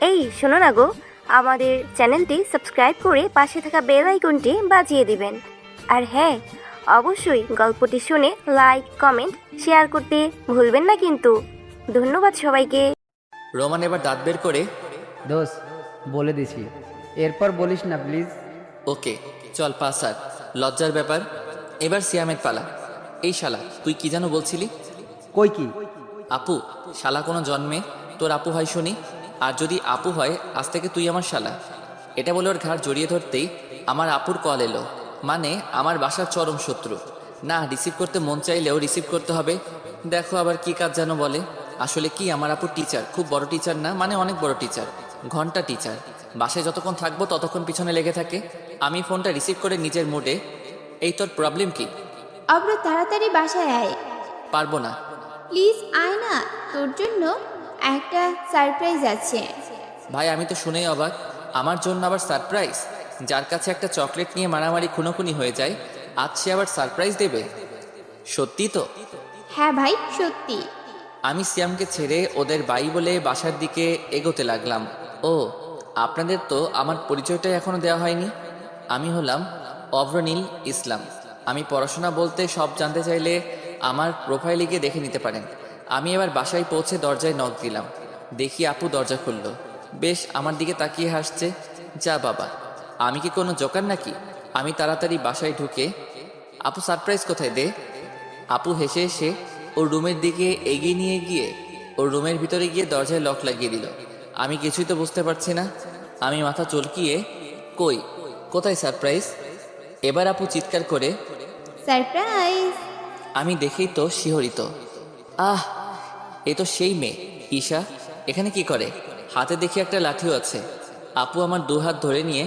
এই শোনো না গো, আমাদের চ্যানেলটি সাবস্ক্রাইব করে পাশে থাকা বেল আইকনটি বাজিয়ে দিবেন। আর হ্যাঁ, অবশ্যই গল্পটি শুনে লাইক কমেন্ট শেয়ার করতে ভুলবেন না কিন্তু। ধন্যবাদ সবাইকে। রোমান এবার দাঁত বের করে, দোষ বলে দিছি, এরপর বলিস না প্লিজ। ওকে চল পাস আর লজ্জার ব্যাপার। এবার সিয়ামের পালা। এই শালা তুই কি যেন বলছিলি? কই কি? আপু, শালা কোনো জন্মে তোর আপু হয় শুনি? আর যদি আপু হয় আজ থেকে তুই আমার শালা। এটা বলে ওর ঘাড় জড়িয়ে ধরতেই আমার আপুর কল এলো, মানে আমার বাসার চরম শত্রু। না রিসিভ করতে মন চাইলেও রিসিভ করতে হবে। দেখো আবার কি কাজ যেন বলে। আসলে কি আমার আপুর টিচার, খুব বড় টিচার না, মানে অনেক বড় টিচার, ঘন্টা টিচার। বাসায় যতক্ষণ থাকবো ততক্ষণ পিছনে লেগে থাকে। আমি ফোনটা রিসিভ করে নিজের মুডে, এই তোর প্রবলেম কি? অব্র তাড়াতাড়ি বাসায় আয়। পারবো না। প্লিজ আয় না, তোর জন্য একটা সারপ্রাইজ আছে। ভাই আমি তো শুনেই অবাক, আমার জন্য আবার সারপ্রাইজ? যার কাছে একটা চকলেট নিয়ে মারামারি খুনোখুনি হয়ে যায়, আজ সে আবার সারপ্রাইজ দেবে? সত্যি তো? হ্যাঁ ভাই, সত্যি। আমি সিয়ামকে ছেড়ে ওদের বাই বলে বাসার দিকে এগোতে লাগলাম। ও, আপনাদের তো আমার পরিচয়টাই এখনো দেওয়া হয়নি। আমি হলাম অভ্রনীল ইসলাম। আমি পড়াশোনা বলতে সব জানতে চাইলে আমার প্রোফাইলে গিয়ে দেখে নিতে পারেন। আমি এবার বাসায় পৌঁছে দরজায় নক দিলাম। দেখি আপু দরজা খুলল, বেশ আমার দিকে তাকিয়ে হাসছে। যা বাবা, আমি কি কোনো জোকার নাকি? আমি তাড়াতাড়ি বাসায় ঢুকে, আপু সারপ্রাইজ কোথায় দে। আপু হেসে হেসে ওর রুমের দিকে এগিয়ে নিয়ে গিয়ে ওর রুমের ভিতরে গিয়ে দরজায় লক লাগিয়ে দিল। আমি কিছুই তো বুঝতে পারছি না। আমি মাথা চলকিয়ে, কই, কোথায় সারপ্রাইজ? এবার আপু চিৎকার করে, সারপ্রাইজ! আমি দেখেই তো শিহরিত। আহ, এ তো সেই মেয়ে ঈশা। এখানে কি করে? হাতে দেখি একটা লাঠিও আছে। আপু আমার দুহাত ধরে নিয়ে,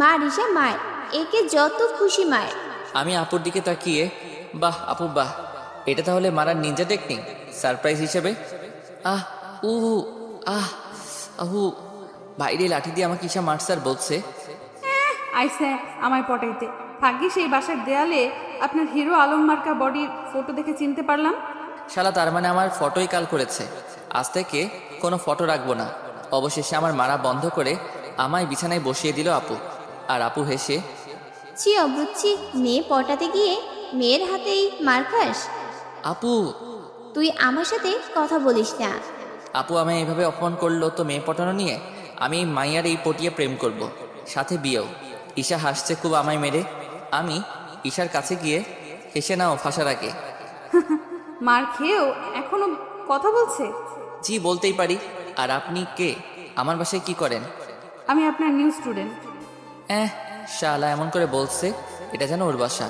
মার ঈশা মার, একে যত খুশি মার। আমি আপুর দিকে তাকিয়ে, বাহ আপু বাহ, এটা তাহলে মারার নিনজা টেকনিক সারপ্রাইজ হিসেবে? আহ উহু, আহ আহু। বাইরে লাঠি দিয়ে আমাকে ঈশা মারছে আর বলছে, আইসে আমায় পটাইতে। ভাগ্যি সেই বাসার দেয়ালে আপনার হিরো আলম মার্কা বডির ফটো দেখে চিনতে পারলাম। শালা তার মানে আমার ফটোই কাল করেছে। আজ থেকে কোনো ফটো রাখবো না। অবশেষে আমার মারা বন্ধ করে আমায় বিছানায় বসিয়ে দিল আপু। আর আপু হেসে, ছি অব্রুচ্ছি, মেয়ে পটাতে গিয়ে মেয়ের হাতেই মার খাস? আপু। তুই আমার সাথে কথা বলিস না। আপু আমায় এইভাবে অপমান করলো তো মেয়ে পটানো নিয়ে আমি এই মাইয়ার এই পটিয়ে প্রেম করব, সাথে বিয়েও। ঈশা হাসছে খুব আমায় মেরে। আমি ঈশার কাছে গিয়ে, হেসে নাও ফাঁসার আগে। মার খেয়েও এখনো কথা বলছে। জি বলতেই পারি। আর আপনি কে? আমার বাসায় কি করেন? আমি আপনার নিউ স্টুডেন্ট। শালা এমন করে বলছে এটা যেন ওর বাসা।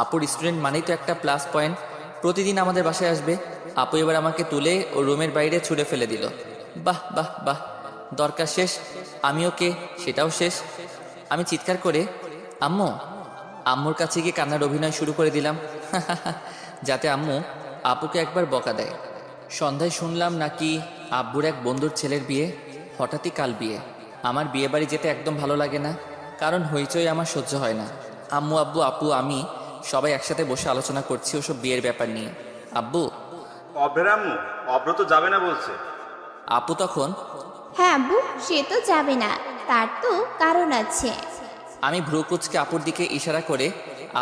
আপুর স্টুডেন্ট মানেই তো একটা প্লাস পয়েন্ট। প্রতিদিন আমাদের বাসায় আসবে। আপু এবার আমাকে তুলে ও রুমের বাইরে ছুঁড়ে ফেলে দিল। বাহ বাহ বাহ, দরকার শেষ। আমিও কে সেটাও শেষ। আমি চিৎকার করে আম্মু, আম্মুর কাছে গিয়ে কান্নার অভিনয় শুরু করে দিলাম, যাতে আম্মু আপুকে একবার বকা দেয়। সন্ধ্যায় শুনলাম নাকি আব্বুর এক বন্ধুর ছেলের বিয়ে। হঠাৎই কাল বিয়ে। আমার বিয়ে বাড়ি যেতে একদম ভালো লাগে না, কারণ হইচই আমার সহ্য হয় না। আম্মু আব্বু আপু আমি সবাই একসাথে বসে আলোচনা করছি ওসব বিয়ের ব্যাপার নিয়ে। আব্বু, অভ্রের আম্মু, অভ্র তো যাবে না বলছে। আপু তখন, হ্যাঁ আব্বু, সে তো যাবে না, তার তো কারণ আছে। আমি ভ্রু কুচকে আপুর দিকে ইশারা করে,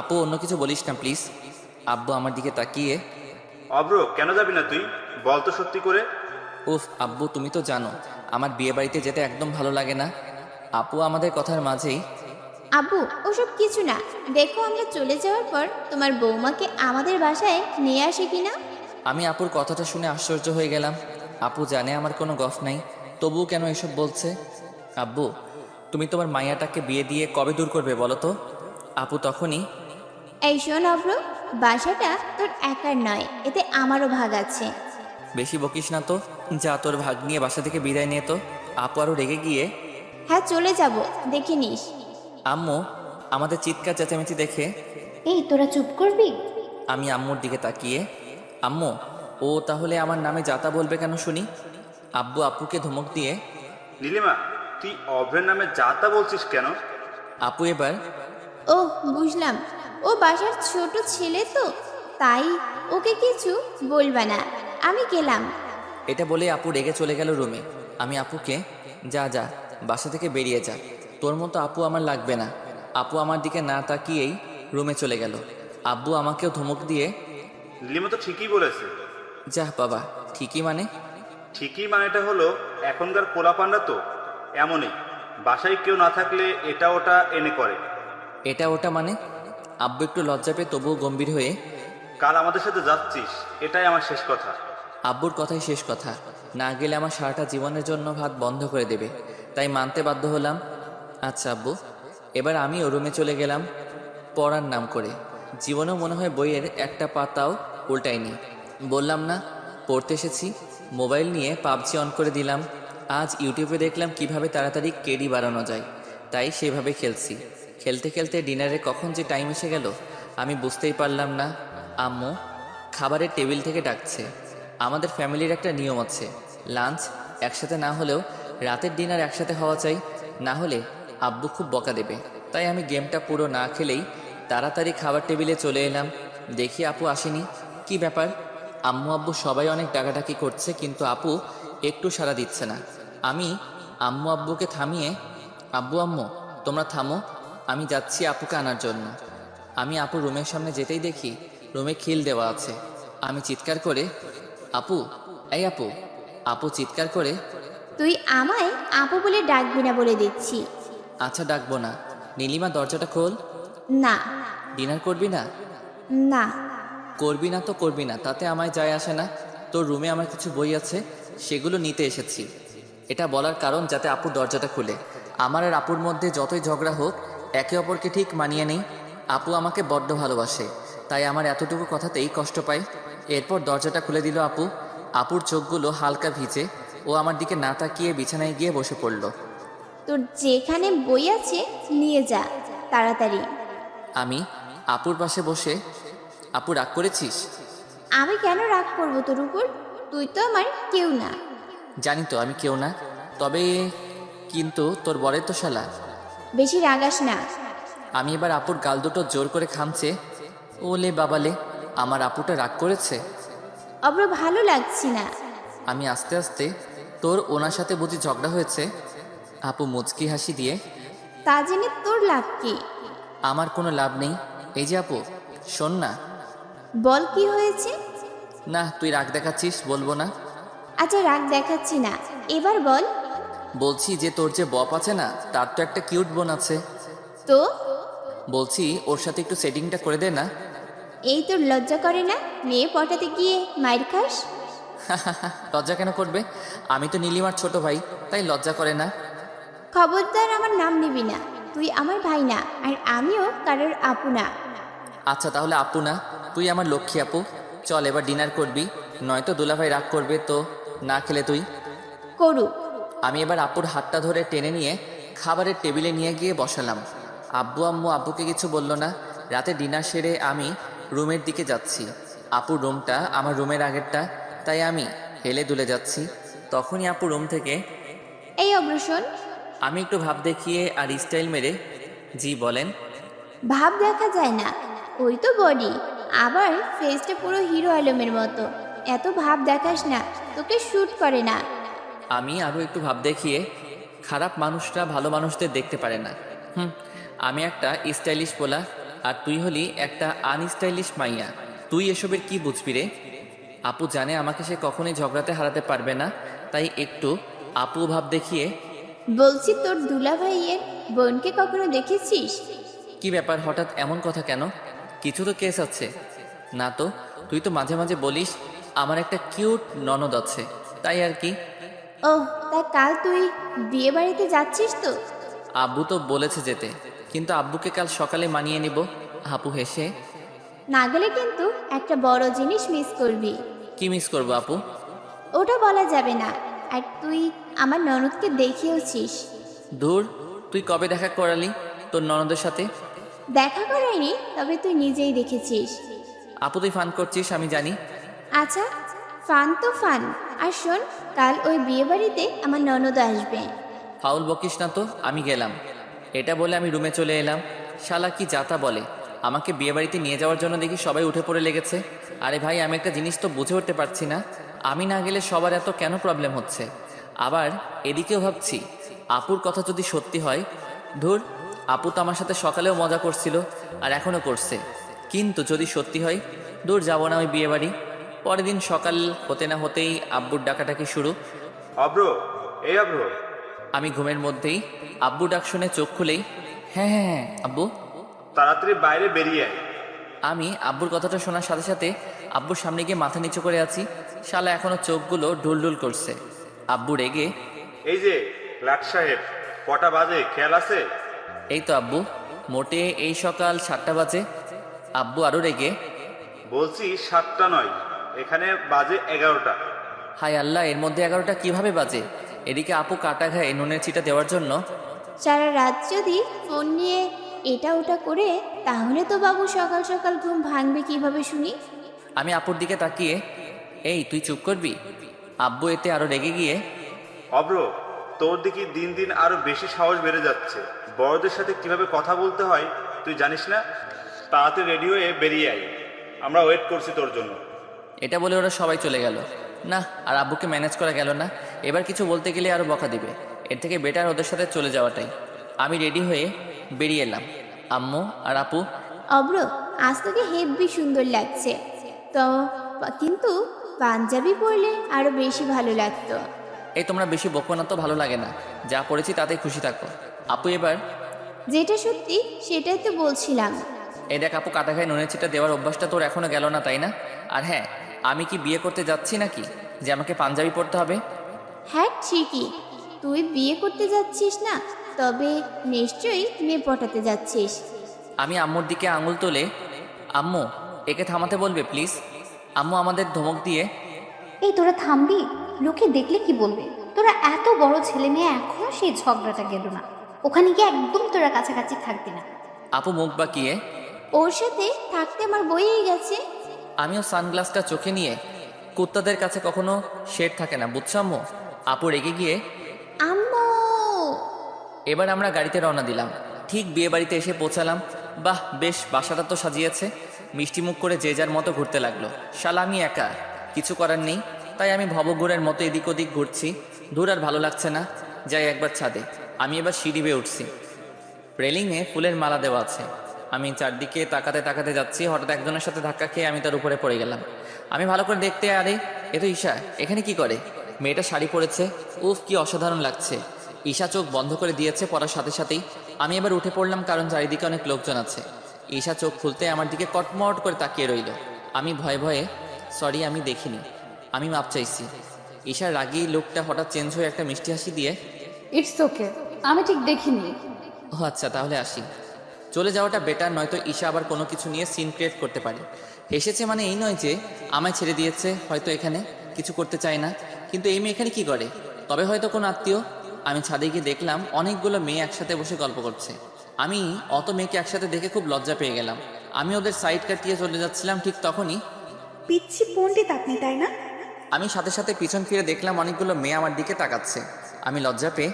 আপু অন্য কিছু বলিস না প্লিজ। আব্বু আমার দিকে তাকিয়ে, অভ্র কেন যাবি না তুই? বল তো সত্যি করে। উফ আব্বু তুমি তো জানো আমার বিয়ে বাড়িতে যেতে একদম ভালো লাগে না। আপু আমাদের কথার মাঝেই, আব্বু ওসব কিছু না, দেখো আমরা চলে যাওয়ার পর তোমার বৌমাকে আমাদের বাসায় নিয়ে আসে কিনা। আমি আপুর কথাটা শুনে আশ্চর্য হয়ে গেলাম। আপু জানে আমার কোনো গফ নাই, তবুও কেন এসব বলছে? আব্বু তুমি তোমার মাইয়াটাকে বিয়ে দিয়ে কবে দূর করবে বলো তো? আপু তখনই, এই শোন অব্র, বাসাটা তোর একার নয়, এতে আমারও ভাগ আছে। বেশি বকিস না তো, যা তোর ভাগ নিয়ে বাসা থেকে বিদায় নিয়ে তো। আপু আরও রেগে গিয়ে, হ্যাঁ চলে যাব, দেখে নিস। আম্মু আমাদের চিৎকার চেঁচামেচি দেখে, এই তোরা চুপ করবি? আমি আম্মুর দিকে তাকিয়ে, আম্মু ও তাহলে আমার নামে যাতা বলবে কেন শুনি? আব্বু আপুকে ধমক দিয়ে, নীলিমা, তুই অভ্রের নামে যাতা বলছিস কেন? আপু এবার, ও বুঝলাম, ও বাসার ছোট ছেলে তো, তাই ওকে কিছু বলবা না, আমি গেলাম। এটা বলে আপু রেগে চলে গেল রুমে। আমি আপুকে, যা যা বাসা থেকে বেরিয়ে যা, তোর মতো আপু আমার লাগবে না। আপু আমার দিকে না তাকিয়েই রুমে চলে গেল। আব্বু আমাকেও ধমক দিয়ে, নীলিমা তো ঠিকই বলেছে। যা বাবা, ঠিকই মানে? ঠিকই মানেটা হলো এখনকার পোলাপানরা তো এমনই, বাসায় কেউ না থাকলে এটা ওটা এনে করে। এটা ওটা মানে? আব্বু একটু লজ্জা পেয়ে তবুও গম্ভীর হয়ে, কাল আমাদের সাথে যাচ্ছিস, এটাই আমার শেষ কথা। আব্বুর কথাই শেষ কথা, না গেলে আমার সারাটা জীবনের জন্য ভাত বন্ধ করে দেবে, তাই মানতে বাধ্য হলাম। আচ্ছা আব্বু। এবার আমিও রুমে চলে গেলাম পড়ার নাম করে। জীবনেও মনে হয় বইয়ের একটা পাতাও উল্টাইনি। বললাম না পড়তে এসেছি। মোবাইল নিয়ে পাবজি অন করে দিলাম। আজ ইউটিউবে দেখলাম কিভাবে তাড়াতাড়ি কেডি বাড়ানো যায়, তাই সেভাবে খেলছি। খেলতে খেলতে ডিনারে কখন যে টাইম এসে গেল আমি বুঝতেই পারলাম না। আম্মু খাবারের টেবিল থেকে ডাকছে। আমাদের ফ্যামিলির একটা নিয়ম আছে, লাঞ্চ একসাথে না হলেও রাতের ডিনার একসাথে হওয়া চাই, না হলে আব্বু খুব বকা দেবে। তাই আমি গেমটা পুরো না খেলেই তাড়াতাড়ি খাবার টেবিলে চলে এলাম। দেখি আপু আসেনি। কি ব্যাপার? আম্মু আব্বু সবাই অনেক ডাকাডাকি করছে, কিন্তু আপু একটু সাড়া দিচ্ছে না। আমি আম্মু আব্বুকে থামিয়ে, আব্বু আম্মু তোমরা থামো, আমি যাচ্ছি আপুকে আনার জন্য। আমি আপু রুমের সামনে যেতেই দেখি রুমে খিল দেওয়া আছে। আমি চিৎকার করে, আপু, এই আপু। আপু চিৎকার করে, তুই আমায় আপু বলে ডাকবি না বলে দিচ্ছি। আচ্ছা ডাকবো না। নীলিমা দরজাটা খোল। না। ডিনার করবি না? না। করবি না তো করবি না, তাতে আমায় যায় আসে না। তোর রুমে আমার কিছু বই আছে, সেগুলো নিতে এসেছি। এটা বলার কারণ যাতে আপুর দরজাটা খুলে। আমার আর আপুর মধ্যে যতই ঝগড়া হোক একে অপরকে ঠিক মানিয়ে নেই। আপু আমাকে বড্ড ভালোবাসে, তাই আমার এতটুকু কথাতেই কষ্ট পায়। এরপর দরজাটা খুলে দিল আপু। আপুর চোখগুলো হালকা ভিজে। ও আমার দিকে না তাকিয়ে বিছানায় গিয়ে বসে পড়ল। তোর যেখানে বই আছে নিয়ে যা তাড়াতাড়ি। আমি আপুর পাশে বসে, আপু রাগ করেছিস? আমি কেন রাগ করবো তোর উপর? তুই তো আমার কেউ না। জানি তো আমি কেউ না, তবে কিন্তু তোর বরের তো শালা। বেশি রাগাস না। আমি এবার আপুর গাল দুটো জোর করে খামছে। ওলে বাবালে, আমার আপুটা রাগ করেছে। অব্র ভালো লাগছি না। আমি আস্তে আস্তে, তোর ওনার সাথে বুঝি ঝগড়া হয়েছে? আপু মুচকি হাসি দিয়ে, তা জেনে তোর লাভ কি? আমার কোনো লাভ নেই। এই যে আপু শোন না। বল কি হয়েছে? না তুই রাগ দেখাচ্ছিস, বলবো না। আচ্ছা রাগ দেখাচ্ছি না, এবার বল। বলছি যে তোর যে বপ আছে না, তার তো একটা কিউট বোন আছে। তো বলছি ওর সাথে একটু সেটিংটা করে দে না। এই তোর লজ্জা করে না মেয়ে পটাতে গিয়ে মাইর খাস? লজ্জা কেন করবে? আমি তো নীলিমার ছোট ভাই, তাই লজ্জা করে না। খবরদার আমার নাম নিবি না। তুই আমার ভাই না, আর আমিও কারোর আপু না। আচ্ছা তাহলে আপু না, তুই আমার লক্ষ্মী আপু। চল এবার ডিনার করবি, নয়তো দুলাভাই রাগ করবে তো না খেলে তুই। করুক। আমি এবার আপুর হাতটা ধরে টেনে নিয়ে খাবারের টেবিলে নিয়ে গিয়ে বসালাম। আব্বু আম্মু আব্বুকে কিছু বলল না। রাতে ডিনার সেরে আমি রুমের দিকে যাচ্ছি। আপুর রুমটা আমার রুমের আগেরটা, তাই আমি হেলে দুলে যাচ্ছি। তখনই আপু রুম থেকে, এই অগ্রসর। আমি একটু ভাব দেখিয়ে আর স্টাইল মেরে, জি বলেন। ভাব দেখা যায় না, ওই তো বডি। আবার ফেসটা পুরো হিরো আলমের মতো। এত ভাব দেখাস না, তোকে শ্যুট করে না। আমি আরও একটু ভাব দেখিয়ে, খারাপ মানুষরা ভালো মানুষদের দেখতে পারে না। আমি একটা স্টাইলিশ পোলা, আর তুই হলি একটা আনস্টাইলিশ মাইয়া। তুই এসবের কি বুঝবি রে? আপু জানে আমাকে সে কখনোই ঝগড়াতে হারাতে পারবে না, তাই একটু আপু ভাব দেখিয়ে, বলছি তোর দুলা ভাইয়ের বোনকে কখনো দেখেছিস? কি ব্যাপার হঠাৎ এমন কথা কেন? কিছু তো কেস আছে? না তো, তুই তো মাঝে মাঝে বলিস আমার একটা কিউট ননদ আছে, তাই আর কি। ওহ, তা কাল তুই বিয়ে বাড়িতে যাচ্ছিস তো? আব্বু তো বলেছে যেতে, কিন্তু আব্বুকে কাল সকালে মানিয়ে নিব। আপু হেসে, না গেলে কিন্তু একটা বড় জিনিস মিস করবি। কি মিস করবো আপু? ওটা বলা যাবে না। আর তুই আমার ননদকে দেখিয়েছিস? দূর, তুই কবে দেখা করালি তোর ননদের সাথে? দেখা করাইনি, তবে তুই নিজেই দেখেছিস। আপু তুই ফান করছিস আমি জানি। আচ্ছা, ফান তো ফান। আর শোন, কাল ওই বিয়ে বাড়িতে আমার ননদ আসবে। ফাউল বকিস না তো, আমি গেলাম। এটা বলে আমি রুমে চলে এলাম। শালা কি যাতা বলে, আমাকে বিয়েবাড়িতে নিয়ে যাওয়ার জন্য দেখি সবাই উঠে পড়ে লেগেছে। আরে ভাই, আমি একটা জিনিস তো বুঝে উঠতে পারছি না, আমি না গেলে সবার এত কেন প্রবলেম হচ্ছে? আবার এদিকেও ভাবছি আপুর কথা যদি সত্যি হয়, ধুর, আপু তো আমার সাথে সকালেও মজা করছিল আর এখনও করছে, কিন্তু যদি সত্যি হয়, দূর যাব না ওই বিয়ে বাড়ি। পরের দিন সকাল হতে না হতেই আব্বুর ডাকাটাকি শুরু। অব্র, এই অব্র, আমি ঘুমের মধ্যেই আব্বু ডাক শুনে চোখ খুলেই, হ্যাঁ হ্যাঁ হ্যাঁ আব্বু। তাড়াতাড়ি বাইরে বেরিয়ে আয়। আমি আব্বুর কথাটা শোনার সাথে সাথে আব্বুর সামনে গিয়ে মাথা নিচু করে আছি। শালা এখনো চোখগুলো ঢুলঢুল করছে। আব্বু রেগে, এই যে লাট সাহেব, কটা বাজে খেয়াল আছে? এই তো আব্বু, মোটে এই সকাল 7টা বাজে। আব্বু আরও রেগে, বলছি 7টা নয়, এখানে বাজে 11টা। হাই আল্লাহ, এর মধ্যে 11টা কিভাবে বাজে? এদিকে আপু কাটা খায় নুনের চিটা দেওয়ার জন্য। সারা রাত যদি ফোন নিয়ে এটা ওটা করে, তাহলে তো বাবু সকাল সকাল ঘুম ভাঙবে কিভাবে শুনি? আমি আপুর দিকে তাকিয়ে, এই তুই চুপ করবি? আব্বু এতে আরো রেগে গিয়ে, অব্র, তোর দিকে দিন দিন আরো বেশি সাহস বেড়ে যাচ্ছে। বড়দের সাথে কিভাবে কথা বলতে হয় তুই জানিস না? তাড়াতাড়ি রেডি হয়ে বেরিয়ে আয়, আমরা ওয়েট করছি তোর জন্য। এটা বলে ওরা সবাই চলে গেল। না, আর আব্বুকে ম্যানেজ করা গেল না। এবার কিছু বলতে গেলে আরো বকা দিবে। এর থেকে বেটার ওদের সাথে চলে যাওয়াটাই। আমি রেডি হয়ে বেরিয়ে এলাম। আম্মু আর আপু, অব্র, আজ তোকে হেব্বি সুন্দর লাগছে তো, কিন্তু পাঞ্জাবি পরলে আরো বেশি ভালো লাগতো। এই তোমরা বেশি বকো না তো, ভালো লাগে না। যা পড়েছি তাতেই খুশি থাকো। আপু এবার, যেটা সত্যি সেটাই তো বলছিলাম। এই দেখ আপু, কাটা খায় নুনের চিটা দেওয়ার অভ্যাসটা তোর এখনো গেল না, তাই না? আর হ্যাঁ, আমি কি বিয়ে করতে যাচ্ছি নাকি যে আমাকে পাঞ্জাবি পরতে হবে? হ্যাঁ ঠিকই, তুই বিয়ে করতে যাচ্ছিস না, তবে নিশ্চয়ই মেয়ে পটাতে যাচ্ছিস। আমি আম্মুর দিকে আঙুল তুলে, আম্মু একে থামাতে বলবে প্লিজ। আম্মু আমাদের ধমক দিয়ে, এই তোরা থামবি, লোকে দেখলে কি বলবে? তোরা এত বড় ছেলে মেয়ে, এখনো সেই ঝগড়াটা গেল না। ওখানে গিয়ে একদম তোরা কাছাকাছি থাকবি না। আপু মুখ বাঁকিয়ে, ওর সাথে থাকতে আমার বইয়েই গেছে। আমিও সানগ্লাসটা চোখে নিয়ে, কুত্তাদের কাছে কখনো শেড থাকে না, বুঝছো আম্মু? আপু রেগে গিয়ে, আম্মু! এবার আমরা গাড়িতে রওনা দিলাম। ঠিক বিয়ে বাড়িতে এসে পৌঁছালাম। বাহ, বেশ, বাসাটা তো সাজিয়েছে। মিষ্টি মুখ করে যে যার মতো ঘুরতে লাগলো। শালা আমি একা, কিছু করার নেই, তাই আমি ভবঘুরের মতো এদিক ওদিক ঘুরছি। দূর আর ভালো লাগছে না, যাই একবার ছাদে। আমি এবার সিঁড়ি বেয়ে উঠছি। রেলিংয়ে ফুলের মালা দেওয়া আছে। আমি চারদিকে তাকাতে তাকাতে যাচ্ছি, হঠাৎ একজনের সাথে ধাক্কা খেয়ে আমি তার উপরে পড়ে গেলাম। আমি ভালো করে দেখতে, আরে এ তো ঈশা। এখানে কি করে? মেয়েটা শাড়ি পরেছে, উফ কি অসাধারণ লাগছে। ঈশা চোখ বন্ধ করে দিয়েছে পড়ার সাথে সাথেই। আমি এবার উঠে পড়লাম, কারণ চারিদিকে অনেক লোকজন আছে। ঈশা চোখ খুলতে আমার দিকে কটমট করে তাকিয়ে রইল। আমি ভয়ে ভয়ে, সরি আমি দেখিনি, আমি মাপ চাইছি। ঈশার রাগী লোকটা হঠাৎ চেঞ্জ হয়ে একটা মিষ্টি হাসি দিয়ে, ইটস ওকে, আমি ঠিক দেখিনি। ও আচ্ছা, তাহলে আসি। চলে যাওয়াটা বেটার, নয়তো ঈশা আবার কোনো কিছু নিয়ে সিন ক্রিয়েট করতে পারে। হেসেছে মানে এই নয় যে আমায় ছেড়ে দিয়েছে, হয়তো এখানে কিছু করতে চায় না। কিন্তু এই মেয়ে এখানে কি করে? তবে হয়তো কোনো আত্মীয়। আমি ছাদে গিয়ে দেখলাম অনেকগুলো মেয়ে একসাথে বসে গল্প করছে। আমি অত মেয়েকে একসাথে দেখে খুব লজ্জা পেয়ে গেলাম। আমি ওদের সাইড কাটিয়ে চলে যাচ্ছিলাম, ঠিক তখনই পিচ্ছি পণ্ডিত আপনি, তাই না? আমি সাথে সাথে পিছন ফিরে দেখলাম অনেকগুলো মেয়ে আমার দিকে তাকাচ্ছে। আমি লজ্জা পেয়ে,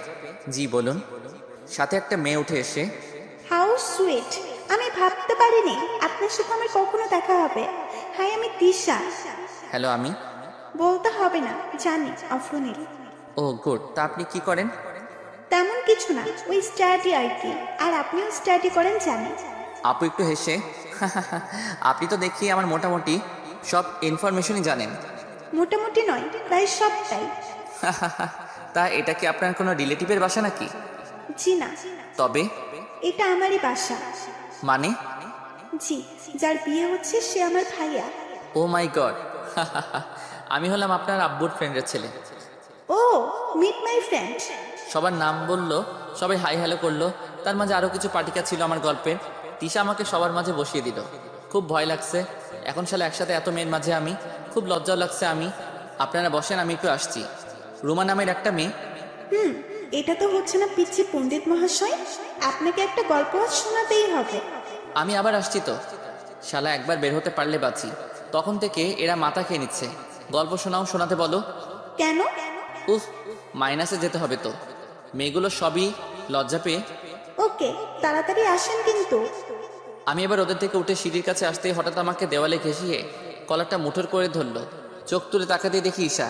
জি বলুন। সাথে একটা মেয়ে উঠে এসে, হাউ সুইট, আমি ভাবতে পারিনি আপনার সাথে আমার কখনো দেখা হবে। হাই, আমি তিশা। হ্যালো, আমি। বলতে হবে না, জানি অফরনীল। ও গুড, তা আপনি কি করেন? তেমন কিছু না, ওই স্টাডি আর কি। আর আপনিও স্টাডি করেন জানি। আপু একটু হেসে, আপনি তো দেখি আমার মোটামুটি সব ইনফরমেশনই জানেন। মোটামুটি নয়, প্রায় সবটাই। তা এটা কি আপনার কোনো রিলেটিভের বাসা নাকি? জি না, তবে এটা আমারই বাসা। মানে? জি, যার বিয়ে হচ্ছে সে আমার ভাইয়া। ও মাই গড, আমি হলাম আপনার আব্বুর ফ্রেন্ডের ছেলে। ও, মিট মাই ফ্রেন্ড। সবার নাম বললো, সবাই হাই হ্যালো করলো। তার মাঝে আরও কিছু পাটিকা ছিল আমার গল্পের। তিশা আমাকে সবার মাঝে বসিয়ে দিল। খুব ভয় লাগছে, এখন সালে একসাথে এত মেয়ের মাঝে আমি, খুব লজ্জাও লাগছে। আপনারা বসেন, আমি একটু আসছি। রুমা নামের একটা মেয়ে। এটা তো হচ্ছে না পিচ্ছি পণ্ডিত মহাশয়, আপনাকে একটা গল্প আজ শোনাতেই হবে। আমি আবার আসছি তো। শালা একবার বের হতে পারলে বাঁচি। তখন থেকে এরা মাথা খেয়ে নিচ্ছে। গল্প শোনাও, শোনাতে বলো। কেন? উফ, মাইনাসে যেতে হবে তো। মেয়েগুলো সবই লজ্জা পেয়ে। ওকে, তাড়াতাড়ি আসেন কিন্তু। আমি এবার ওদের থেকে উঠে সিঁড়ির কাছে আসতেই হঠাৎ আমাকে দেওয়ালে ঘেঁষিয়ে কলারটা মুঠোর করে ধরলো। চোখ তুলে তাকাতেই দেখি ঈশা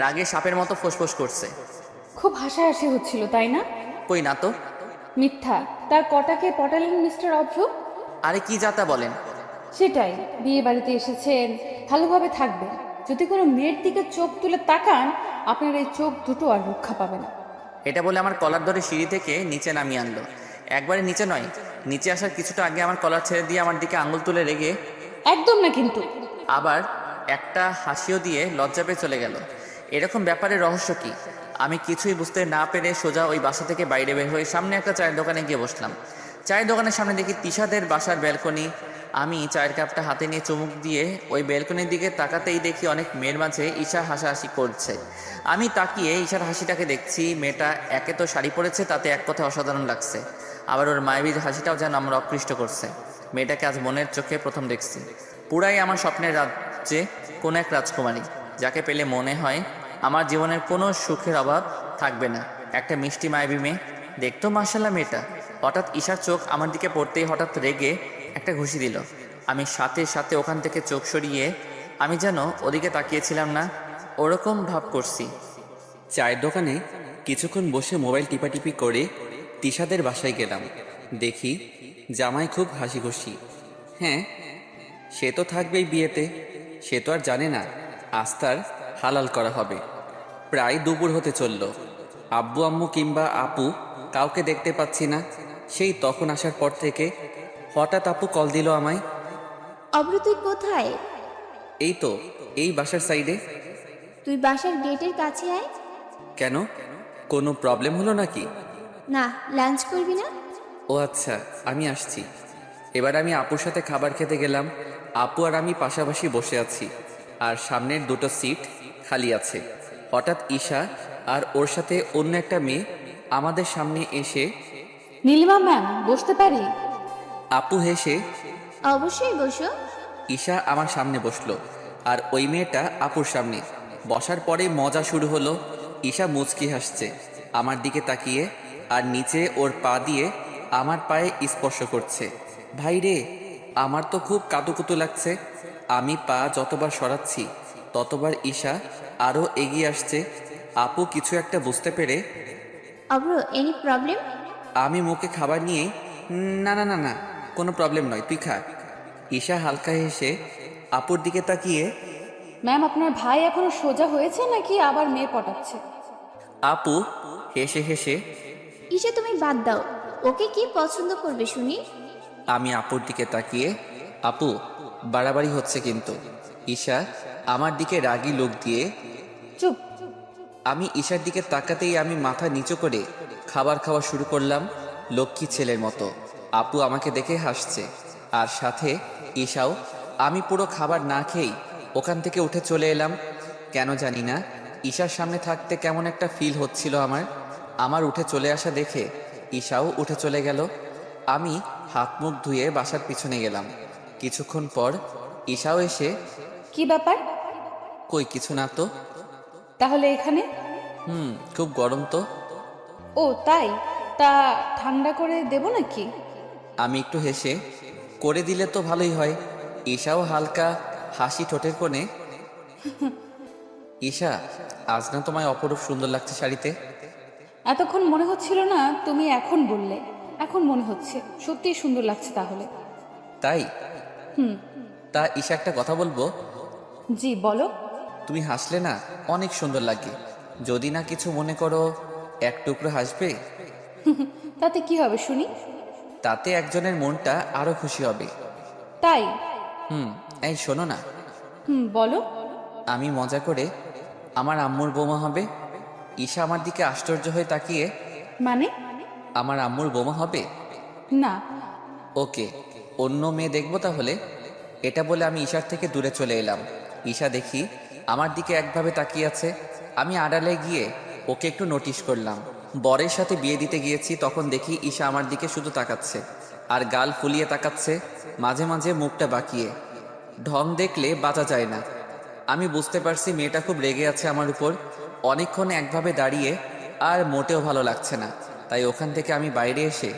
রাগে সাপের মতো ফোঁসফোঁস করছে। খুব হাসাহাসি হচ্ছিল তাই না? কই না তো। মিথ্যা। তার কটাকে পটালেন মিস্টার অভ্র? আরে কি যাতা বলেন। সেটাই, বিয়ে বাড়িতে এসেছেন, ভালোভাবে থাকবেন। যদি কোনো মেয়ের দিকে চোখ তুলে তাকান, আপনার এই চোখ দুটো আর রক্ষা পাবে না। এটা বলে আমার কলার ধরে সিঁড়ি থেকে নিচে নামিয়ে আনলো। একবারে নিচে নয়, নিচে আসার কিছুটা আগে আমার কলার ছেড়ে দিয়ে আমার দিকে আঙুল তুলে রেগে একদম না কিন্তু। আবার একটা হাসিও দিয়ে লজ্জা পেয়ে চলে গেল। এরকম ব্যাপারে রহস্য কি? আমি কিছুই বুঝতে না পেরে সোজা ওই বাসা থেকে বাইরে বের হয়ে সামনে একটা চায়ের দোকানে গিয়ে বসলাম। চায়ের দোকানের সামনে দেখি তিশাদের বাসার ব্যালকনি। আমি চায়ের কাপটা হাতে নিয়ে চুমুক দিয়ে ওই ব্যালকনির দিকে তাকাতেই দেখি অনেক মেয়ের মাঝে ঈশা হাসাহাসি করছে। আমি তাকিয়ে ঈশার হাসিটাকে দেখছি। মেয়েটা একে তো শাড়ি পরেছে, তাতে এক কথা অসাধারণ লাগছে। আবার ওর মায়াবীর হাসিটাও যেন আমার অকৃষ্ট করছে। মেয়েটাকে আজ মনের চোখে প্রথম দেখছি। পুরাই আমার স্বপ্নের রাজ্যে কোনো এক রাজকুমারী, যাকে পেলে মনে হয় আমার জীবনের কোনো সুখের অভাব থাকবে না। একটা মিষ্টি মায়াবী মেয়ে, দেখতো মাশাআল্লাহ মেয়েটা। হঠাৎ ঈশার চোখ আমার দিকে পড়তেই হঠাৎ রেগে একটা ঘুষি দিল। আমি সাথে সাথে ওখান থেকে চোখ সরিয়ে আমি যেন ওদিকে তাকিয়েছিলাম না, ওরকম ভাব করছি। চায়ের দোকানে কিছুক্ষণ বসে মোবাইল টিপাটিপি করে তিশাদের বাসায় গেলাম। দেখি জামাই খুব হাসি খুশি। হ্যাঁ, সে তো থাকবেই বিয়েতে। সে তো আর জানে না আজ তার হালাল করা হবে। প্রায় দুপুর হতে চলল। আব্বু আম্মু কিংবা আপু কাউকে দেখতে পাচ্ছি না। সেই তখন আসার পর থেকে হঠাৎ আপু কল দিল আমায়। অভ্র তুই কোথায়? এই তো, এই বাসার সাইডে। তুই বাসার গেটের কাছে আয়। কেন, কোনো প্রবলেম হলো নাকি? না, লাঞ্চ করবি না? ও আচ্ছা, আমি আসছি। এবার আমি আপুর সাথে খাবার খেতে গেলাম। আপু আর আমি পাশাপাশি বসে আছি, আর সামনের দুটো সিট খালি আছে। হঠাৎ ঈশা আর ওর সাথে অন্য একটা মেয়ে আমাদের সামনে এসে, নীলিমা ম্যাম, বসতে পারি? আপু হেসে অবশ্যই বসো। ঈশা আমার সামনে বসলো, আর ওই মেয়েটা আপুর সামনে। বসার পরে মজা শুরু হলো। ঈশা মুচকি হাসছে আমার দিকে তাকিয়ে, আর নিচে ওর পা দিয়ে আমার পায়ে স্পর্শ করছে। ভাই রে, আমার তো খুব কাতুকুতু লাগছে। আমি পা যতবার সরাচ্ছি ততবার ঈশা আরও এগিয়ে আসছে। আপু কিছু একটা বুঝতে পেরে, অভ্র, এনি প্রবলেম? আমি মুখে খাবার নিয়ে, না না না না, কোনো প্রবলেম নয়, তুই খা। ঈশা হালকা হেসে আপুর দিকে তাকিয়ে, ম্যাম, আপনার ভাই এখনো সোজা হয়েছে নাকি আবার মেয়ে পটাচ্ছে? আপু হেসে হেসে, ঈশা তুমি বাদ দাও, ওকে কি পছন্দ করবে শুনি। আমি আপুর দিকে তাকিয়ে, আপু বাড়াবাড়ি হচ্ছে কিন্তু। ঈশা আমার দিকে রাগী লোক দিয়ে, চুপ। আমি ঈশার দিকে তাকাতেই আমি মাথা নিচু করে খাবার খাওয়া শুরু করলাম লক্ষ্মী ছেলের মতো। আপু আমাকে দেখে হাসছে, আর সাথে ঈশাও। আমি পুরো খাবার না খেয়েই ওখান থেকে উঠে চলে এলাম। কেন জানি না, ঈশার সামনে থাকতে কেমন একটা ফিল হচ্ছিল আমার উঠে চলে আসা দেখে ঈশাও উঠে চলে গেল। আমি হাত মুখ ধুয়ে বাসার পিছনে গেলাম। কিছুক্ষণ পর ঈশাও এসে, কি ব্যাপার? কই কিছু না তো। তাহলে এখানে? খুব গরম তো। ও তাই? তা ঠান্ডা করে দেব নাকি? আমি একটু হেসে, করে দিলে তো ভালোই হয়। ঈশাও হালকা হাসি ঠোঁটের কোণে। ঈশা, আজ না তোমায় অপরূপ সুন্দর লাগছে শাড়িতে। এতক্ষণ মনে হচ্ছিল না, তুমি এখন বললে এখন মনে হচ্ছে সত্যিই সুন্দর লাগছে তাহলে। তাই? তা ঈশা, একটা কথা বলবো? জি বলো। তুমি হাসলে না অনেক সুন্দর লাগে। যদি না কিছু মনে করো, এক টুকরো হাসবে। তাতে কি হবে শুনি? তাতে একজনের মনটা আরো খুশি হবে। তাই? এই শোনো না। বলো। আমি মজা করে আমার আম্মুর বোমা হবে। ঈশা আমার দিকে আশ্চর্য হয়ে তাকিয়ে, মানে? আমার আম্মুর বোমা হবে? না। ওকে, অন্য মেয়ে দেখবো তাহলে। এটা বলে আমি ঈশার থেকে দূরে চলে এলাম। ঈশা দেখি আমার দিকে একভাবে তাকিয়ে আছে। আমি আড়ালে গিয়ে ওকে একটু নোটিশ করলাম। বরের সাথে বিয়ে দিতে গিয়েছি, তখন দেখি ঈশা আমার দিকে শুধু তাকাচ্ছে, আর গাল ফুলিয়ে তাকাচ্ছে, মাঝে মাঝে মুখটা বাঁকিয়ে। ঢং দেখলে বাঁচা যায় না। আমি বুঝতে পারছি মেয়েটা খুব রেগে আছে আমার উপর। অনেকক্ষণ একভাবে দাঁড়িয়ে আর মোটেও ভালো লাগছে না। তাই ওখান থেকে আমি বাইরে এসে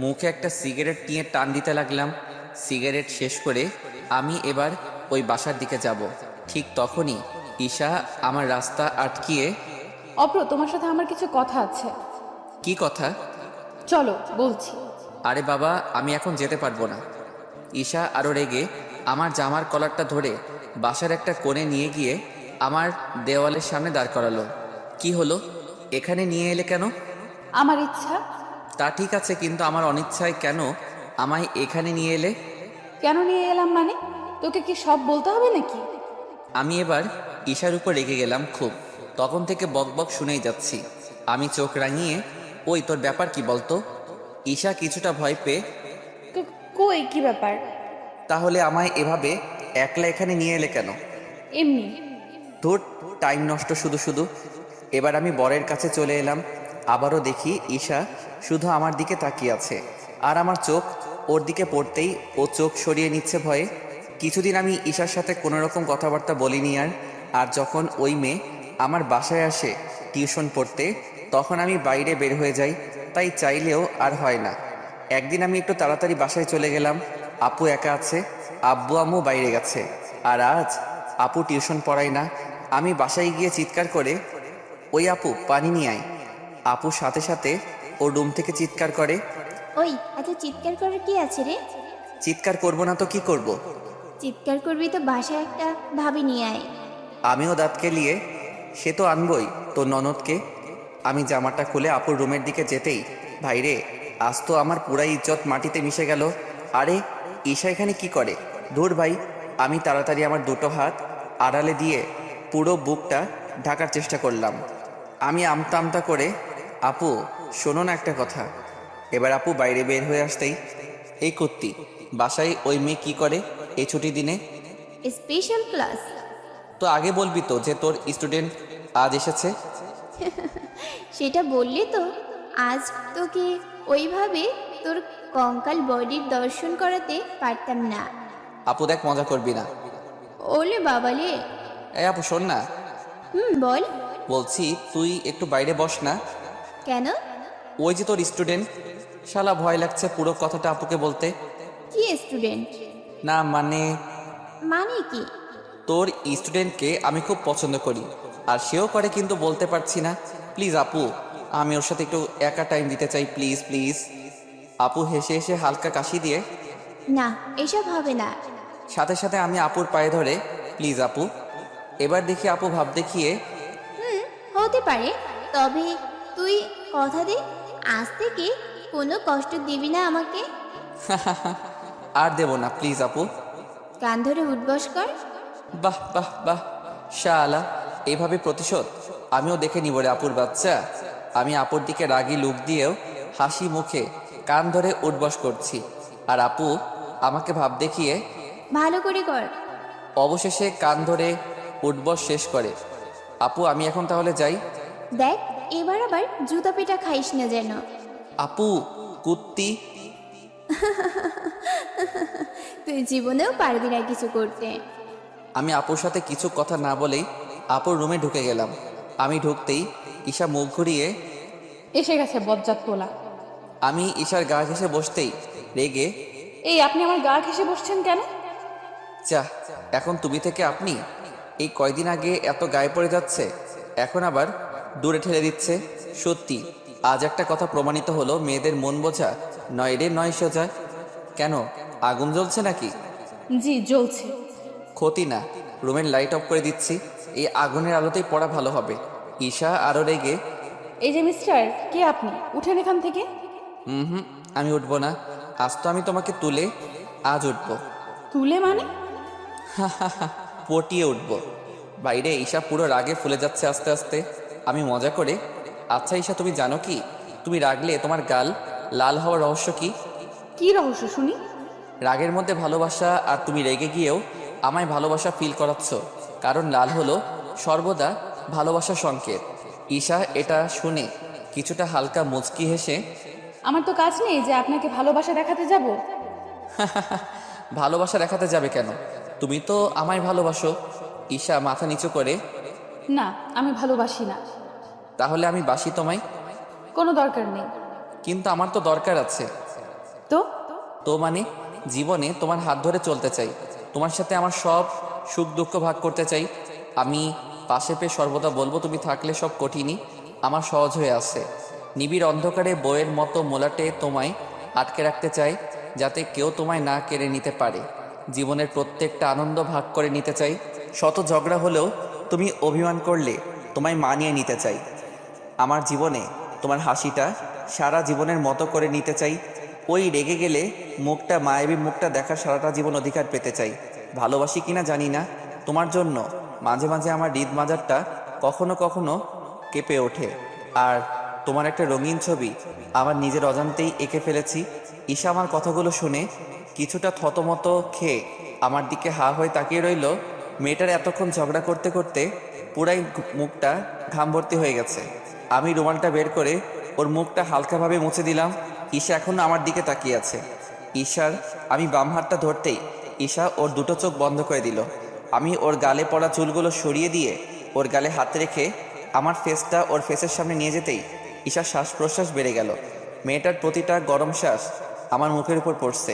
মুখে একটা সিগারেট নিয়ে টান দিতে লাগলাম। সিগারেট শেষ করে আমি এবার ওই বাসার দিকে যাব। ঠিক তখনই ঈশা আমার রাস্তা আটকিয়ে, অপ্র, তোমার সাথে আমার কিছু কথা আছে। কি কথা? চলো বলছি। আরে বাবা, আমি এখন যেতে পারবো না। ঈশা আরও রেগে আমার জামার কলারটা ধরে বাসার একটা কোণে নিয়ে গিয়ে আমার দেওয়ালের সামনে দাঁড় করালো। কি হলো? এখানে নিয়ে এলে কেন? আমার ইচ্ছা। তা ঠিক আছে, কিন্তু আমার অনিচ্ছায় কেন আমায় এখানে নিয়ে এলে? কেন নিয়ে এলাম মানে? তোকে কি সব বলতে হবে নাকি? আমি এবার ঈশার উপর রেগে গেলাম খুব। তখন থেকে বকবক শুনেই যাচ্ছি। আমি চোখ রাঙিয়ে, ওই তোর ব্যাপার কি বলতো? ঈশা কিছুটা ভয় পেয়ে, কই কি ব্যাপার? তাহলে আমায় এভাবে একলা এখানে নিয়ে এলে কেন? এমনি। ধুর, টাইম নষ্ট শুধু শুধু। এবার আমি বরের কাছে চলে এলাম। আবারও দেখি ঈশা শুধু আমার দিকে তাকিয়ে আছে, আর আমার চোখ ওর দিকে পড়তেই ও চোখ সরিয়ে নিচ্ছে ভয়ে। কিছুদিন আমি ঈশার সাথে কোনো রকম কথাবার্তা বলিনি আর যখন ওই মেয়ে আমার বাসায় আসে টিউশন পড়তে, তখন আমি বাইরে বের হয়ে যাই, তাই চাইলেও আর হয় না। একদিন আমি একটু তাড়াতাড়ি বাসায় চলে গেলাম। আপু একা আছে, আব্বু আম্মু বাইরে গেছে। আর আজ আপু টিউশন পড়ায় না। আমি বাসায় গিয়ে চিৎকার করে, ওই আপু পানি নিয়ে আয়। আপুর সাথে সাথে ও রুম থেকে চিৎকার করে। ওই এত চিৎকার করার কি আছে রে? চিৎকার করব না তো কি করব? চিৎকার করবি তো বাসায় একটা ভাবি নিয়ে আয়। আমিও দাঁত কেলিয়ে, সে তো আনবই তোর ননদকে। আমি জামাটা খুলে আপুর রুমের দিকে যেতেই, ভাইরে, আজ তো আমার পুরাই ইজ্জত মাটিতে মিশে গেল। আরে ঈশা এখানে কি করে? ধুর ভাই। আমি তাড়াতাড়ি আমার দুটো হাত আড়ালে দিয়ে পুরো বুকটা ঢাকার চেষ্টা করলাম। আমি আমতা আমতা করে, আপু শোনো না একটা কথা। এবার আপু বাইরে বের হয়ে আসতেই, এই কুত্তি, বাসায় ওই মেয়ে কি করে এই ছুটির দিনে? Special class. তো আগে বলবি তো যে তোর স্টুডেন্ট আজ এসেছে। সেটা বললি তো আজ তোকে ওইভাবে তোর কঙ্কাল বডির দর্শন করাতে পারতাম না। আপু দেখ, মজা করবি না। ওলে বাবালে। এই আপু শোন না, বল। বলছি তুই একটু বাইরে বস না। কেন? ওই যে তোর স্টুডেন্ট, শালা ভয় লাগছে পুরো কথাটা আপুকে বলতে। কি স্টুডেন্ট? না মানে মানে কি? তোর স্টুডেন্টকে আমি খুব পছন্দ করি, আর সেও করে, কিন্তু বলতে পারছি না। প্লিজ আপু, আমি ওর সাথে একটু একা টাইম দিতে চাই, প্লিজ প্লিজ। আপু হেসে হেসে হালকা কাশি দিয়ে, না, এসব হবে না। সাথে সাথে আমি আপুর পায়ে ধরে, প্লিজ আপু। এবার দেখি আপু ভাব দেখিয়ে, হতে পারে, তবে তুই কথা দে আজ থেকে কোনো কষ্ট দিবি না আমাকে। আর দেব না প্লিজ আপু। কান ধরে উঠবস কর। বাহ বাহ বাহ, শালা, এইভাবে প্রতিশোধ আমিও দেখে নিব রে আপুর বাচ্চা। আমি আপুর দিকে রাগী লুক দিয়েও হাসি মুখে কান ধরে উঠবস করছি, আর আপু আমাকে ভাব দেখিয়ে ভালো করে কর। অবশেষে কান ধরে উঠবস শেষ করে। আপু আমি এখন তাহলে যাই। দেখ এবার আবার জুতা পেটা খাইস না যেন। আপু, কুত্তি। তুই জীবনেও পারবি না কিছু করতে। আমি আপুর সাথে কিছু কথা না বলেই আপুর রুমে ঢুকে গেলাম। আমি ঢুকতেই ঈশা মুখ ঘুরিয়ে, এসে গেছে বজ্জাত পোলা। আমি ঈশার গা ঘেঁষে বসতেই রেগে, এই আপনি আমার গা ঘেঁষে বসছেন কেন? চা, এখন তুমি থেকে আপনি? এই কয়দিন আগে এত গায়ে পড়ে যাচ্ছে, এখন আবার দূরে ঠেলে দিচ্ছে। সত্যি আজ একটা কথা প্রমাণিত হলো, মেয়েদের মন বোঝা নয় রে নয় সোজা। কেন, আগুন জ্বলছে নাকি? জি জ্বলছে। ক্ষতি না, রুমের লাইট অফ করে দিচ্ছি, এই আগুনের আলোতেই পড়া ভালো হবে। ঈশা আরও রেগে, এই যে মিস্টার, কে আপনি? উঠেন এখান থেকে। আমি উঠবো না। আজ তো আমি তোমাকে তুলে আজ উঠবো। তুলে মানে? পটিয়ে উঠবো। বাইরে ঈশা পুরো রাগে ফুলে যাচ্ছে আস্তে আস্তে। আমি মজা করে, আচ্ছা ঈশা, তুমি জানো কি, তুমি রাগলে তোমার গাল লাল হওয়ার রহস্য কি? কি রহস্য শুনি? রাগের মধ্যে ভালোবাসা, আর তুমি রেগে গিয়েও আমায় ভালোবাসা ফিল করাচ্ছ, কারণ লাল হলো সর্বদা ভালোবাসার সংকেত। ঈশা এটা শুনে কিছুটা হালকা মুচকি হেসে, আমার তো কাজ নেই যে আপনাকে ভালোবাসা দেখাতে যাব। ভালোবাসা দেখাতে যাবে কেন? তুমি তো আমায় ভালোবাসো। ঈশা মাথা নিচু করে, না, আমি ভালোবাসি না। তাহলে আমি বাসি তোমায়। কোনো দরকার নেই। কিন্তু আমার তো দরকার আছে। তো তো মানে জীবনে তোমার হাত ধরে চলতে চাই, তোমার সাথে আমার সব সুখ দুঃখ ভাগ করতে চাই। আমি পাশে পেয়ে সর্বদা বলবো তুমি থাকলে সব কঠিনই আমার সহজ হয়ে আসে। নিবিড় অন্ধকারে বইয়ের মতো মোলাটে তোমায় আটকে রাখতে চাই, যাতে কেউ তোমায় না কেড়ে নিতে পারে। জীবনের প্রত্যেকটা আনন্দ ভাগ করে নিতে চাই। শত ঝগড়া হলেও তুমি অভিমান করলে তোমায় মানিয়ে নিতে চাই। আমার জীবনে তোমার হাসিটা সারা জীবনের মতো করে নিতে চাই। ওই রেগে গেলে মুখটা, মায়াবী মুখটা দেখার সারাটা জীবন অধিকার পেতে চাই। ভালোবাসি কিনা জানি না, তোমার জন্য মাঝে মাঝে আমার হৃদ মাজারটা কখনো কখনো কেঁপে ওঠে। আর তোমার একটা রঙিন ছবি আমার নিজের অজান্তেই এঁকে ফেলেছি। ঈশা আমার কথাগুলো শুনে কিছুটা থতমত খেয়ে আমার দিকে হা হয়ে তাকিয়ে রইল। মেয়েটার এতক্ষণ ঝগড়া করতে করতে পুরাই মুখটা ঘাম ভর্তি হয়ে গেছে। আমি রুমালটা বের করে ওর মুখটা হালকাভাবে মুছে দিলাম। ঈশা এখনও আমার দিকে তাকিয়ে আছে। ঈশার আমি বাম হাতটা ধরতেই ঈশা ওর দুটো চোখ বন্ধ করে দিল। আমি ওর গালে পড়া চুলগুলো সরিয়ে দিয়ে ওর গালে হাত রেখে আমার ফেসটা ওর ফেসের সামনে নিয়ে যেতেই ঈশার শ্বাস প্রশ্বাস বেড়ে গেল। মেয়েটার প্রতিটা গরম শ্বাস আমার মুখের উপর পড়ছে।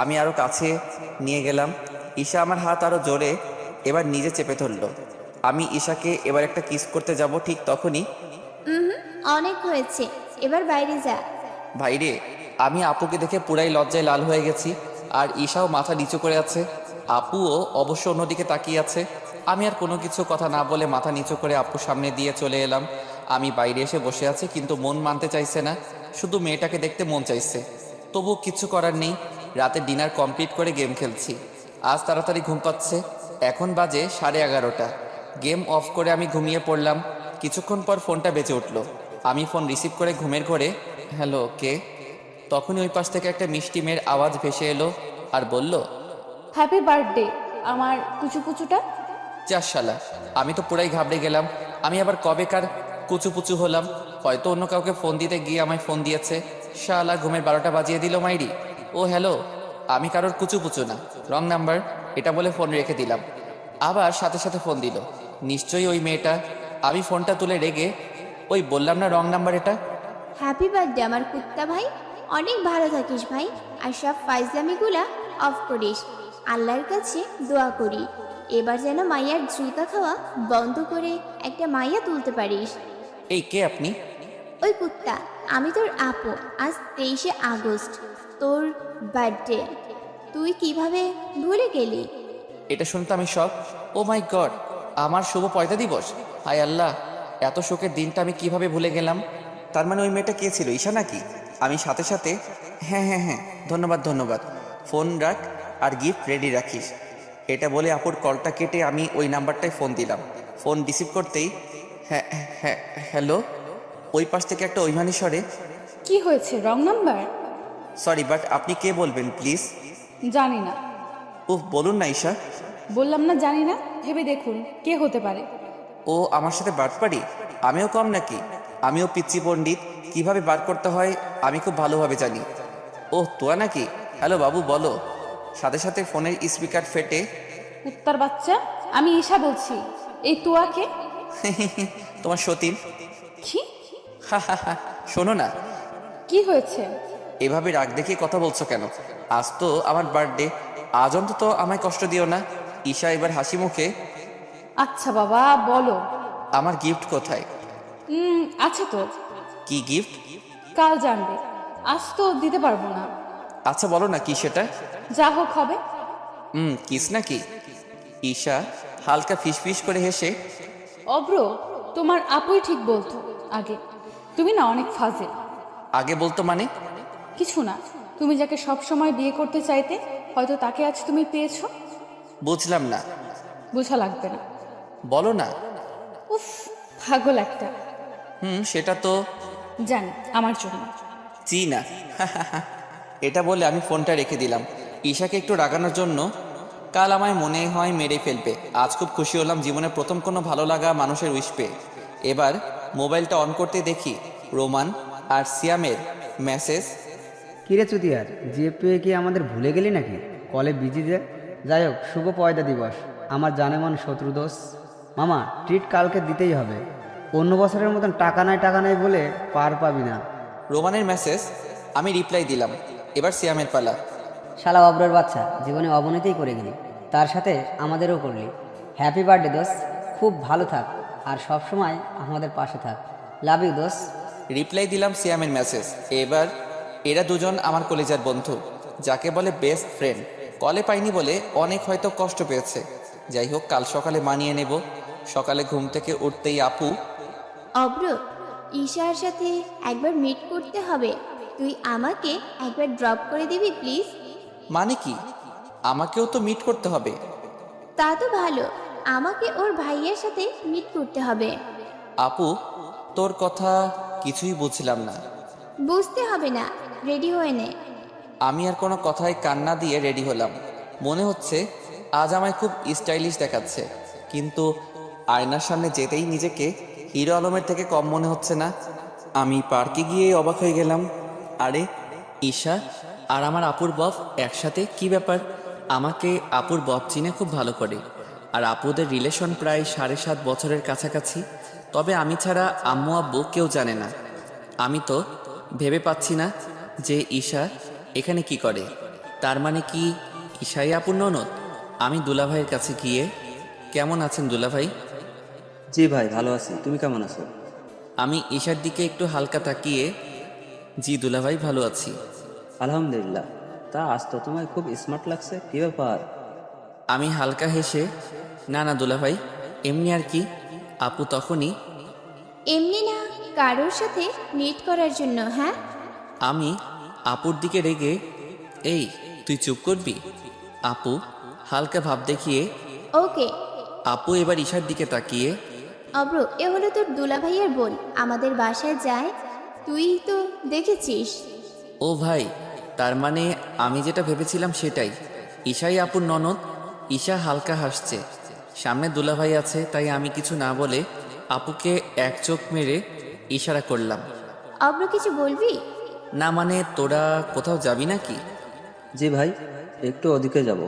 আমি আরও কাছে নিয়ে গেলাম। ঈশা আমার হাত আরও জোরে এবার নিজে চেপে ধরল। আমি ঈশাকে এবার একটা কিস করতে যাব, ঠিক তখনই অনেক হয়েছে, এবার বাইরে যা। ভাইরে, আমি আপুকে দেখে পুরাই লজ্জায় লাল হয়ে গেছি। আর ঈশাও মাথা নিচু করে আছে। আপুও অবশ্য অন্যদিকে তাকিয়ে আছে। আমি আর কোনো কিছু কথা না বলে মাথা নিচু করে আপুর সামনে দিয়ে চলে এলাম। আমি বাইরে এসে বসে আছি, কিন্তু মন মানতে চাইছে না। শুধু মেয়েটাকে দেখতে মন চাইছে। তবু কিছু করার নেই। রাতে ডিনার কমপ্লিট করে গেম খেলছি। আজ তাড়াতাড়ি ঘুম পাচ্ছে। এখন বাজে 11:30। গেম অফ করে আমি ঘুমিয়ে পড়লাম। কিছুক্ষণ পর ফোনটা বেজে উঠল। আমি ফোন রিসিভ করে ঘুমের ঘরে হ্যালো কে, তখনই ওই পাশ থেকে একটা মিষ্টি মেয়ের আওয়াজ ভেসে এলো আর বলল, হ্যাপি বার্থডে আমার কুচুকুচুটা। যা শালা, আমি তো পুরাই ঘাবড়ে গেলাম। আমি আবার কবেকার কুচুপুচু হলাম? হয়তো অন্য কাউকে ফোন দিতে গিয়ে আমায় ফোন দিয়েছে। শালা ঘুমের 12টা বাজিয়ে দিল মাইরি। ও হ্যালো, আমি কারোর কুচুপুচু না, রং নাম্বার, এটা বলে ফোন রেখে দিলাম। আবার সাথে সাথে ফোন দিল, নিশ্চয়ই ওই মেয়েটা। আমি ফোনটা তুলে রেগে, ওই বললাম না রং নাম্বার এটা। হ্যাপি বার্থডে আমার কুত্তা ভাই, অনেক ভালো থাকিস ভাই। আর সব ফাইজলামিগুলা অফ করিস। আল্লাহর কাছে দোয়া করি এবার যেন মাইয়ার জুতা খাওয়া বন্ধ করে একটা মাইয়া তুলতে পারিস। এই কে আপনি? ওই কুত্তা, আমি তোর আপু। আজ 23শে আগস্ট, তোর বার্থডে। তুই কিভাবে ভুলে গেলি? এটা শুনতে আমি সব, ও মাই গড, আমার শুভ পয়দা দিবস। হায় আল্লাহ, এত শোকের দিনটা আমি কিভাবে ভুলে গেলাম। তার মানে ওই মেয়েটা কে ছিল, ঈশা নাকি? আমি সাথে সাথে হ্যাঁ হ্যাঁ হ্যাঁ, ধন্যবাদ ধন্যবাদ, ফোন রাখ আর গিফট রেডি রাখিস, এটা বলে আপুর কলটা কেটে আমি ওই নাম্বারটায় ফোন দিলাম। ফোন রিসিভ করতেই হ্যাঁ হ্যাঁ হ্যালো, ওই পাশ থেকে একটা অভিমানী স্বরে, কি হয়েছে, রং নাম্বার? সরি বাট আপনি কে বলবেন প্লিজ? জানি না। উফ, বলুন না ঈশা। বললাম না জানি না, ভেবে দেখুন কে হতে পারে। ও আমার সাথে বাটপারি? আমিও কম নাকি? আমিও পিচ্ছি পণ্ডিত, কিভাবে বার করতে হয় আমি খুব ভালোভাবে জানি। ওহ তোয়া নাকি? হ্যালো বাবু বলো। সাথে সাথে ফোনের স্পিকার ফেটে কুত্তার বাচ্চা, আমি ঈশা বলছি। এই তোয়াকে? তোমার সতীন। কি? শোনো না, কি হয়েছে? এভাবে রাগ দেখিয়ে কথা বলছো কেন? আজ তো আমার বার্থডে, আজ অন্তত আমায় কষ্ট দিও না। ঈশা এবার হাসি মুখে, আচ্ছা বাবা বলো। আমার গিফট কোথায়? আছে তো। কি গিফট? কাল জানবে, আজ তো দিতে পারবো না। আচ্ছা বলো না কি সেটা। যা হোক হবে। কিস নাকি? ঈশা হালকা ফিসফিস করে হেসে, অব্র, তোমার আপুই ঠিক বলতো আগে। তুমি না অনেক ফাজিল। আগে বলতো মানে? কিছু না, তুমি যাকে সব সময় বিয়ে করতে চাইতে, হয়তো তাকে আজ তুমি পেয়েছো। বুঝলাম না। বোঝা লাগবে না, বলো না। উফ, পাগল একটা। সেটা তো জানি, আমার জন্য। জি না। এটা বলে আমি ফোনটা রেখে দিলাম ঈশাকে একটু রাগানোর জন্য। কাল আমায় মনে হয় মেরে ফেলবে। আজ খুব খুশি হলাম জীবনে প্রথম কোনো ভালো লাগা মানুষের উইশ পেয়ে। এবার মোবাইলটা অন করতে দেখি রোমান আর সিয়ামের মেসেজ। কিরে চুতিয়ার, জিএপে কি আমাদের ভুলে গেলি নাকি? কলে বিজি যে। যাই হোক, শুভ পয়দা দিবস আমার জানেমন শত্রুদোষ। মামা, ট্রিট কালকে দিতেই হবে। অন্য বছরের মতন টাকা নাই বলে পার পাবি না। রোমানের মেসেজ, আমি রিপ্লাই দিলাম। এবার সিয়ামের পালা। শালা অব্রের বাচ্চা, জীবনে অবনতিই করে গেলি, তার সাথে আমাদেরও করলি। হ্যাপি বার্থডে দোস্ত। খুব ভালো থাক আর সব সময় আমাদের পাশে থাক। লাভ ইউ দোস্ত। রিপ্লাই দিলাম সিয়ামের মেসেজ। এবার এরা দুজন আমার কলেজের বন্ধু, যাকে বলে বেস্ট ফ্রেন্ড। কলে পাইনি বলে অনেক হয়তো কষ্ট পেয়েছে। যাই হোক, কাল সকালে মানিয়ে নেব। সকালে ঘুম থেকে উঠতেই আপু, অব্র, ঈশার সাথে একবার মিট করতে হবে। তুই আমাকে একবার ড্রপ করে দিবি প্লিজ? মানে কি? আমাকেও তো মিট করতে হবে? তা তো ভালো, আমাকে ওর ভাইয়ের সাথে মিট করতে হবে। আপু, তোর কথা কিছুই বুঝলাম না। বুঝতে হবে না, রেডি হয়ে নে। আমি আর কোনো কথায় কান্না দিয়ে রেডি হলাম। মনে হচ্ছে আজ আমায় খুব স্টাইলিশ দেখাচ্ছে, কিন্তু আয়নার সামনে যেতেই নিজেকে হিরো আলমের থেকে কম মনে হচ্ছে না। আমি পার্কে গিয়ে অবাক হয়ে গেলাম। আরে, ঈশা আর আমার আপুর বফ একসাথে, কি ব্যাপার? আমাকে আপুর বফ চিনে খুব ভালো করে, আর আপুদের রিলেশন প্রায় 7.5 বছরের কাছাকাছি। তবে আমি ছাড়া আম্মু আব্বু কেউ জানে না। আমি তো ভেবে পাচ্ছি না যে ঈশা এখানে কি করে। তার মানে কি ঈশাই আপুর ননদ? আমি দুলাভাইয়ের কাছে গিয়ে, কেমন আছেন দুলাভাই? জি ভাই, ভালো আছি। তুমি কেমন আছো? আমি ঈশার দিকে একটু হালকা তাকিয়ে, জি দুলাভাই ভালো আছি। আলহামদুলিল্লাহ। তা আজ তো তোমায় খুব স্মার্ট লাগছে, কি ব্যাপার? আমি হালকা হেসে, না না দুলাভাই, এমনি আর কি। আপু তখনই, এমনি না, কারোর সাথে মিট করার জন্য। হ্যাঁ, আমি আপুর দিকে রেগে, এই তুই চুপ করবি? আপু হালকা ভাব দেখিয়ে, ওকে। আপু এবার ঈশার দিকে তাকিয়ে, অব্র, এ হলো তোর দুলাভাইয়ের বোন, আমাদের বাসায় যায়, তুই তো দেখেছিস। ও ভাই, তার মানে আমি যেটা ভেবেছিলাম সেটাই, ঈশাই আপুর ননদ। ঈশা হালকা হাসছে। সামনে দুলাভাই আছে, তাই আমি কিছু না বলে আপুকে এক চোখ মেরে ইশারা করলাম। অব্র, কিছু বলবি? না মানে, তোরা কোথাও যাবি নাকি? জি ভাই, একটু ওদিকে যাব।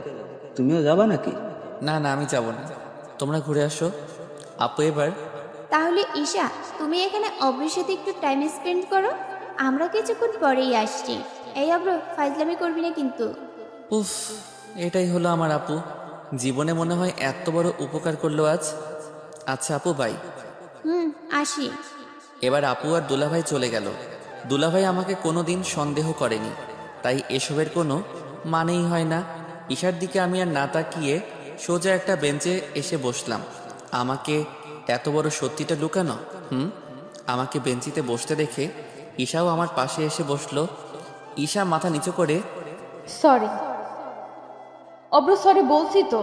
তুমিও যাবা নাকি? না না, আমি যাব না, তোমরা ঘুরে আসো। আপু এবার, তাহলে ঈশা, তুমি এখানে অব্রের সাথে একটু টাইম স্পেন্ড করো, আমরা কিছুক্ষণ পরেই আসছি। এই অব্র, ফাজলামি করবি না কিন্তু। উফ, এটাই হলো আমার আপু। জীবনে মনে হয় এত বড় উপকার করলো আজ। আচ্ছা আপু, বাই। আসি। এবার আপু আর দুলাভাই চলে গেল। দুলাভাই আমাকে কোনোদিন সন্দেহ করেনি, তাই এসবের কোনো মানেই হয় না। ঈশার দিকে আমি আর না তাকিয়ে সোজা একটা বেঞ্চে এসে বসলাম। আমাকে এত বড় সত্যিটা লুকানো? আমাকে বেঞ্চিতে বসতে দেখে ঈশাও আমার পাশে এসে বসলো। ঈশা মাথা নিচু করে, সরি অব্র, সরি বলছি তো।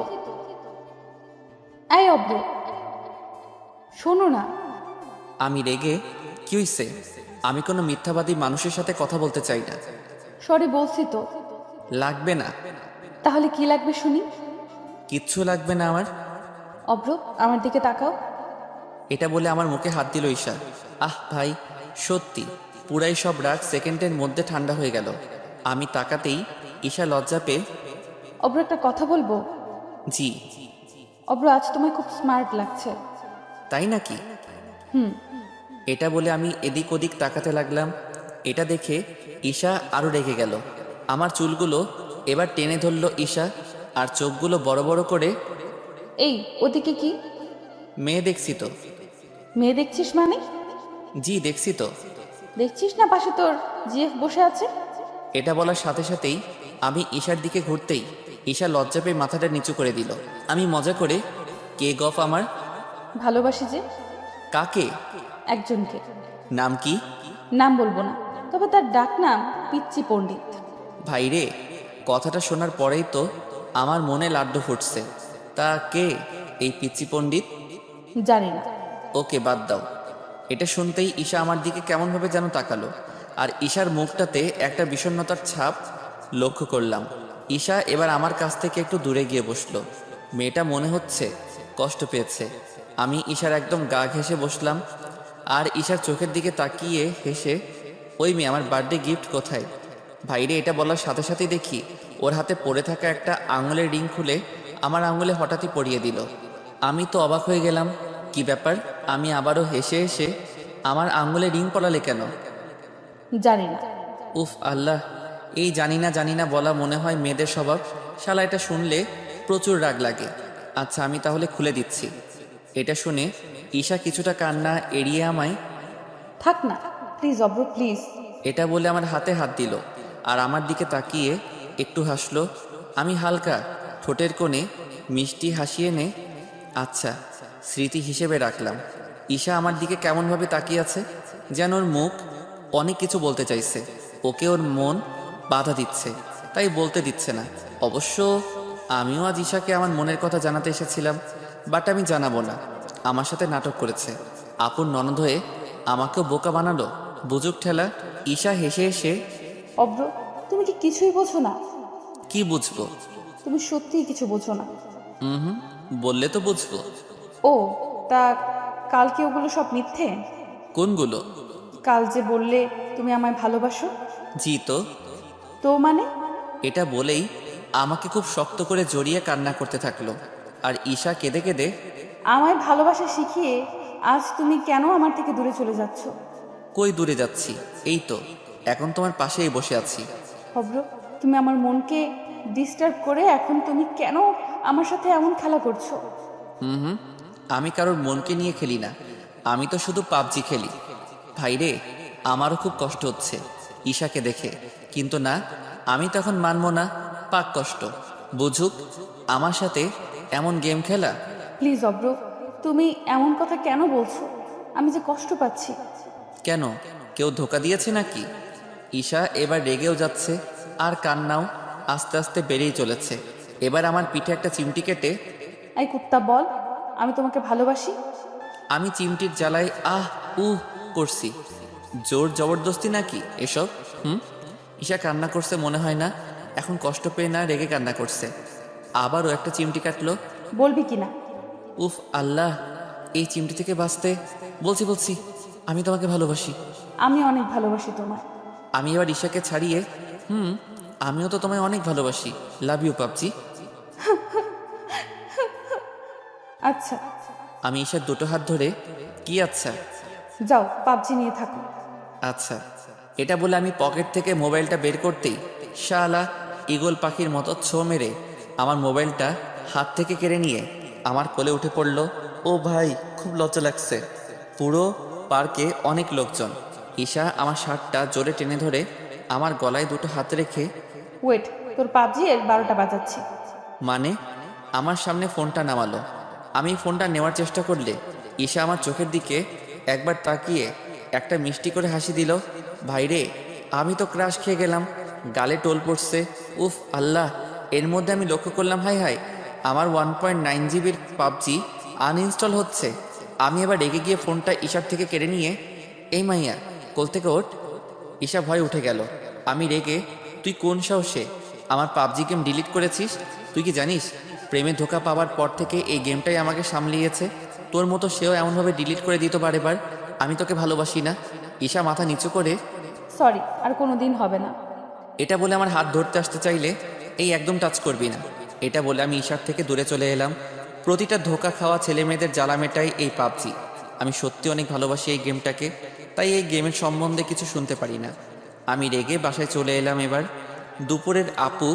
এই অব্র, শোনো না। আমি রেগে, কি হইছে? আমি কোনো মিথ্যাবাদী মানুষের সাথে কথা বলতে চাই না। সরি বলছি তো। লাগবে না। তাহলে কি লাগবে শুনি? কিচ্ছু লাগবে না আমার। অব্র, আমার দিকে তাকাও। এটা বলে আমার মুখে হাত দিল ঈশা। আহ ভাই, সত্যি পুরাই সব রাগ সেকেন্ডের মধ্যে ঠান্ডা হয়ে গেল। আমি তাকাতেই ঈশা লজ্জা পেয়ে, অব্র, একটা কথা বলবো? জি। অব্র, আজ তোমায় খুব স্মার্ট লাগছে। তাই নাকি? হুম। এটা বলে আমি এদিক ওদিক তাকাতে লাগলাম। এটা দেখে ঈশা আরো রেগে গেল। আমার চুলগুলো এবার টেনে ধরল ঈশা, আর চোখগুলো বড় বড় করে, এই ওদিকে কি? মেয়ে দেখছি তো। মেয়ে দেখছিস মানে? জি দেখছি তো। দেখছিস না পাশে তোর জিএফ বসে আছে? এটা বলার সাথে সাথেই আমি ঈশার দিকে ঘুরতেই ঈশা লজ্জা পেয়ে মাথাটা নিচু করে দিল। আমি মজা করে, কে গফ আমার? ভালোবাসি যে। কাকে? একজনকে। নাম কি? নাম বলবো না, তবে তার ডাক নাম পিচ্চি পণ্ডিত। ভাইরে, কথাটা শোনার পরেই তো আমার মনে লাড্ডু ফুটছে। তা কে এই পিচ্চি পণ্ডিত? জানি না। ওকে বাদ দাও। এটা শুনতেই ঈশা আমার দিকে কেমনভাবে যেন তাকালো, আর ঈশার মুখটাতে একটা বিষণ্ণতার ছাপ লক্ষ্য করলাম। ঈশা এবার আমার কাছ থেকে একটু দূরে গিয়ে বসলো। মেয়েটা মনে হচ্ছে কষ্ট পেয়েছে। আমি ঈশার একদম গা ঘেঁষে বসলাম, আর ঈশার চোখের দিকে তাকিয়ে হেসে, ওই মেয়ে, আমার বার্থডে গিফট কোথায়? ভাইরে, এটা বলার সাথে সাথেই দেখি ওর হাতে পড়ে থাকা একটা আঙুলের রিং খুলে আমার আঙুলে হঠাৎই পরিয়ে দিল। আমি তো অবাক হয়ে গেলাম, কি ব্যাপার? আমি আবারও হেসে হেসে, আমার আঙুলে রিং পরালে কেন? জানি না। উফ আল্লাহ, এই জানি না বলা মনে হয় মেয়েদের স্বভাব। শালা এটা শুনলে প্রচুর রাগ লাগে। আচ্ছা, আমি তাহলে খুলে দিচ্ছি। এটা শুনে ঈশা কিছুটা কান্না এড়িয়ে আমায় থাক না প্লিজ অব্র প্লিজ। এটা বলে আমার হাতে হাত দিল আর আমার দিকে তাকিয়ে একটু হাসলো। আমি হালকা ঠোঁটের কোণে মিষ্টি হাসি এনে আচ্ছা স্মৃতি হিসেবে রাখলাম। ঈশা আমার দিকে কেমনভাবে তাকিয়ে আছে, যেন ওর মুখ অনেক কিছু বলতে চাইছে, ওকে ওর মন বাধা দিচ্ছে, তাই বলতে দিচ্ছে না। অবশ্য আমিও আজ ঈশাকে আমার মনের কথা জানাতে এসেছিলাম, বাট আমি জানাবো না। আমার সাথে নাটক করেছে, আপুর ননদ হয়ে আমাকেও বোকা বানালো, বুঝুক ঠেলা। ঈশা হেসে হেসে অব্র তুমি কি কিছুই বোঝো না? কি বুঝবো? তুমি সত্যিই কিছু বোঝো না। হুম, বললে তো বুঝবো। ও তা কালকে ওগুলো সব মিথ্যে? কোনগুলো? কাল যে বললে তুমি আমায় ভালোবাসো। জি তো। তো মানে? এটা বলেই আমাকে খুব শক্ত করে জড়িয়ে কান্না করতে থাকলো। আর ঈশা কেঁদে কেঁদে আমায় ভালোবাসা শিখিয়ে আজ তুমি কেন আমার থেকে দূরে চলে যাচ্ছ? কই দূরে যাচ্ছি, এই তো এখন তোমার পাশেই বসে আছি। অব্র তুমি আমার মনকে ডিস্টার্ব করে এখন তুমি কেন আমার সাথে এমন খেলা করছো? হুম, আমি কারোর মনকে নিয়ে খেলি না, আমি তো শুধু পাবজি খেলি। ভাইরে, আমারও খুব কষ্ট হচ্ছে ঈশাকে দেখে, কিন্তু না, আমি তখন মানবো না। পাক কষ্ট বুঝুক, আমার সাথে এমন গেম খেলা। প্লিজ অব্র তুমি এমন কথা কেন বলছো? আমি যে কষ্ট পাচ্ছি। কেন, কেউ ধোকা দিয়েছে নাকি? ঈশা এবার রেগেও যাচ্ছে আর কান্নাও আস্তে আস্তে বেড়েই চলেছে। এবার আমার পিঠে একটা চিমটি কেটে এই কুত্তা বল আমি তোমাকে ভালোবাসি। আমি চিমটির জ্বালায় আহ করছি। জোর জবরদস্তি নাকি এসব? ঈশা কান্না করছে মনে হয় না, এখন কষ্ট পেয়ে না রেগে কান্না করছে। আবারও একটা চিমটি কাটলো। বলবি কি না? উফ আল্লাহ, এই চিমটি থেকে বাঁচতে বলছি আমি তোমাকে ভালোবাসি। আমি অনেক ভালোবাসি তোমায়। আমি এবার ঈশাকে ছাড়িয়ে আমিও তো তোমায় অনেক ভালোবাসি, লাভ ইউ পাবজি। আচ্ছা। আমি ঈশার দুটো হাত ধরে কি আচ্ছা? যাও পাবজি নিয়ে থাকো। আচ্ছা। এটা বলে আমি পকেট থেকে মোবাইলটা বের করতেই শালা ঈগল পাখির মতো ছো মেরে আমার মোবাইলটা হাত থেকে কেড়ে নিয়ে আমার কোলে উঠে পড়ল। ও ভাই, খুব লজ্জা লাগছে। পুরো পার্কে অনেক লোকজন। ঈশা আমার শার্টটা জোরে টেনে ধরে আমার গলায় দুটো হাত রেখে ওয়েট, তোর পাবজি এর 12টা বাজাচ্ছি। মানে আমার সামনে ফোনটা নামালো। আমি ফোনটা নেওয়ার চেষ্টা করলে ঈশা আমার চোখের দিকে একবার তাকিয়ে একটা মিষ্টি করে হাসি দিল। ভাইরে, আমি তো ক্রাশ খেয়ে গেলাম, গালে টোল পড়ছে। উফ আল্লাহ, এর মধ্যে আমি লক্ষ্য করলাম হাই আমার 1.9 জিবির পাবজি আনইনস্টল হচ্ছে। আমি এবার রেগে গিয়ে ফোনটা ঈশার থেকে কেড়ে নিয়ে এই মাইয়া, কোল থেকে ওঠ। ঈশা ভয় উঠে গেল। আমি রেগে তুই কোন সাহসে আমার পাবজি গেম ডিলিট করেছিস? তুই কি জানিস প্রেমে ধোকা পাওয়ার পর থেকে এই গেমটাই আমাকে সামলিয়েছে। তোর মতো সেও এমনভাবে ডিলিট করে দিত বারেবার। আমি তোকে ভালোবাসি না। ঈশা মাথা নিচু করে সরি, আর কোনো দিন হবে না। এটা বলে আমার হাত ধরতে আসতে চাইলে এই একদম টাচ করবি না। এটা বলে আমি ঈশার থেকে দূরে চলে এলাম। প্রতিটা ধোকা খাওয়া ছেলে মেয়েদের জ্বালা মেটাই এই পাবজি। আমি সত্যি অনেক ভালোবাসি এই গেমটাকে, তাই এই গেমের সম্বন্ধে কিছু শুনতে পারি না। আমি রেগে বাসায় চলে এলাম। এবার দুপুরের আপু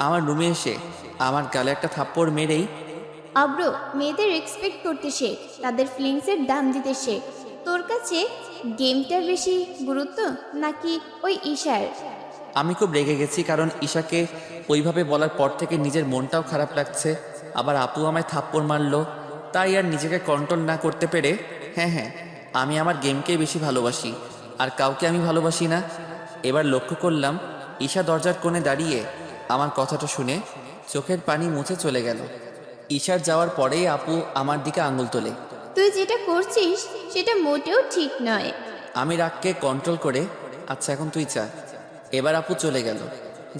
আমার রুমে এসে আমার গালে একটা থাপ্পড় মেরেই অব্র, মেয়েদের রেসপেক্ট করতে শেখ, তাদের ফিলিংসের দাম দিতে শেখ। তোর কাছে গেমটার বেশি গুরুত্ব নাকি ওই ঈশার? আমি খুব রেগে গেছি, কারণ ঈশাকে ওইভাবে বলার পর থেকে নিজের মনটাও খারাপ লাগছে। আবার আপু আমায় থাপ্পড় মারলো, তাই আর নিজেকে কন্ট্রোল না করতে পেরে হ্যাঁ, আমি আমার গেমকেই বেশি ভালোবাসি, আর কাউকে আমি ভালোবাসি না। এবার লক্ষ্য করলাম ঈশা দরজার কোণে দাঁড়িয়ে আমার কথাটা শুনে চোখের পানি মুছে চলে গেল। ঈশার যাওয়ার পরেই আপু আমার দিকে আঙুল তোলে। তুই যেটা করছিস সেটা মোটেও ঠিক নয়। আমি রাগকে কন্ট্রোল করে আচ্ছা এখন তুই চা। এবার আপু চলে গেল।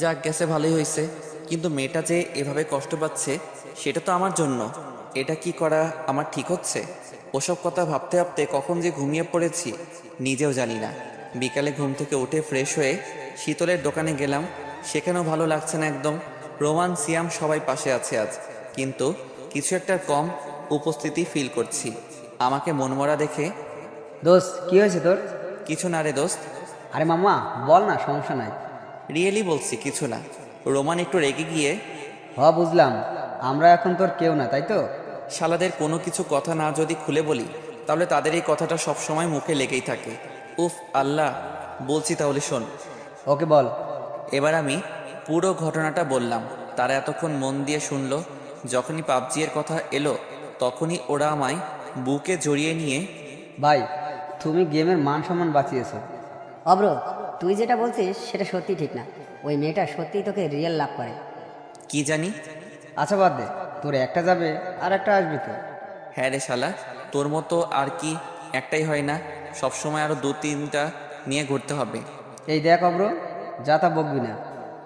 যাক গেছে, ভালোই হয়েছে, কিন্তু মেয়েটা যে এভাবে কষ্ট পাচ্ছে সেটা তো আমার জন্য। এটা কি করা আমার ঠিক হচ্ছে? ওসব কথা ভাবতে ভাবতে কখন যে ঘুমিয়ে পড়েছি নিজেও জানি না। বিকালে ঘুম থেকে উঠে ফ্রেশ হয়ে শীতলের দোকানে গেলাম। সেখানেও ভালো লাগছে না একদম। রোমান সিয়াম সবাই পাশে আছে আজ, কিন্তু কিছু একটা কম উপস্থিতি ফিল করছি। আমাকে মনমরা দেখে দোস্ত কি হয়েছে তোর? কিছু না রে দোস্ত। আরে মামা বল না, সমস্যা নাই। রিয়েলি বলছি কিছু না। রোমান একটু রেগে গিয়ে বুঝলাম, আমরা এখন তোর কেউ না, তাই তো? শালাদের কোনো কিছু কথা না যদি খুলে বলি তাহলে তাদের এই কথাটা সবসময় মুখে লেগেই থাকে। উফ আল্লাহ, বলছি তাহলে শোন। ওকে বল। এবার আমি পুরো ঘটনাটা বললাম। তারা এতক্ষণ মন দিয়ে শুনলো। যখনই পাবজি এর কথা এলো তখনই ওরা আমায় বুকে জড়িয়ে নিয়ে, ভাই তুমি গেমের মান সম্মান বাঁচিয়েছো। অব্র, তুই যেটা বলছিস সেটা সত্যি ঠিক না। ওই মেয়েটা সত্যিই তোকে রিয়েল লাভ করে। কি জানি। আচ্ছা বাদ দে, তোর একটা যাবে আর একটা আসবে তো। হ্যাঁ রে শালা, তোর মতো আর কি একটাই হয় না, সবসময় আরও 2-3টা নিয়ে ঘুরতে হবে। এই দেখ অব্র, যা তা বকবি না।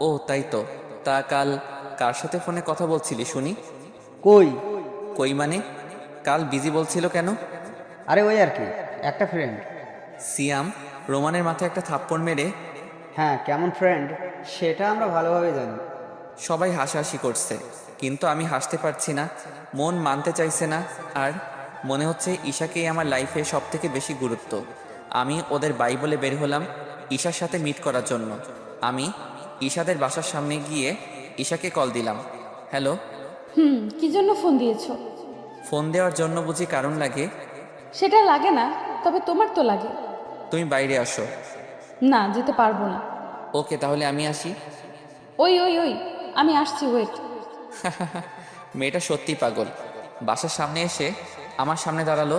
ও তাই তো। তা কাল কার সাথে ফোনে কথা বলছিলি শুনি? কই? কই মানে? কাল বিজি বলছিল কেন? আরে ওই আর কি, একটা ফ্রেন্ড। সিয়াম রোমানের মাথায় একটা থাপ্পড় মেরে, হ্যাঁ কেমন ফ্রেন্ড সেটা আমরা ভালোভাবে জানি। সবাই হাসাহাসি করছে, কিন্তু আমি হাসতে পারছি না, মন মানতে চাইছে না। আর মনে হচ্ছে ঈশাকেই আমার লাইফে সব থেকে বেশি গুরুত্ব। আমি ওদের বাই বলে বের হলাম ঈশার সাথে মিট করার জন্য। আমি ঈশাদের বাসার সামনে গিয়ে ঈশাকে কল দিলাম। হ্যালো। কি জন্য ফোন দিয়েছো? ফোন দেওয়ার জন্য বুঝি কারণ লাগে? সেটা লাগে না, তবে তোমার তো লাগে। তুমি বাইরে আসো। না, যেতে পারবো না। ওকে তাহলে আমি আসি। ওই ওই ওই, আমি আসছি, ওয়েট। মেয়েটা সত্যি পাগল। বাসার সামনে এসে আমার সামনে দাঁড়ালো।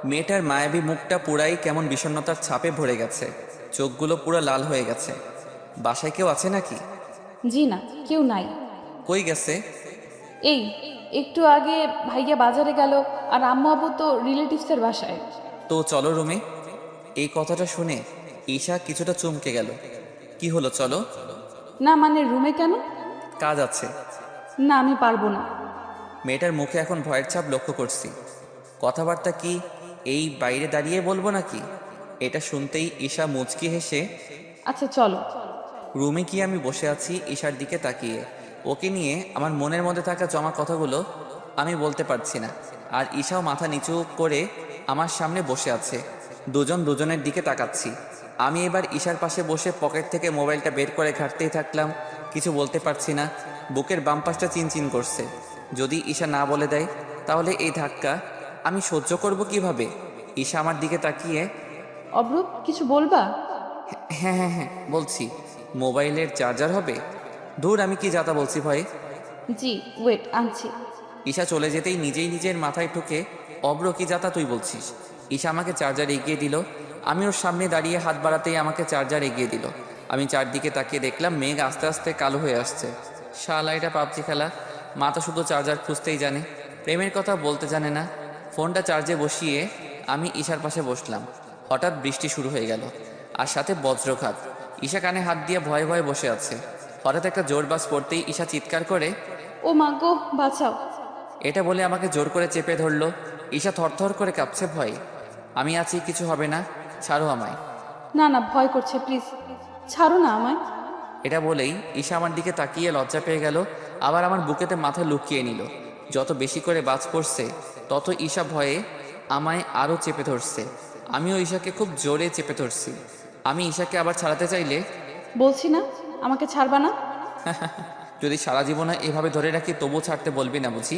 মেয়েটার মায়াবী মুখটা পুরাই কেমন বিষণ্ণতার ছাপে ভরে গেছে, চোখগুলো পুরো লাল হয়ে গেছে। বাসায় কেউ আছে নাকি? জি না, কেউ নাই। কই গেছে? এই একটু আগে ভাইয়া বাজারে গেল, আর আম্মু আব্বু তো রিলেটিভসের বাসায়। তো চলো রুমে। এই কথাটা শুনে ঈশা কিছুটা চমকে গেল। কি হলো, চলো। না মানে রুমে কেন? কাজ আছে। না, আমি পারবো না। মেয়েটার মুখে এখন ভয়ের ছাপ লক্ষ্য করছি। কথাবার্তা কি এই বাইরে দাঁড়িয়ে বলবো নাকি? এটা শুনতেই ঈশা মুচকি হেসে, আচ্ছা চলো। রুমে গিয়ে আমি বসে আছি ঈশার দিকে তাকিয়ে। ওকে নিয়ে আমার মনের মধ্যে থাকা জমা কথাগুলো আমি বলতে পারছি না। আর ঈশাও মাথা নিচু করে আমার সামনে বসে আছে। দুজন দুজনের দিকে তাকাচ্ছি। আমি এবার ঈশার পাশে বসে পকেট থেকে মোবাইলটা বের করে ঘাঁটতেই থাকলাম। কিছু বলতে পারছি না। বুকের বাম পাশটা চিনচিন করছে। যদি ঈশা না বলে দেয় তাহলে এই ধাক্কা আমি সহ্য করব কিভাবে? ঈশা আমার দিকে তাকিয়ে, অব্রুপ, কিছু বলবা? হ্যাঁ হ্যাঁ হ্যাঁ বলছি। মোবাইলের চার্জার হবে? ধুর, আমি কি যাতা বলছি ভয়ে। জি, ওয়েট, আনছি। ঈশা চলে যেতেই নিজেই নিজের মাথায় ঠুকে, অব্র কি যাতা তুই বলছিস? ঈশা আমাকে চার্জার এগিয়ে দিল। আমি ওর সামনে দাঁড়িয়ে হাত বাড়াতেই আমাকে চার্জার এগিয়ে দিল। আমি চারদিকে তাকিয়ে দেখলাম মেঘ আস্তে আস্তে কালো হয়ে আসছে। শালা এটা পাবজি খেলা, মাথা শুধু চার্জার খুঁজতেই জানে, প্রেমের কথা বলতে জানে না। ফোনটা চার্জে বসিয়ে আমি ঈশার পাশে বসলাম। হঠাৎ বৃষ্টি শুরু হয়ে গেল, আর সাথে বজ্রঘাত। ঈশা কানে হাত দিয়ে ভয়ে ভয়ে বসে আছে। হঠাৎ একটা জোর বাস পড়তেই ঈশা চিৎকার করে, ও মা গো, বাঁচাও। এটা বলে আমাকে জোর করে চেপে ধরলো। ঈশা থরথর করে কাঁপছে ভয়ে। আমি আছি, কিছু হবে না, ছাড়ো আমায়। না না, ভয় করছে, প্লিজ ছাড়ো না আমায়। এটা বলেই ঈশা আমার দিকে তাকিয়ে লজ্জা পেয়ে গেল, আবার আমার বুকেতে মাথা লুকিয়ে নিল। যত বেশি করে বাজ পড়ছে তত ঈশা ভয়ে আমায় আরও চেপে ধরছে। আমিও ঈশাকে খুব জোরে চেপে ধরছি। আমি ঈশাকে আবার ছাড়াতে চাইলে, বলছি না আমাকে ছাড়বা না? যদি সারা জীবন এভাবে ধরে রাখি তবু ছাড়তে বলবি না বুঝি?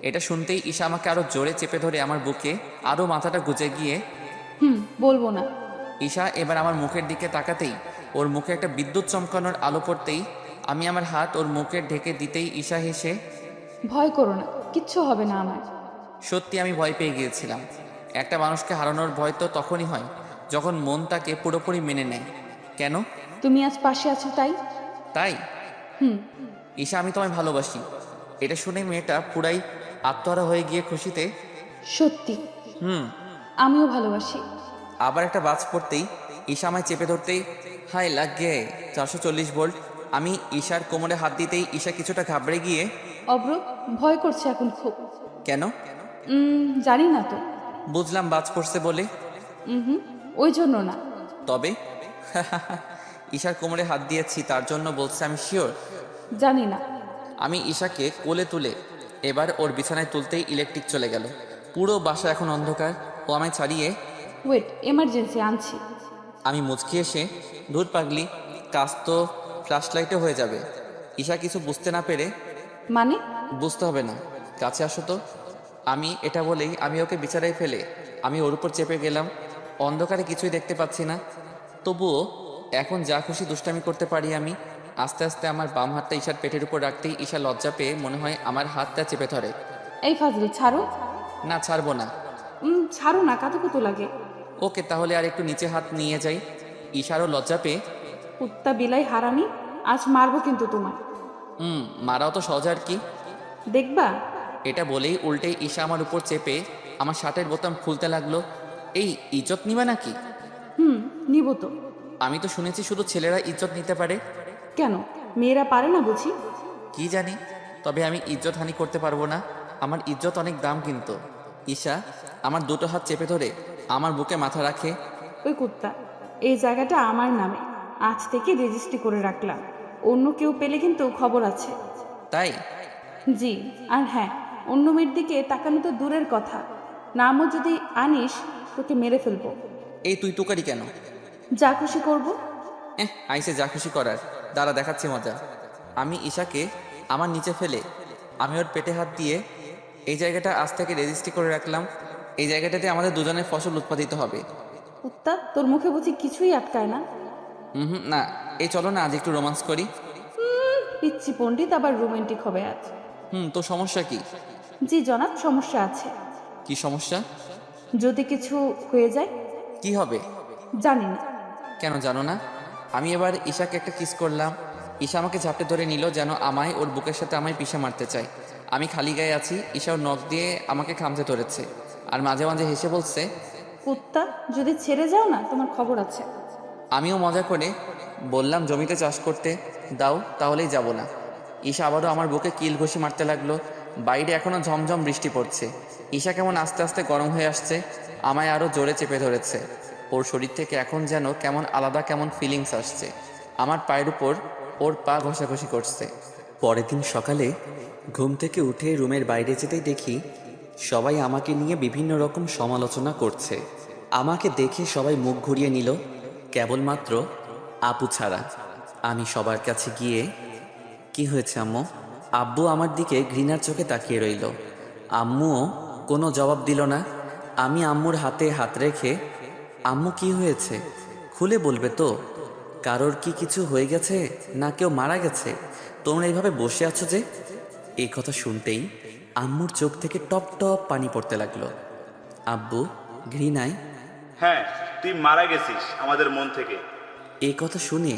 এটা শুনতেই ঈশা আমাকে আরও জোরে চেপে ধরে আমার বুকে আরও মাথাটা গুজে গিয়ে, বলবো না। ঈশা এবার আমার মুখের দিকে তাকাতেই ওর মুখে একটা বিদ্যুৎ চমকানোর আলো পড়তেই আমি আমার হাত ওর মুখে ঢেকে দিতেই ঈশা হেসে, ভয় করো না, কিচ্ছু হবে না আমার। সত্যি আমি ভয় পেয়ে গিয়েছিলাম। একটা মানুষকে হারানোর ভয় তো তখনই হয় যখন মন তাকে পুরোপুরি মেনে নেয়। কেন? তুমি আজ পাশে আছো তাই। তাই? ঈশা, আমি তোমায় ভালোবাসি। এটা শুনে মেয়েটা পুরাই আত্মহারা হয়ে গিয়ে খুশিতে, সত্যি? আমিও ভালোবাসি। আবার একটা বাজ পড়তেই ঈশা আমায় চেপে ধরতেই, হাই লাগে 440 ভোল্ট। আমি ঈশার কোমরে হাত দিতেই ঈশা কিছুটা ঘাবড়ে গিয়ে, অব্র, ভয় করছে এখন খুব। কেন? জানি না তো। বুঝলাম বাজ পড়ছে বলে। ওই জন্য না। তবে? ঈশার কোমরে হাত দিয়েছি তার জন্য বলছে, আমি শিওর। জানি না। আমি ঈশাকে কোলে তুলে এবার ওর বিছানায় তুলতেই ইলেকট্রিক চলে গেল। পুরো বাসা এখন অন্ধকার। ও আমায় ছাড়িয়ে, ওয়েট, এমার্জেন্সি আনছি। আমি মুচকি এসে, ধুর পাগলি, কাজ তো ফ্ল্যাশ লাইটে হয়ে যাবে। ঈশা কিছু বুঝতে না পেরে, মানে? বুঝতে হবে না, কাছে আসো তো। আমি এটা বলেই আমি ওকে বিছানায় ফেলে আমি ওর উপর চেপে গেলাম। অন্ধকারে কিছুই দেখতে পাচ্ছি না, তবুও এখন যা খুশি দুষ্টামি করতে পারি আমি। আস্তে আস্তে আমার বাম হাতটা ঈশার পেটের উপর রাখতেই ঈশা লজ্জা পেয়ে মনে হয় আমার হাতটা চেপে ধরে। এই ফাজলি ছাড়ো। না, ছাড়বো না। ছাড়ো না, কাতুকুতু লাগে। ওকে, তাহলে আর একটু নিচে হাত নিয়ে যাই। ঈশারও লজ্জা পেয়ে কুত্তা বিলাই হারামি, আজ মারবো কিন্তু তোমায়। মারাও তো সহজ আর কি, দেখবা। এটা বলেই উল্টে ঈশা আমার উপর চেপে আমার শার্টের বোতাম খুলতে লাগলো। এই ইজ্জত নিবা নাকি? নিব তো। আমি তো শুনেছি শুধু ছেলেরা ইজ্জত নিতে পারে। কেন, মেয়েরা পারে না বুঝি? কি জানি, তবে আমি ইজ্জত হানি করতে পারবো না। আমার ইজ্জত অনেক দাম কিন্তু। ঈশা আমার দুটো হাত চেপে ধরে আমার বুকে মাথা রাখে। ওই কুত্তা, এই জায়গাটা আমার নামে আজ থেকে রেজিস্ট্রি করে রাখলাম। অন্য কেউ পেলে কিন্তু খবর আছে। তাই? জি, আর হ্যাঁ, অন্য মেয়ের দিকে তাকানো তো দূরের কথা, নামও যদি আনিস তোকে মেরে ফেলবো। এই তুই তুকারি কেন? যা খুশি করবো। আইসে যা খুশি করার, দাঁড়া দেখাচ্ছি মজা। আমি ঈশাকে আমার নিচে ফেলে আমি ওর পেটে হাত দিয়ে এই জায়গাটা আজ থেকে রেজিস্ট্রি করে রাখলাম। এই জায়গাটাতে আমাদের দুজনের ফসল উৎপাদিত হবে। কুত্তা, তোর মুখে বুঝি কিছুই আটকায় না? না, এই চলো না আজ একটু রোমান্স করি। পিচ্ছি পণ্ডিত আবার রোমান্টিক হবে আজ? তো সমস্যা কি? জি জনাব, সমস্যা আছে। কি সমস্যা? যদি কিছু হয়ে যায়? কি হবে? জানি না। কেন জানো না? আমি এবার ঈশাকে একটা কিস করলাম। ঈশা আমাকে ঝাপটে ধরে নিল যেন আমায় ওর বুকের সাথে আমায় পিষে মারতে চায়। আমি খালি গায়ে আছি, ঈশাও নখ দিয়ে আমাকে খামচে ধরেছে আর মাঝে মাঝে হেসে বলছে, কুত্তা, যদি ছেড়ে যাও না তোমার খবর আছে। আমিও মজা করে বললাম, জমিতে চাষ করতে দাও, তাহলেই যাব না। ঈশা আবারও আমার বুকে কিল ঘষি মারতে লাগলো। বাইরে এখনও ঝমঝম বৃষ্টি পড়ছে। ঈশা কেমন আস্তে আস্তে গরম হয়ে আসছে, আমায় আরও জোরে চেপে ধরেছে। ওর শরীর থেকে এখন যেন কেমন আলাদা কেমন ফিলিংস আসছে। আমার পায়ের উপর ওর পা ঘষাঘষি করছে। পরের দিন সকালে ঘুম থেকে উঠে রুমের বাইরে যেতেই দেখি সবাই আমাকে নিয়ে বিভিন্ন রকম সমালোচনা করছে। আমাকে দেখে সবাই মুখ ঘুরিয়ে নিল, কেবলমাত্র আপু ছাড়া। আমি সবার কাছে গিয়ে, কি হয়েছে আম্মু? আব্বু আমার দিকে ঘৃণার চোখে তাকিয়ে রইল। আম্মুও কোনো জবাব দিল না। আমি আম্মুর হাতে হাত রেখে, আম্মু কি হয়েছে খুলে বলবে তো? কারোর কি কিছু হয়ে গেছে না কেউ মারা গেছে? তোমরা এইভাবে বসে আছো যে? এই কথা শুনতেই আম্মুর চোখ থেকে টপ টপ পানি পড়তে লাগলো। আব্বু ঘৃণায়, হ্যাঁ, তুই মারা গেছিস আমাদের মন থেকে। এই কথা শুনে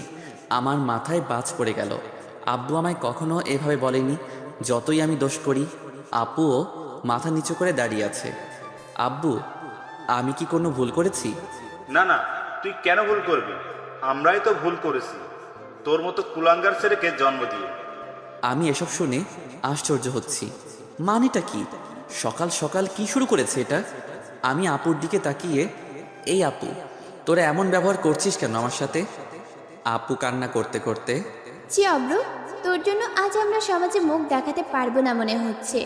আমার মাথায় বাজ পড়ে গেল। আব্বু আমায় কখনো এভাবে বলেনি। যতই আমি দোষ করি, আপুও মাথা নিচু করে দাঁড়িয়ে আছে। আব্বু, আমি কি কোনো ভুল করেছি? না না, তুই কেন ভুল করবি? আমরাই তো ভুল করেছি তোর মতো কুলাঙ্গার ছেলেকে জন্ম দিয়ে। আমি এসব শুনে আশ্চর্য হচ্ছি। মানেটা কি? সকাল সকাল কি শুরু করেছে এটা? আমি আপুর দিকে তাকিয়ে, এই আপু, তোরা এমন ব্যবহার করছিস কেন আমার সাথে? আপু কান্না করতে করতে, জি অব্র, তোর জন্য আজ আমরা সমাজে মুখ দেখাতে পারবো না মনে হচ্ছে।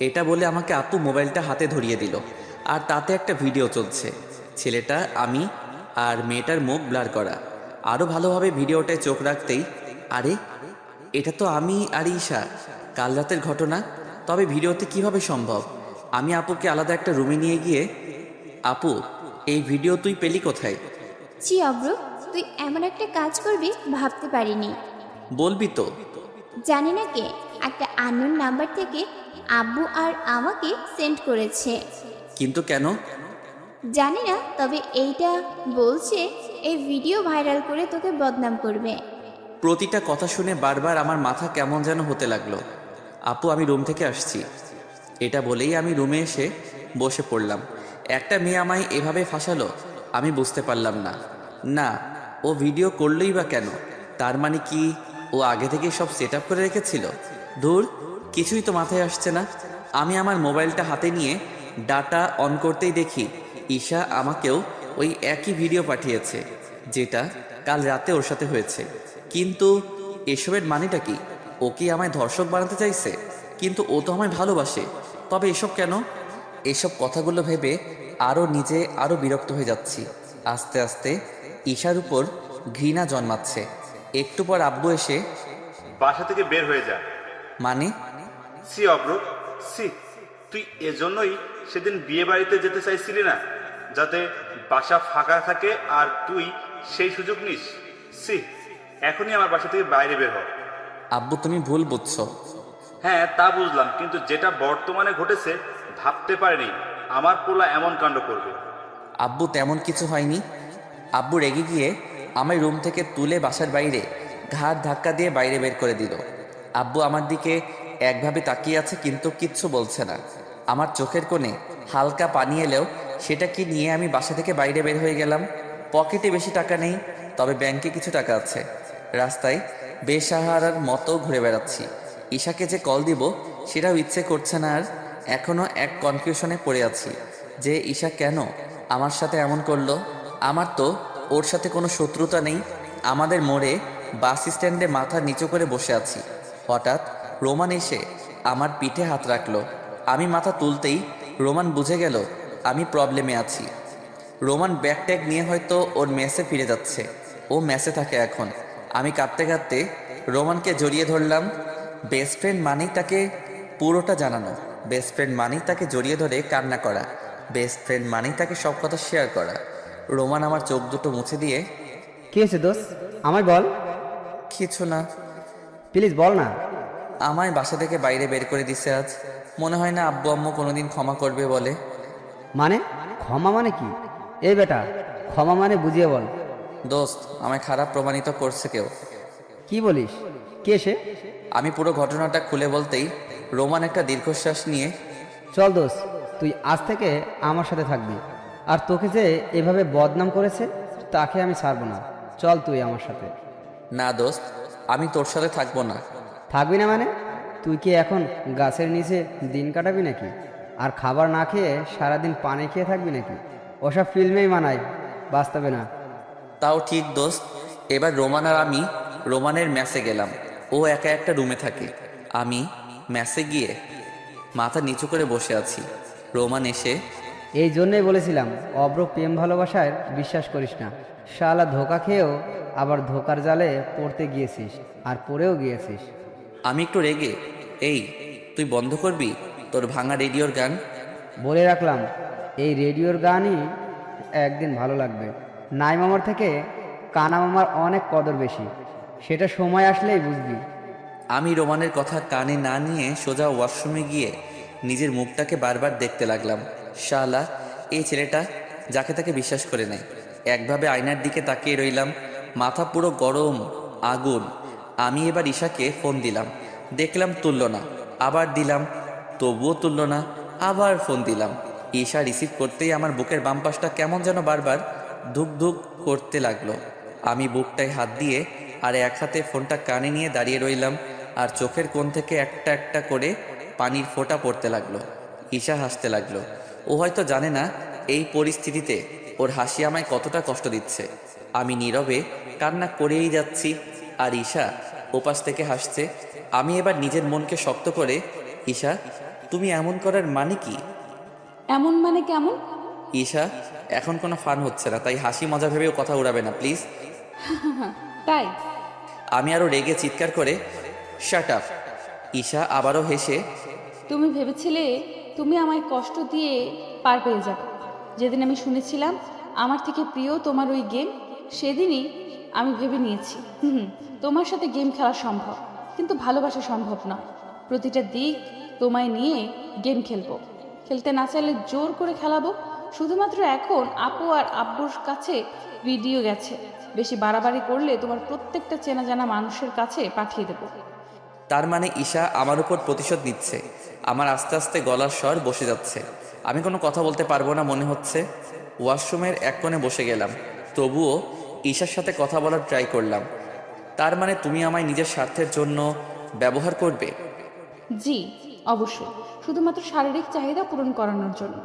এটা বলে আমাকে আপু মোবাইলটা হাতে ধরিয়ে দিল। আর তাতে একটা ভিডিও চলছে, ছেলেটা, আমি আর মেয়েটার মুখ ব্লার করা। আরও ভালোভাবে ভিডিওটায় চোখ রাখতেই, আরে এটা তো আমি আর ঈশা, কাল রাতের ঘটনা। তবে ভিডিওতে কিভাবে সম্ভব? আমি আপুকে আলাদা একটা রুমে নিয়ে গিয়ে, আপু, এই ভিডিও তুই পেলি কোথায়? জি অব্র, তুই এমন একটা কাজ করবি ভাবতে পারিনি। বলবি তো? জানি না কে একটা আননোন নাম্বার থেকে আব্বু আর আমাকে সেন্ড করেছে। কিন্তু কেন? জানি না, তবে এইটা বলছে এই ভিডিও ভাইরাল করে তোকে বদনাম করবে। প্রতিটা কথা শুনে বারবার আমার মাথা কেমন যেন হতে লাগলো। আপু, আমি রুম থেকে আসছি। এটা বলেই আমি রুমে এসে বসে পড়লাম। একটা মেয়ে আমায় এভাবে ফাঁসালো, আমি বুঝতে পারলাম না। না, ও ভিডিও করলই বা কেন? তার মানে কি ও আগে থেকে সব সেট আপ করে রেখেছিল? ধুর, কিছুই তো মাথায় আসছে না। আমি আমার মোবাইলটা হাতে নিয়ে ডাটা অন করতেই দেখি ঈশা আমাকেও ওই একই ভিডিও পাঠিয়েছে, যেটা কাল রাতে ওর সাথে হয়েছে। কিন্তু এসবের মানেটা কি? ও কি আমায় ধর্ষক বানাতে চাইছে? কিন্তু ও তো আমায় ভালোবাসে। তবে এসব কেন? এসব কথাগুলো ভেবে নিজে আরও বিরক্ত হয়ে যাচ্ছি। আস্তে আস্তে ঈশার উপর ঘৃণা জন্মাচ্ছে। একটু পর আব্বু এসে, বাসা থেকে বের হয়ে যা। মানে? সি অব্র, সি। তুই এজন্যই সেদিন বিয়ে বাড়িতে যেতে চাইছিলি না, যাতে বাসা ফাঁকা থাকে আর তুই সেই সুযোগ নিস। সি, এখনই আমার বাসা থেকে বাইরে বের হ। আব্বু তুমি ভুল বুঝছো। হ্যাঁ তা বুঝলাম, কিন্তু যেটা বর্তমানে ঘটেছে ভাবতে পারিনি আমার পোলা এমন কাণ্ড করবে। আব্বু তেমন কিছু হয়নি। আব্বু রেগে গিয়ে আমার রুম থেকে তুলে বাসার বাইরে ঘাট ধাক্কা দিয়ে বাইরে বের করে দিল। আব্বু আমার দিকে একভাবে তাকিয়ে আছে কিন্তু কিচ্ছু বলছে না। আমার চোখের কোণে হালকা পানি এলেও সেটা কি নিয়ে আমি বাসা থেকে বাইরে বের হয়ে গেলাম। পকেটে বেশি টাকা নেই, তবে ব্যাংকে কিছু টাকা আছে। রাস্তায় বেসাহারার মতো ঘুরে বেড়াচ্ছি। ঈশাকে যে কল দিব সেটাও ইচ্ছে করছে না। আর এখনও এক কনফিউশনে পড়ে আছি যে ঈশা কেন আমার সাথে এমন করলো। আমার তো ওর সাথে কোনো শত্রুতা নেই। আমাদের মোড়ে বাস স্ট্যান্ডে মাথা নিচু করে বসে আছি। হঠাৎ রোমান এসে আমার পিঠে হাত রাখলো। আমি মাথা তুলতেই রোমান বুঝে গেল আমি প্রবলেমে আছি। রোমান ব্যাগ ট্যাগ নিয়ে হয়তো ওর মেসে ফিরে যাচ্ছে। ও মেসে থাকে এখন। আমি কাঁদতে কাঁদতে রোমানকে জড়িয়ে ধরলাম। বেস্ট ফ্রেন্ড মানেই তাকে পুরোটা জানানো। বেস্ট ফ্রেন্ড মানেই তাকে জড়িয়ে ধরে কান্না করা। বেস্ট ফ্রেন্ড মানেই তাকে সব কথা শেয়ার করা। রোমান আমার চোখ দুটো মুছে দিয়ে, কি হয়েছে দোস্ত, আমায় বল। কিছু না। প্লিজ বল না। আমায় বাসা থেকে বাইরে বের করে দিছে আজ। মনে হয় না আব্বু আম্মু কোনোদিন ক্ষমা করবে বলে। মানে ক্ষমা মানে কি? এই বেটা, ক্ষমা মানে বুঝিয়ে বল। দোস্ত, আমায় খারাপ প্রমাণিত করছে কেউ। কি বলিস? কে সে? আমি পুরো ঘটনাটা খুলে বলতেই রোমান একটা দীর্ঘশ্বাস নিয়ে, চল দোস্ত, তুই আজ থেকে আমার সাথে থাকবি। আর তোকে যে এভাবে বদনাম করেছে তাকে আমি ছাড়বো না। চল তুই আমার সাথে। না দোস্ত, আমি তোর সাথে থাকবো না। থাকবি না মানে? তুই কি এখন গাছের নিচে দিন কাটাবি নাকি? আর খাবার না খেয়ে সারাদিন পানি খেয়ে থাকবি নাকি? ওসব ফিল্মেই মানায়, বাস্তবে না। তাও ঠিক দোস্ত। এবার রোমান আর আমি রোমানের ম্যাসে গেলাম। ও একা একটা রুমে থাকে। আমি ম্যাসে গিয়ে মাথা নিচু করে বসে আছি। রোমান এসে, এই জন্যই বলেছিলাম অব্র প্রেম ভালোবাসায় বিশ্বাস করিস না। শালা ধোকা খেয়েও আবার ধোকার জালে পড়তে গিয়েছিস, আর পড়েও গিয়েছিস। আমি একটু রেগে, এই তুই বন্ধ করবি তোর ভাঙা রেডিওর গান? বলে রাখলাম, এই রেডিওর গানই একদিন ভালো লাগবে। নাই মামার থেকে কানা মামার অনেক কদর বেশি, সেটা সময় আসলেই বুঝবি। আমি রোমানের কথা কানে না নিয়ে সোজা ওয়াশরুমে গিয়ে নিজের মুখটাকে বারবার দেখতে লাগলাম। শালা, এই ছেলেটা যাকে তাকে বিশ্বাস করে নেয়। একভাবে আয়নার দিকে তাকিয়ে রইলাম। মাথা পুরো গরম আগুন। আমি এবার ঈশাকে ফোন দিলাম। দেখলাম তুললো না। আবার দিলাম, তবুও তুললো না। আবার ফোন দিলাম। ঈশা রিসিভ করতেই আমার বুকের বাম পাশটা কেমন যেন বারবার ধুক ধুক করতে লাগলো। আমি বুকটায় হাত দিয়ে আর এক হাতে ফোনটা কানে নিয়ে দাঁড়িয়ে রইলাম। আর চোখের কোণ থেকে একটা একটা করে পানির ফোঁটা পড়তে লাগলো। ঈশা হাসতে লাগলো। ও হয়তো জানে না এই পরিস্থিতিতে ওর হাসি আমায় কতটা কষ্ট দিচ্ছে। আমি নীরবে কান্না করেই যাচ্ছি আর ঈশা ওপাশ থেকে হাসছে। আমি এবার নিজের মনকে শক্ত করে, ঈশা তুমি এমন করার মানে কি? এমন মানে কেমন? ঈশা, এখন কোনো ফান হচ্ছে না, তাই হাসি মজা ভেবেও কথা উড়াবে না প্লিজ। তাই? আমি আরও রেগে চিৎকার করে, শাট আপ। ঈশা আবারও হেসে, তুমি ভেবেছিলে তুমি আমায় কষ্ট দিয়ে পার পেয়ে যাবে। যেদিন আমি শুনেছিলাম আমার থেকে প্রিয় তোমার ওই গেম, সেদিনই আমি ভেবে নিয়েছি তোমার সাথে গেম খেলা সম্ভব, কিন্তু ভালোবাসা সম্ভব নয়। প্রতিটা দিক তোমায় নিয়ে গেম খেলবো, খেলতে না চাইলে জোর করে খেলাবো। শুধুমাত্র এখন আপু আর আব্বুর কাছে ভিডিও গেছে, বেশি বাড়াবাড়ি করলে তোমার প্রত্যেকটা চেনা জানা মানুষের কাছে পাঠিয়ে দেবো। তার মানে ঈশা আমার উপর প্রতিশোধ নিচ্ছে। আমার আস্তে আস্তে গলার স্বর বসে যাচ্ছে। আমি কোনো কথা বলতে পারবো না মনে হচ্ছে। ওয়াশরুমের এক কোণে বসে গেলাম। তবুও ঈশার সাথে কথা বলার ট্রাই করলাম। তার মানে তুমি আমায় নিজের স্বার্থের জন্য ব্যবহার করবে? জি অবশ্যই, শুধুমাত্র শারীরিক চাহিদা পূরণ করানোর জন্য।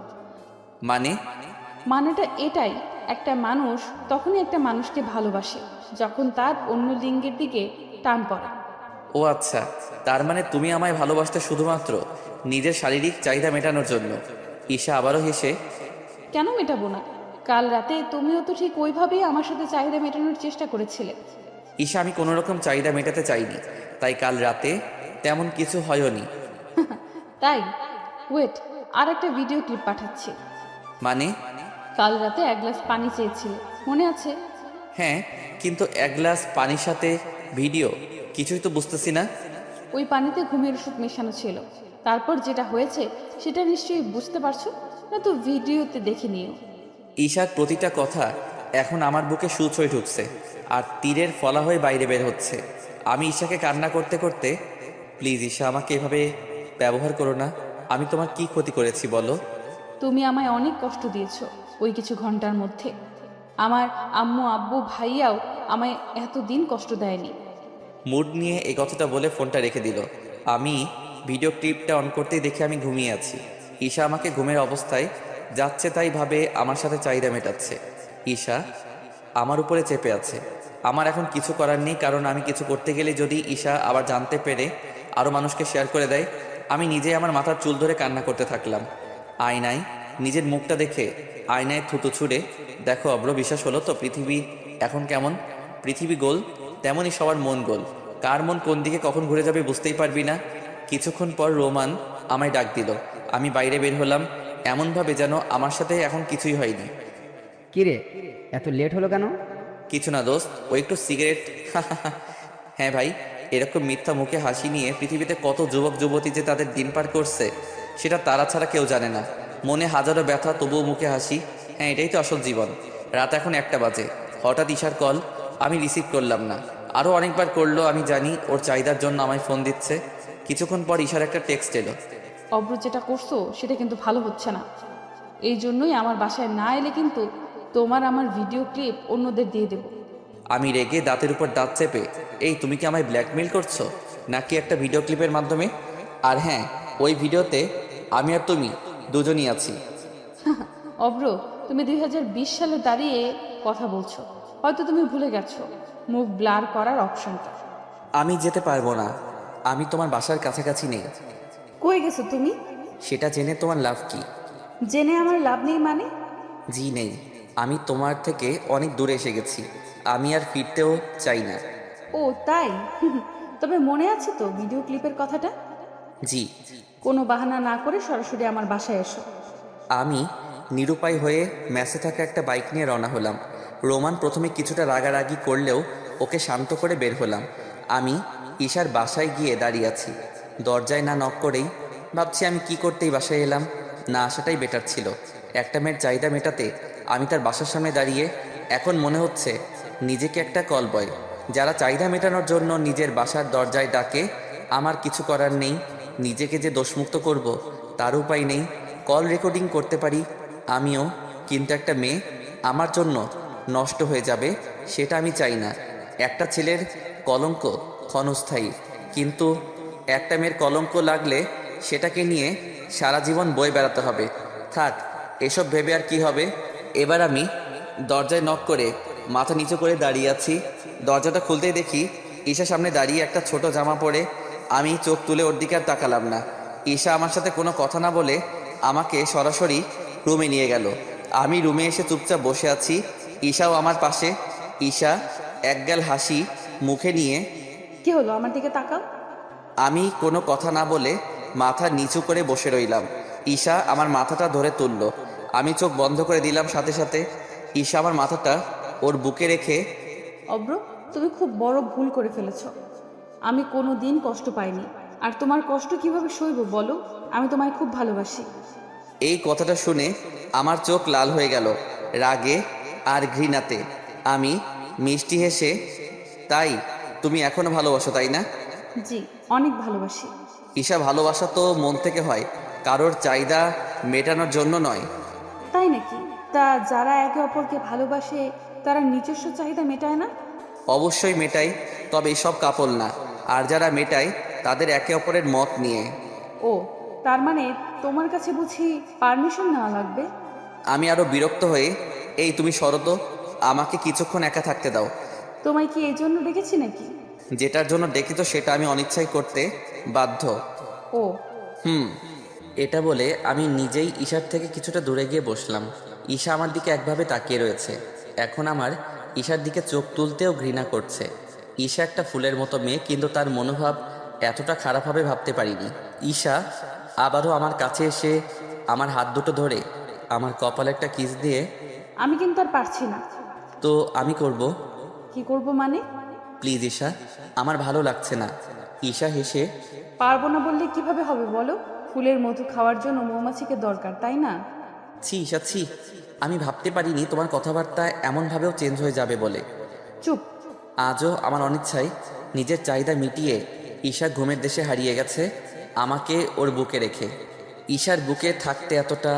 মানেটা এটাই, একটা মানুষ তখনই একটা মানুষকে ভালোবাসে যখন তার অন্য লিঙ্গের দিকে টান পড়ে। ও আচ্ছা, তার মানে তুমি আমায় ভালোবাসতে শুধুমাত্র নিজের শারীরিক চাহিদা মেটানোর জন্য। ঈশা আবারও হেসে, কেন মেটাবো না? কাল রাতে তুমিও তো ঠিক ওইভাবেই আমার সাথে চাহিদা মেটানোর চেষ্টা করেছিলে। ঈশা, আমি কোনো রকম চাহিদা মেটাতে চাইনি, তাই কাল রাতে তেমন কিছু হয়নি। তাই? ওয়েট, আর একটা ভিডিও ক্লিপ পাঠাচ্ছি। মানে? কাল রাতে 1 গ্লাস পানি চেয়েছিলে, মনে আছে? হ্যাঁ, কিন্তু 1 গ্লাস পানির সাথে ভিডিও, কিছুই তো বুঝতেছি না। ওই পানিতে ঘুমের ওষুধ মেশানো ছিল। তারপর যেটা হয়েছে সেটা নিশ্চয়ই বুঝতে পারছো না, তো ভিডিওতে দেখে নিও। ঈশার প্রতিটা কথা এখন আমার বুকে সুচ হয়ে ঢুকছে আর তীরের ফলা হয়ে বাইরে বের হচ্ছে। আমি ঈশাকে কান্না করতে করতে, প্লিজ ঈশা, আমাকে এভাবে ব্যবহার করো না। আমি তোমার কি ক্ষতি করেছি বলো? তুমি আমায় অনেক কষ্ট দিয়েছো ওই কিছু ঘন্টার মধ্যে। আমার আম্মু আব্বু ভাইয়াও আমায় এতদিন কষ্ট দেয়নি। মুড নিয়ে এই কথাটা বলে ফোনটা রেখে দিল। আমি ভিডিও ক্লিপটা অন করতেই দেখে আমি ঘুমিয়ে আছি। ঈশা আমাকে ঘুমের অবস্থায় যাচ্ছে তাই ভাবে আমার সাথে চাহিদা মেটাচ্ছে। ঈশা আমার উপরে চেপে আছে। আমার এখন কিছু করার নেই, কারণ আমি কিছু করতে গেলে যদি ঈশা আবার জানতে পেরে আরও মানুষকে শেয়ার করে দেয়। আমি নিজেই আমার মাথার চুল ধরে কান্না করতে থাকলাম। আয়নায় নিজের মুখটা দেখে আয়নায় থুতু ছুঁড়ে, দেখো অব্র, বিশ্বাস হলো তো পৃথিবী এখন কেমন? পৃথিবী গোল, তেমনই সবার মন গোল। কার মন কোন দিকে কখন ঘুরে যাবে বুঝতেই পারবি না। কিছুক্ষণ পর রোমান আমায় ডাক দিল। আমি বাইরে বের হলাম এমনভাবে যেন আমার সাথে এখন কিছুই হয়নি। কিরে, এত লেট হলো কেন? কিছু না দোস্ত, ও একটু সিগারেট। হ্যাঁ ভাই, এরকম মিথ্যা মুখে হাসি নিয়ে পৃথিবীতে কত যুবক যুবতী যে তাদের দিন পার করছে সেটা তারা ছাড়া কেউ জানে না। মনে হাজারো ব্যথা, তবুও মুখে হাসি। হ্যাঁ, এটাই তো আসল জীবন। রাত এখন 1টা বাজে। হঠাৎ ঈশার কল, আমি রিসিভ করলাম না। আরও অনেকবার করলো। আমি জানি ওর চাহিদার জন্য আমায় ফোন দিচ্ছে। কিছুক্ষণ পর ঈশার একটা টেক্সট এলো। অব্র, যেটা করছো সেটা কিন্তু ভালো হচ্ছে না। এই জন্যই আমার বাসায় না এলে কিন্তু তোমার আমার ভিডিও ক্লিপ অন্যদের দিয়ে দেবো। আমি রেগে দাঁতের উপর দাঁত চেপে, এই তুমি কি আমায় ব্ল্যাকমেইল করছো নাকি একটা ভিডিও ক্লিপের মাধ্যমে? আর হ্যাঁ, ওই ভিডিওতে আমি আর তুমি দুজনই আছি। অব্র, তুমি 2020 সালে দাঁড়িয়ে কথা বলছো। হয়তো তুমি ভুলে গেছো মুখ ব্লার করার অপশনটা। আমি যেতে পারবো না। আমি তোমার বাসার কাছাকাছি নেই। কই গেছো তুমি? সেটা জেনে তোমার লাভ কি? জেনে আমার লাভ নেই মানে? জি নেই। আমি তোমার থেকে অনেক দূরে এসে গেছি। আমি আর ফিরতেও চাই না। ও তাই? তবে মনে আছে তো ভিডিও ক্লিপের কথাটা? জি। কোনো বাহানা না করে সরাসরি আমার বাসায় এসো। আমি নিরুপায় হয়ে ম্যাসে থাকা একটা বাইক নিয়ে রওনা হলাম। রোমান প্রথমে কিছুটা রাগারাগি করলেও ওকে শান্ত করে বের হলাম। আমি ঈশার বাসায় গিয়ে দাঁড়িয়ে আছি। দরজায় না নক করেই ভাবছি আমি কি করতেই বাসায় এলাম। না আসাটাই বেটার ছিল। একটা মেয়ের চাহিদা মেটাতে আমি তার বাসার সামনে দাঁড়িয়ে, এখন মনে হচ্ছে নিজেকে একটা কল বয় যারা চাহিদা মেটানোর জন্য নিজের বাসার দরজায় ডাকে। আমার কিছু করার নেই। নিজেকে যে দোষমুক্ত করব তার উপায় নেই। কল রেকর্ডিং করতে পারি আমিও, কিন্তু একটা মেয়ে আমার জন্য নষ্ট হয়ে যাবে সেটা আমি চাই না। একটা ছেলের কলঙ্ক ক্ষণস্থায়ী, কিন্তু একটা মেয়ের কলঙ্ক লাগলে সেটাকে নিয়ে সারা জীবন বয়ে বেড়াতে হবে। থাক, এসব ভেবে আর কি হবে। এবার আমি দরজায় নক করে মাথা নিচু করে দাঁড়িয়ে আছি। দরজাটা খুলতেই দেখি ঈশা সামনে দাঁড়িয়ে একটা ছোট জামা পরে। আমি চোখ তুলে ওর দিকে আর তাকালাম না। ঈশা আমার সাথে কোনো কথা না বলে আমাকে সরাসরি রুমে নিয়ে গেল। আমি রুমে এসে চুপচাপ বসে আছি। ঈশাও আমার পাশে। ঈশা একগাল হাসি মুখে নিয়ে, কি হলো, আমার দিকে তাকাও। আমি কোনো কথা না বলে মাথা নিচু করে বসে রইলাম। ঈশা আমার মাথাটা ধরে তুলল। আমি চোখ বন্ধ করে দিলাম সাথে সাথে। ঈশা আমার মাথাটা ওর বুকে রেখে, অব্র, তুমি খুব বড় ভুল করে ফেলেছো। আমি কোনো দিন কষ্ট পাইনি, আর তোমার কষ্ট কিভাবে সইব বলো? আমি তোমায় খুব ভালোবাসি। এই কথাটা শুনে আমার চোখ লাল হয়ে গেল রাগে আর ঘৃণাতে। আমি মিষ্টি হেসে, তাই তুমি এখনো ভালোবাসো তাই না? জি, অনেক ভালোবাসি। ঈশা, ভালোবাসা তো মন থেকে হয়, কারোর চাহিদা মেটানোর জন্য নয়। তাই নাকি? তা যারা একে অপরকে ভালোবাসে তারা নিজস্ব চাহিদা মেটায় না? অবশ্যই মেটাই, তবে এসব কাপল না। আর যারা মেটায় তাদের একে অপরের মত নিয়ে। ও, তার মানে তোমার কাছে বুঝি পারমিশন নেওয়া লাগবে? আমি আরো বিরক্ত হয়ে, এই তুমি সরো তো, আমাকে কিছুক্ষণ একা থাকতে দাও। তোমায় কি এই জন্য ডেকেছি নাকি? যেটার জন্য ডেকেছো সেটা আমি অনিচ্ছাই করতে বাধ্য। ও এটা বলে আমি নিজেই ঈশার থেকে কিছুটা দূরে গিয়ে বসলাম। ঈশা আমার দিকে একভাবে তাকিয়ে রয়েছে। এখন আমার ঈশার দিকে চোখ তুলতেও ঘৃণা করছে। ঈশা একটা ফুলের মতো মেয়ে, কিন্তু তার মনোভাব এতটা খারাপ হবে ভাবতে পারিনি। ঈশা আবারও আমার কাছে এসে আমার হাত দুটো ধরে আমার কপালে একটা কিস দিয়ে, আমি কিন্তু আর পারছি না। তো আমি করব। কি করব মানে? প্লিজ ঈশা, আমার ভালো লাগছে না। ঈশা হেসে, পারবো না বললে কিভাবে হবে বলো? ফুলের মধু খাওয়ার জন্য মৌমাছিকে দরকার, তাই না? ছি ঈশা ছি, আমি ভাবতে পারিনি তোমার কথাবার্তা এমনভাবেও চেঞ্জ হয়ে যাবে বলে। চুপ। আজও আমার অনিচ্ছায় নিজের চাহিদা মিটিয়ে ঈশা ঘুমের দেশে হারিয়ে গেছে, আমাকে ওর বুকে রেখে। ঈশার বুকে থাকতে এতটা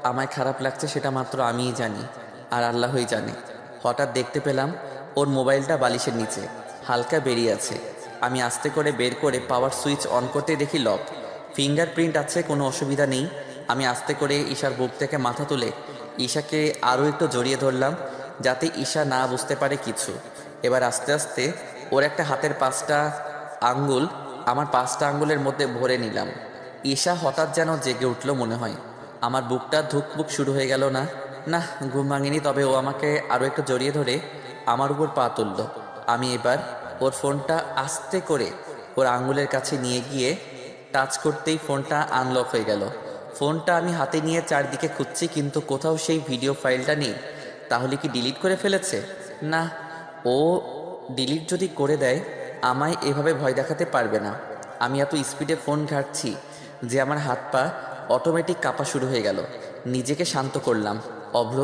আমায় খারাপ লাগছে সেটা মাত্র আমিই জানি, আর আল্লাহই জানে। হঠাৎ দেখতে পেলাম ওর মোবাইলটা বালিশের নিচে হালকা বেরিয়ে আছে। আমি আস্তে করে বের করে পাওয়ার সুইচ অন করতে দেখি লক। ফিঙ্গারপ্রিন্ট আছে, কোনো অসুবিধা নেই। আমি আস্তে করে ঈশার বুক থেকে মাথা তুলে ঈশাকে আরও একটু জড়িয়ে ধরলাম, যাতে ঈশা না বুঝতে পারে কিছু। এবার আস্তে আস্তে ওর একটা হাতের 5টা আঙ্গুল আমার 5টা আঙ্গুলের মধ্যে ভরে নিলাম। ঈশা হঠাৎ যেন জেগে উঠল মনে হয়। আমার বুকটা ধুকপুক শুরু হয়ে গেল। না না, ঘুম ভাঙেনি, তবে ও আমাকে আরও একটু জড়িয়ে ধরে আমার উপর পা তুলল। আমি এবার ওর ফোনটা আস্তে করে ওর আঙ্গুলের কাছে নিয়ে গিয়ে টাচ করতেই ফোনটা আনলক হয়ে গেল। ফোনটা আমি হাতে নিয়ে চারদিকে খুঁজছি, কিন্তু কোথাও সেই ভিডিও ফাইলটা নেই। তাহলে কি ডিলিট করে ফেলেছে? না, ও ডিলিট যদি করে দেয় আমায় এভাবে ভয় দেখাতে পারবে না। আমি এত স্পিডে ফোন ঘাঁটছি যে আমার হাত পা অটোমেটিক কাঁপা শুরু হয়ে গেল। নিজেকে শান্ত করলাম। অভ্র,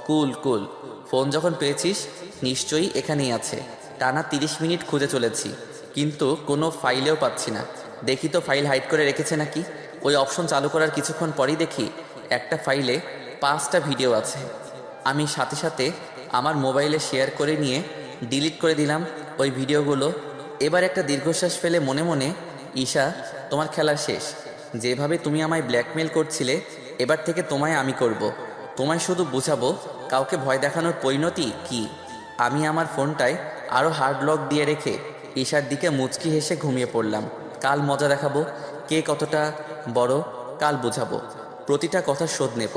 কুল কুল, ফোন যখন পেয়েছিস নিশ্চয়ই এখানেই আছে। টানা 30 মিনিট খুঁজে চলেছি, কিন্তু কোনো ফাইলেও পাচ্ছি না। দেখি তো ফাইল হাইড করে রেখেছে নাকি। ওই অপশন চালু করার কিছুক্ষণ পরেই দেখি একটা ফাইলে 5টা ভিডিও আছে। আমি সাথে সাথে আমার মোবাইলে শেয়ার করে নিয়ে ডিলিট করে দিলাম ওই ভিডিওগুলো। এবার একটা দীর্ঘশ্বাস ফেলে মনে মনে, ঈশা, তোমার খেলা শেষ। যেভাবে তুমি আমায় ব্ল্যাকমেল করছিলে, এবার থেকে তোমায় আমি করব। তোমায় শুধু বুঝাবো কাউকে ভয় দেখানোর পরিণতি কি। আমি আমার ফোনটায় আরও হার্ড লক দিয়ে রেখে ঈশার দিকে মুচকি হেসে ঘুমিয়ে পড়লাম। কাল মজা দেখাবো, কে কতটা বড়, কাল বুঝাবো। প্রতিটা কথার শোধ নেব।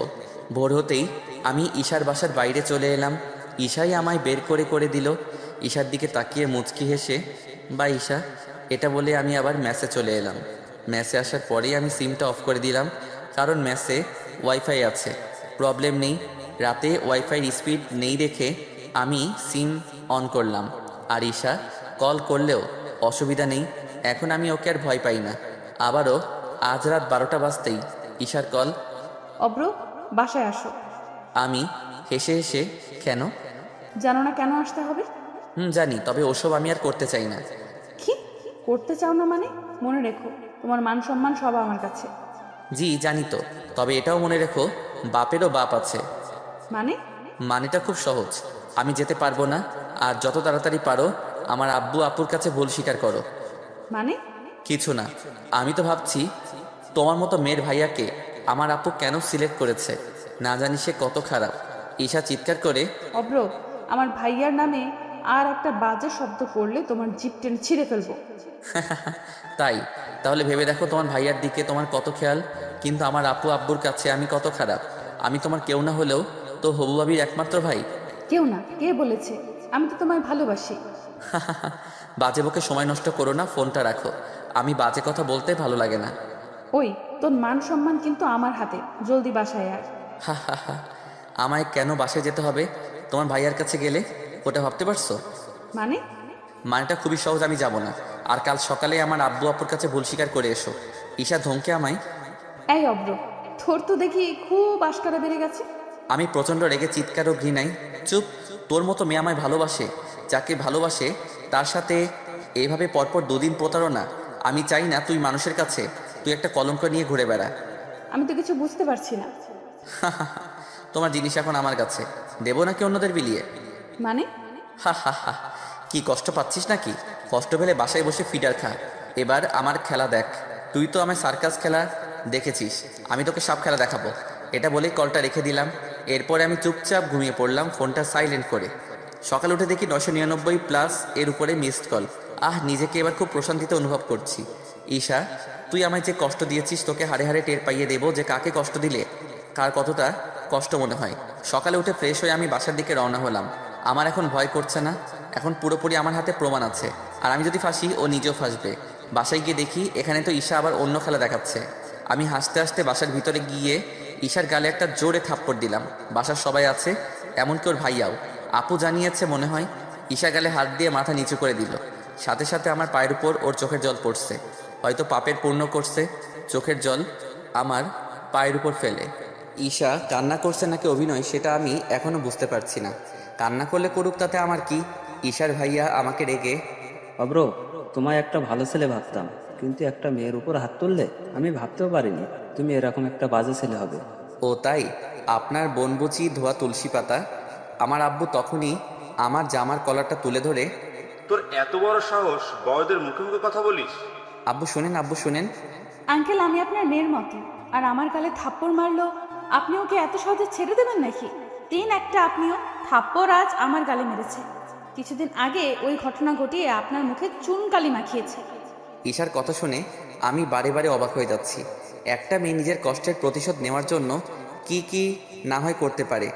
ভোর হতেই আমি ঈশার বাসার বাইরে চলে এলাম। ঈশাই আমায় বের করে দিল। ঈশার দিকে তাকিয়ে মুচকি হেসে, বা ঈশা, এটা বলে আমি আবার ম্যাসে চলে এলাম। ম্যাসে আসার পরেই আমি সিমটা অফ করে দিলাম, কারণ ম্যাসে ওয়াইফাই আছে, প্রবলেম নেই। রাতে ওয়াইফাইয়ের স্পিড নেই দেখে আমি সিম অন করলাম। আর ঈশা কল করলেও অসুবিধা নেই, এখন আমি ওকে আর ভয় পাই না। আবারও আজ রাত 12টা বাজতেই ঈশার কল। অব্র, বাসায় আসো। আমি হেসে হেসে, কেন? জানো না কেন আসতে হবে? জানি, তবে ওসব আমি আর করতে চাই না। কি করতে চাও না মানে? মনে রেখো, তোমার মান সম্মান সব আমার কাছে। জি জানি তো, তবে এটাও মনে রেখো বাপেরও বাপ আছে। মানে? মানেটা খুব সহজ, আমি যেতে পারবো না। আর যত তাড়াতাড়ি পারো আমার আব্বু আপুর কাছে ভুল স্বীকার করো। মানে? কিছু না, আমি তো ভাবছি তোমার মতো মেয়ের ভাইয়াকে আমার আপু কেন সিলেক্ট করেছে। না জানি সে কত খারাপ। ঈশা চিৎকার করে, অব্র, আমার ভাইয়ার নামে আর একটা বাজে শব্দ করলে তোমার জিভ টেনে ছিঁড়ে ফেলবো। তাই? তাহলে ভেবে দেখো তোমার ভাইয়ার দিকে তোমার কত খেয়াল, কিন্তু আমার আপু আব্বুর কাছে আমি কত খারাপ। আমি তোমার কেউ না হলেও তো হবু ভাবির একমাত্র ভাই। কেউ না, কে বলেছে? আমি তো তোমায় ভালোবাসি। বাজে বকে সময় নষ্ট করো না, ফোনটা রাখো। আমি বাজে কথা বলতে ভালো লাগে না। ওই, তোর মান সম্মান কিন্তু আমার হাতে, জলদি বাসায় আয়। হা হা হা, আমায় কেন বাসায় যেতে হবে তোমার ভাইয়ার কাছে গেলে? ওটা ভাবতে পারছো? মানে? মানেটা খুবই সহজ, আমি যাব না। আর কাল সকালে আমার আব্বু আপুর কাছে ভুল স্বীকার করে এসো। ঈশা ধমকে আমায়। এই অব্র, তোর তো দেখি খুব আশকারা বেড়ে গেছে। আমি প্রচণ্ড রেগে চিৎকার ও ঘৃণাই। চুপ, তোর মতো মেয়ে আমায় ভালোবাসে, যাকে ভালোবাসে তার সাথে এইভাবে পরপর 2 দিন প্রতারণা। আমি চাই না তুই মানুষের কাছে তুই একটা কলঙ্ক নিয়ে ঘুরে বেড়া। আমি তো কিছু বুঝতে পারছি না। তোমার জিনিস এখন আমার কাছে, দেবো নাকি অন্যদের বিলিয়ে? মানে? হা হা হা, কি কষ্ট পাচ্ছিস নাকি? কষ্ট পেলে বাসায় বসে ফিডার খা। এবার আমার খেলা দেখ। তুই তো আমায় সার্কাস খেলা দেখেছিস, আমি তোকে সব খেলা দেখাবো। এটা বলেই কলটা রেখে দিলাম। এরপরে আমি চুপচাপ ঘুমিয়ে পড়লাম, ফোনটা সাইলেন্ট করে। সকালে উঠে দেখি 999+ এর উপরে মিসড কল। নিজেকে এবার খুব প্রশান্তিতে অনুভব করছি। ঈশা, তুই আমায় যে কষ্ট দিয়েছিস তোকে হাড়ে হাড়ে টের পাইয়ে দেবো যে কাকে কষ্ট দিলে কার কতটা কষ্ট মনে হয়। সকালে উঠে ফ্রেশ হয়ে আমি বাসার দিকে রওনা হলাম। আমার এখন ভয় করছে না, এখন পুরোপুরি আমার হাতে প্রমাণ আছে। আর আমি যদি ফাঁসি ও নিজেও ফাঁসবে। বাসায় গিয়ে দেখি এখানে তো ঈশা আবার অন্য খেলা দেখাচ্ছে। আমি হাসতে হাসতে বাসার ভিতরে গিয়ে ঈশার গালে একটা জোরে থাপ্পড় দিলাম। বাসার সবাই আছে, এমনকি ওর ভাইয়াও। আপু জানিয়েছে মনে হয়। ঈশা গালে হাত দিয়ে মাথা নিচু করে দিল। সাথে সাথে আমার পায়ের উপর ওর চোখের জল পড়ছে। হয়তো পাপের পূর্ণ করছে চোখের জল আমার পায়ের উপর ফেলে। ঈশা কান্না করছে নাকি অভিনয় সেটা আমি এখনও বুঝতে পারছি না। কান্না করলে করুক, তাতে আমার কি। ঈশার ভাইয়া আমাকে রেগে, অব্র, তোমায় একটা ভালো ছেলে ভাবতাম, কিন্তু একটা মেয়ের উপর হাত তুললে আমি ভাবতেও পারিনি তুমি এরকম একটা বাজে ছেলে হবে। ও তাই? আপনার বোন বুঝি ধোয়া তুলসী পাতা? আমার আব্বু তখনই আমার জামার কলারটা তুলে ধরে, তোর এত বড় সাহস, বড়দের মুখে মুখে কথা বলিস? আব্বু শোনেন, আব্বু শোনেন। আঙ্কেল, আমি আপনার মেয়ের মতো, আর আমার গালে থাপ্পড় মারলো, আপনি ওকে এত সহজে ছেড়ে দেবেন নাকি? একটা আপনিও থাপ্পড় আজ আমার গালে মেরেছে। কিছুদিন আগে ওই ঘটনা ঘটিয়ে আপনার মুখে চুনকালি মাখিয়েছে। ঈশার কথা শুনে আমি বারে বারে অবাক হয়ে যাচ্ছি। একটা মেয়ে নিজের কষ্টের প্রতিশোধ নেওয়ার জন্য কি কি না হয় করতে পারে।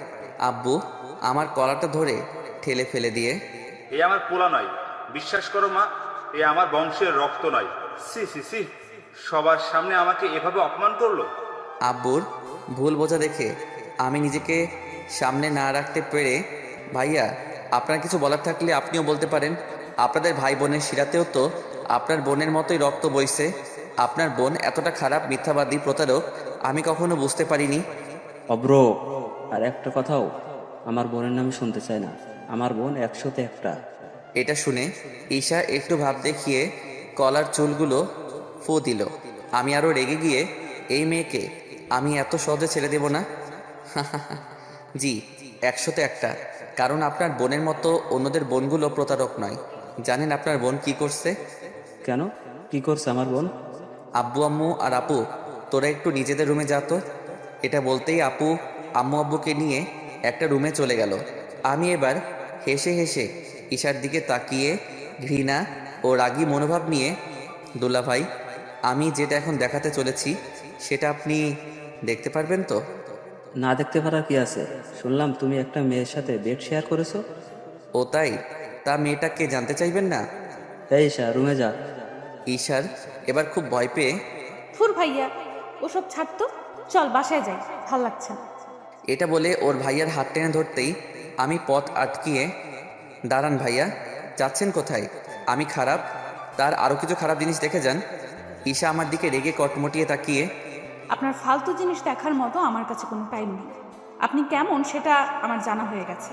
আব্বু আমার কলারটা ধরে ঠেলে ফেলে দিয়ে, এ আমার পোলা নয়, বিশ্বাস করো মা, এ আমার বংশের রক্ত নয়। সি সি সি, সবার সামনে আমাকে এভাবে অপমান করলো। আব্বুর ভুল বোঝা দেখে আমি নিজেকে সামনে না রাখতে পেরে, ভাইয়া আপনার কিছু বলার থাকলে আপনিও বলতে পারেন। আপনাদের ভাই বোনের শিরাতেও তো আপনার বোনের মতোই রক্ত বইছে। আপনার বোন এতটা খারাপ, মিথ্যাবাদী, প্রতারক আমি কখনো বুঝতে পারিনি। অব্র, আর একটা কথাও আমার বোনের নামে শুনতে চাই না। আমার বোন 100তে 1টা। এটা শুনে ঈশা একটু ভাব দেখিয়ে কলার চুলগুলো ফু দিল। আমি আরও রেগে গিয়ে, এই মেয়েকে আমি এত সহজে ছেড়ে দেব না। জি, 100তে 1টা। কারণ আপনার বোনের মতো অন্যদের বোনগুলো প্রতারক নয়। জানেন আপনার বোন কি করছে? কেন, কি করছে আমার বোন? আব্বু আম্মু আর আপু, তোরা একটু নিজেদের রুমে যা তো। এটা বলতেই আপু আম্মু আব্বুকে নিয়ে একটা রুমে চলে গেল। আমি এবার হেসে হেসে ঈশার দিকে তাকিয়ে ঘৃণা ও রাগী মনোভাব নিয়ে, দুলা ভাই, আমি যেটা এখন দেখাতে চলেছি সেটা আপনি দেখতে পারবেন তো? না দেখতে পারার কি আছে? শুনলাম তুমি একটা মেয়ের সাথে বেড শেয়ার করেছো। ও তাই? তা মেয়েটাকে জানতে চাইবেন না? এই ঈশা, রুমে যা। ঈশার এবার খুব ভয় পেয়ে, ফুর ভাইয়া, ওসব ছাড়তো, চল বাসায় যাই, ভাল লাগছে না। এটা বলে ওর ভাইয়ার হাত টেনে ধরতেই আমি পথ আটকিয়ে, দাঁড়ান ভাইয়া, যাচ্ছেন কোথায়? আমি খারাপ, তার আরও কিছু খারাপ জিনিস দেখে যান। ঈশা আমার দিকে রেগে কটমটিয়ে তাকিয়ে, আপনার ফালতু জিনিস দেখার মতো আমার কাছে কোনো টাইম নেই। আপনি কেমন সেটা আমার জানা হয়ে গেছে।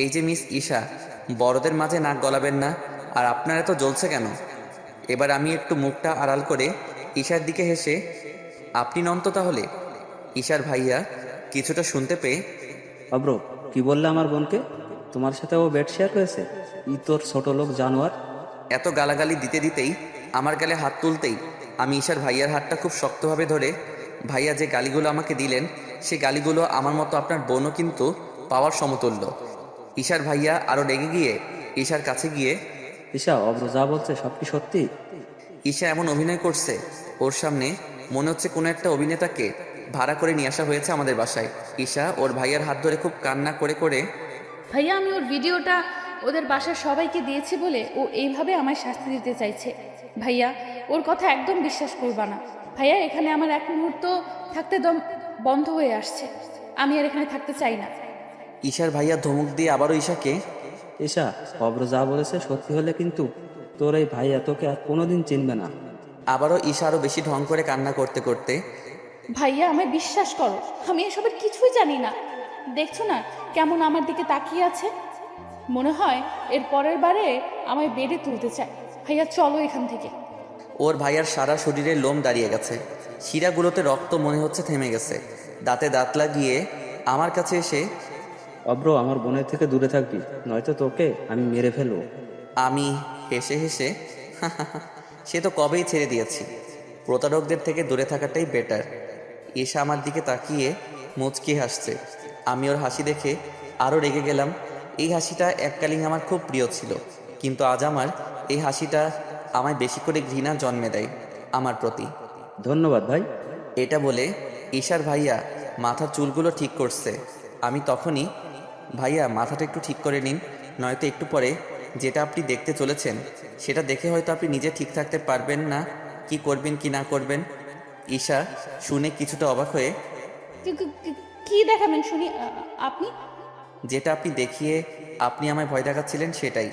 এই যে মিস ঈশা, বড়দের মাঝে নাক গলাবেন না। আর আপনার এত জ্বলছে কেন? এবার আমি একটু মুখটা আড়াল করে ঈশার দিকে হেসে, আপনি নন তো তাহলে? ঈশার ভাইয়া কিছুটা শুনতে পেয়ে, অব্র, কি বললে আমার বোনকে? তোমার সাথে ও বেড শেয়ার করেছে? ই তোর ছোট লোক জানোয়ার। এত গালাগালি দিতে দিতেই আমার গালে হাত তুলতেই আমি ঈশার ভাইয়ার হাতটা খুব শক্তভাবে ধরে, ভাইয়া যে গালিগুলো আমাকে দিলেন সে গালিগুলো আমার মতো আপনার বোনও কিন্তু পাওয়ার সমতুল্য। ঈশার ভাইয়া আরও রেগে গিয়ে ঈশার কাছে গিয়ে, ঈশা, অব্র যা বলছে সব কি সত্যি? ঈশা এমন অভিনয় করছে ওর সামনে, মনে হচ্ছে কোনো একটা অভিনেতাকে ভাড়া করে নিয়ে আসা হয়েছে আমাদের বাসায়। ঈশা ওর ভাইয়ার হাত ধরে খুব কান্না করে করে, ভাইয়া, আমি ওর ভিডিওটা ওদের বাসার সবাইকে দিয়েছি বলে ও এইভাবে আমায় শাস্তি দিতে চাইছে। ভাইয়া, ওর কথা একদম বিশ্বাস করবা না। ভাইয়া, এখানে আমার এক মুহূর্ত থাকতে দম বন্ধ হয়ে আসছে। আমি আর এখানে থাকতে চাই না। ঈশার ভাইয়া ধমক দিয়ে আবারও ঈশাকে, ঈশা, অব্র যা বলেছে সত্যি হলে কিন্তু তোর এই ভাই তোকে আর কোনোদিন চিনবে না। আবারও ঈশা আরও বেশি ঢং করে কান্না করতে করতে, ভাইয়া, আমায় বিশ্বাস করো, আমি এসবের কিছুই জানি না। দেখছো না কেমন আমার দিকে তাকিয়ে আছে? মনে হয় এর পরের বারে আমায় বেডে তুলতে চায়। ভাইয়া, চলো এখান থেকে। ওর ভাইয়ার সারা শরীরে লোম দাঁড়িয়ে গেছে, শিরাগুলোতে রক্ত মনে হচ্ছে থেমে গেছে। দাঁতে দাঁত লাগিয়ে আমার কাছে এসে, অব্র, আমার বোনের থেকে দূরে থাকবি, নয়তো তোকে আমি মেরে ফেলবো। আমি হেসে হেসে, সে তো কবেই ছেড়ে দিয়েছি, প্রতারকদের থেকে দূরে থাকাটাই বেটার। ঈশা আমার দিকে তাকিয়ে মুচকি হাসছে। আমি ওর হাসি দেখে আরও রেগে গেলাম। এই হাসিটা এককালীন আমার খুব প্রিয় ছিল, কিন্তু আজ আমার এই হাসিটা আমায় বেশি করে ঘৃণা জন্মে দেয় আমার প্রতি। ধন্যবাদ ভাই। এটা বলে ঈশার ভাইয়া মাথার চুলগুলো ঠিক করছে। আমি তখনই, ভাইয়া মাথাটা একটু ঠিক করে নিন, নয়তো একটু পরে যেটা আপনি দেখতে চলেছেন সেটা দেখে হয়তো আপনি নিজে ঠিক থাকতে পারবেন না, কি করবেন কি না করবেন। ঈশা শুনে কিছুটা অবাক হয়ে, কি দেখাবেন শুনি আপনি? যেটা আপনি দেখিয়ে আপনি আমায় ভয় দেখাচ্ছিলেন সেটাই।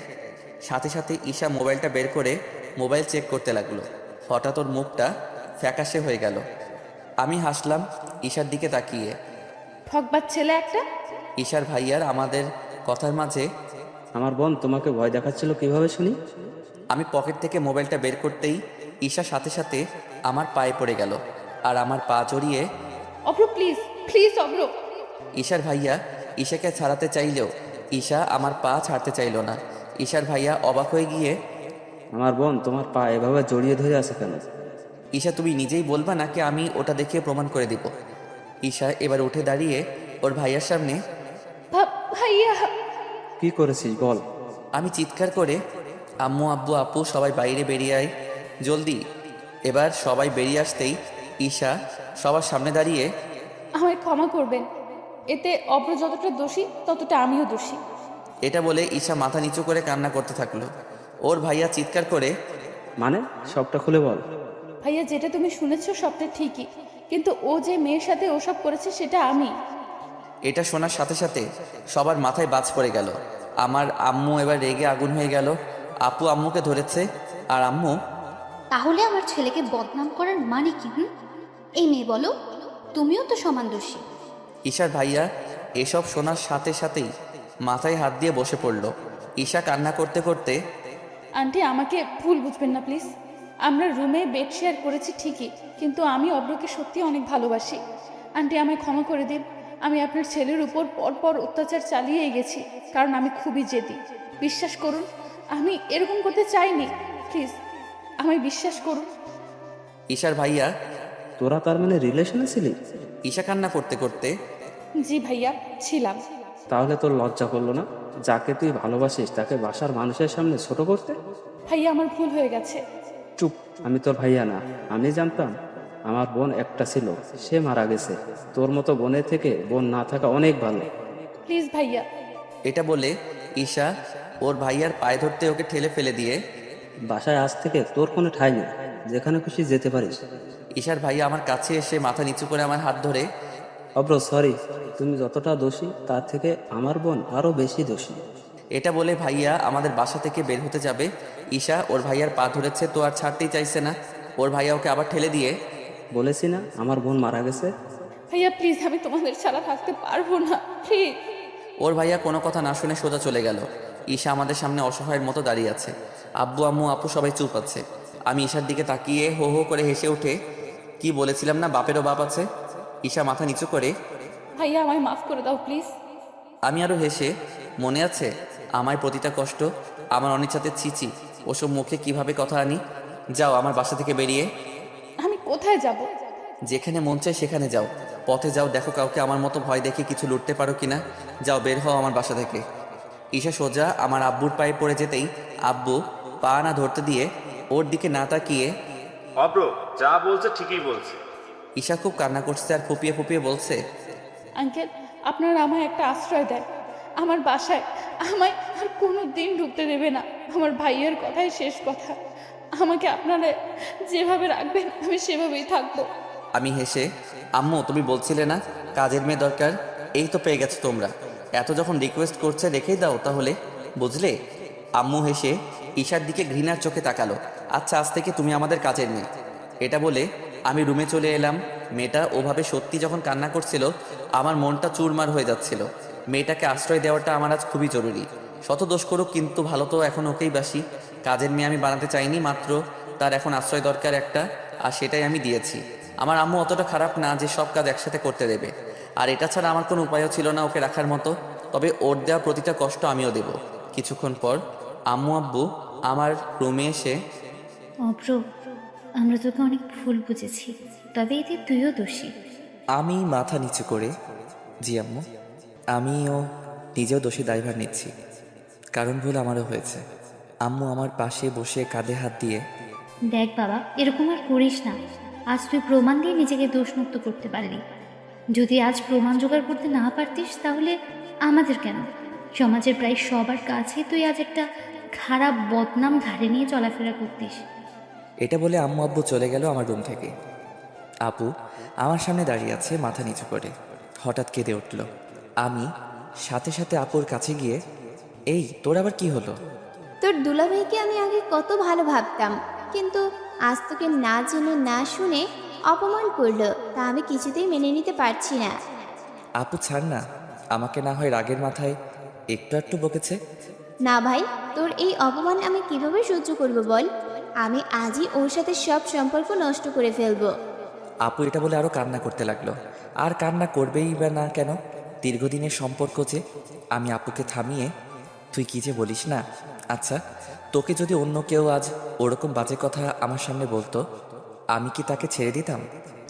সাথে সাথে ঈশা মোবাইলটা বের করে মোবাইল চেক করতে লাগলো। হঠাৎ ওর মুখটা ফ্যাকাশে হয়ে গেল। আমি হাসলাম ঈশার দিকে তাকিয়ে। ঠকবাজ ছেলে একটা। ঈশার ভাইয়ার আমাদের কথার মাঝে আমার বোন তোমাকে ভয় দেখাচ্ছিল কিভাবে শুনি? আমি পকেট থেকে মোবাইলটা বের করতেই ঈশা সাথে সাথে আমার পায়ে পড়ে গেল আর আমার পা জড়িয়ে। অব্র প্লিজ প্লিজ অব্র। ঈশার ভাইয়া ঈশাকে ছাড়াতে চাইলেও ঈশা আমার পা ছাড়তে চাইল না। ঈশার ভাইয়া অবাক হয়ে গিয়ে, আমার বোন তোমার পা এভাবে জড়িয়ে ধরে আছে কেন? ঈশা তুমি নিজেই বলবা নাকি আমি ওটা দেখে প্রমাণ করে দিব? ঈশা এবার উঠে দাঁড়িয়ে ওর ভাইয়ার সামনে। ভাইয়া কি করেছিস বল? আমি চিৎকার করে, আম্মু আব্বু আপু সবাই বাইরে বেরিয়ে আয় জলদি। এবার সবাই বেরিয়ে আসতেই ঈশা সবার সামনে দাঁড়িয়ে, আমায় ক্ষমা করবেন, এতে অব্র যতটা দোষী ততটা আমিও দোষী। এটা বলে ঈশা মাথা নিচু করে কান্না করতে থাকলো। ওর ভাইয়া চিৎকার করে, মানে সবটা খুলে বল। ভাইয়া যেটা তুমি শুনেছো সবটা ঠিকই, কিন্তু ও যে মেয়ের সাথে ওসব করেছে সেটা আমি। এটা শোনার সাথে সাথে সবার মাথায় বাজ পড়ে গেল। আমার আম্মু এবার রেগে আগুন হয়ে গেল। আপু আম্মুকে ধরেছে আর আম্মু, তাহলে আমার ছেলেকে বদনাম করার মানে কি? এই মেয়ে বলো, তুমিও তো সমান দোষী। ঈশার ভাইয়া এসব শোনার সাথে সাথেই মাথায় হাত দিয়ে বসে পড়ল। ঈশা কান্না করতে করতে, আন্টি আমাকে ভুল বুঝবেন না প্লিজ। আমরা রুমে বেড শেয়ার করেছি ঠিকই, কিন্তু আমি অব্রকে সত্যি অনেক ভালোবাসি। আন্টি আমায় ক্ষমা করে দিন। আমি আপনার ছেলের উপর পরপর অত্যাচার চালিয়েই গেছি, কারণ আমি খুবই জেদি। বিশ্বাস করুন, আমি এরকম করতে চাইনি। প্লিজ আমায় বিশ্বাস করুন। ঈশার ভাইয়া, তোরা তার মানে রিলেশনে ছিলি? ঈশা কান্না করতে করতে, জি ভাইয়া ছিলাম। তাহলে তোর লজ্জা করলো না যাকে তুই ভালোবাসিস তাকে বাসার মানুষের সামনে ছোট করতে? ভাইয়া আমার ভুল হয়ে গেছে। চুপ, আমি তোর ভাইয়া না। আমি জানতাম আমার বোন একটা ছিল, সে মারা গেছে। তোর মতো বোনের থেকে বোন না থাকা অনেক ভালো। প্লিজ ভাইয়া। এটা বলে ঈশা ওর ভাইয়ার পায়ে ধরতে ওকে ঠেলে ফেলে দিয়ে, বাসায় আজ থেকে তোর কোনো ঠাঁই নেই, যেখানে খুশি যেতে পারিস। ঈশার ভাইয়া আমার কাছে এসে মাথা নিচু করে আমার হাত ধরে, অব্র সরি, তুমি যতটা দোষী তার থেকে আমার বোন আরো বেশি দোষী। এটা বলে ভাইয়া আমাদের বাসা থেকে বের হতে যাবে। ঈশা ওর ভাইয়ার পা ধরেছে তো আর ছাড়তেই চাইছে না। ওর ভাইয়া ওকে আবার ঠেলে দিয়ে, বলেছি না আমার বোন মারা গেছে। ভাইয়া প্লিজ, আমি তোমাদের ছাড়া থাকতে পারবো না, প্লিজ। ওর ভাইয়া কোনো কথা না শুনে সোজা চলে গেল। ঈশা আমাদের সামনে অসহায়ের মতো দাঁড়িয়ে আছে। আব্বু আম্মু আপু সবাই চুপ আছে। আমি ঈশার দিকে তাকিয়ে হো হো করে হেসে উঠে, কি বলেছিলাম না বাপেরও বাপ আছে। ঈশা মাথা নিচু করে, ভাইয়া আমায় মাফ করে দাও প্লিজ। আমি আরো হেসে, মনে আছে আমায় প্রতিটা কষ্ট, আমার অনিচ্ছাতে ছিচি ওসব মুখে কিভাবে কথা আনি। যাও আমার বাসা থেকে বেরিয়ে। আমি কোথায় যাব? যেখানে মন চায় সেখানে যাও। পথে যাও, দেখো কাউকে আমার মতো ভয় দেখে কিছু লুটতে পারো কিনা। যাও, বের হও আমার বাসা থেকে। ঈশা সোজা আমার আব্বুর পায়ে পড়ে যেতেই আব্বু পা না ধরতে দিয়ে ওর দিকে না তাকিয়ে, অব্র যা বলছে ঠিকই বলছে। ঈশা খুব কান্না করছে আর ফুপিয়ে ফুপিয়ে বলছে, আঙ্কেল আপনারা আমায় একটা আশ্রয় দেন। আমার বাসায় আমায় আর কোনো দিন ঢুকতে দেবে না। আমার ভাইয়ের কথাই শেষ কথা। আমাকে আপনারা যেভাবে রাখবেন আমি সেভাবেই থাকবো। আমি হেসে, আম্মু তুমি বলছিলে না কাজের মেয়ে দরকার, এই তো পেয়ে গেছো তোমরা। এত যখন রিকোয়েস্ট করছে রেখেই দাও তাহলে, বুঝলে? আম্মু হেসে ঈশার দিকে ঘৃণার চোখে তাকালো। আচ্ছা আজ থেকে তুমি আমাদের কাজের মেয়ে। এটা বলে আমি রুমে চলে এলাম। মেয়েটা ওভাবে সত্যি যখন কান্না করছিল আমার মনটা চুরমার হয়ে যাচ্ছিল। মেয়েটাকে আশ্রয় দেওয়াটা আমার আজ খুবই জরুরি। শত দোষ করুক কিন্তু ভালো তো এখন ওকেই বাসি। কাজের মেয়ে আমি বানাতে চাইনি, মাত্র তার এখন আশ্রয় দরকার একটা, আর সেটাই আমি দিয়েছি। আমার আম্মু অতটা খারাপ না যে সব কাজ একসাথে করতে দেবে, আর এটা ছাড়া আমার কোনো উপায়ও ছিল না ওকে রাখার মতো। তবে ওর দেওয়া প্রতিটা কষ্ট আমিও দেব। কিছুক্ষণ পর আম্মু আব্বু আমার রুমে এসে, অব্র, আমরা তোকে অনেক ভুল বুঝেছি, তবে এতে তুইও দোষী। আমি মাথা নিচু করে, জি আম্মু, আমিও নিজেও দোষী দায়ভার নিচ্ছি, কারণ ভুল আমারও হয়েছে। আম্মু আমার পাশে বসে কাঁধে হাত দিয়ে, দেখ বাবা, এরকম আর করিস না। আজ তুই প্রমাণ দিয়ে নিজেকে দোষমুক্ত করতে পারলি। যদি আজ প্রমাণ জোগাড় করতে না পারতিস তাহলে আমাদের কেন, সমাজের প্রায় সবার কাছে তুই আজ একটা খারাপ বদনাম ধারে নিয়ে চলাফেরা করতিস। এটা বলে আম্মু আব্বু চলে গেল আমার রুম থেকে। আপু আমার সামনে দাঁড়িয়ে আছে মাথা নিচু করে, হঠাৎ কেঁদে উঠল। আমি সাথে সাথে আপুর কাছে গিয়ে, এই তোর আবার কি হলো? তোর দুলাভাইকে আমি আগে কত ভালো ভাবতাম, কিন্তু আজ তোকে না জেনে না শুনে অপমান করলো, তা আমি কিছুতেই মেনে নিতে পারছি না। আপু ছাড় না, আমাকে না হয় রাগের মাথায় একটু একটু বকেছে। না ভাই, তোর এই অপমান আমি কিভাবে সহ্য করব বল? আমি আজই ওর সাথে সব সম্পর্ক নষ্ট করে ফেলবো। আপু এটা বলে আরো কান্না করতে লাগলো। আর কান্না করবেই বা না কেন, দীর্ঘদিনের সম্পর্ক যে। আমি আপুকে থামিয়ে, তুই কি যে বলিস না। আচ্ছা, তোকে যদি অন্য কেউ আজ ওরকম বাজে কথা আমার সামনে বলতো, আমি কি তাকে ছেড়ে দিতাম?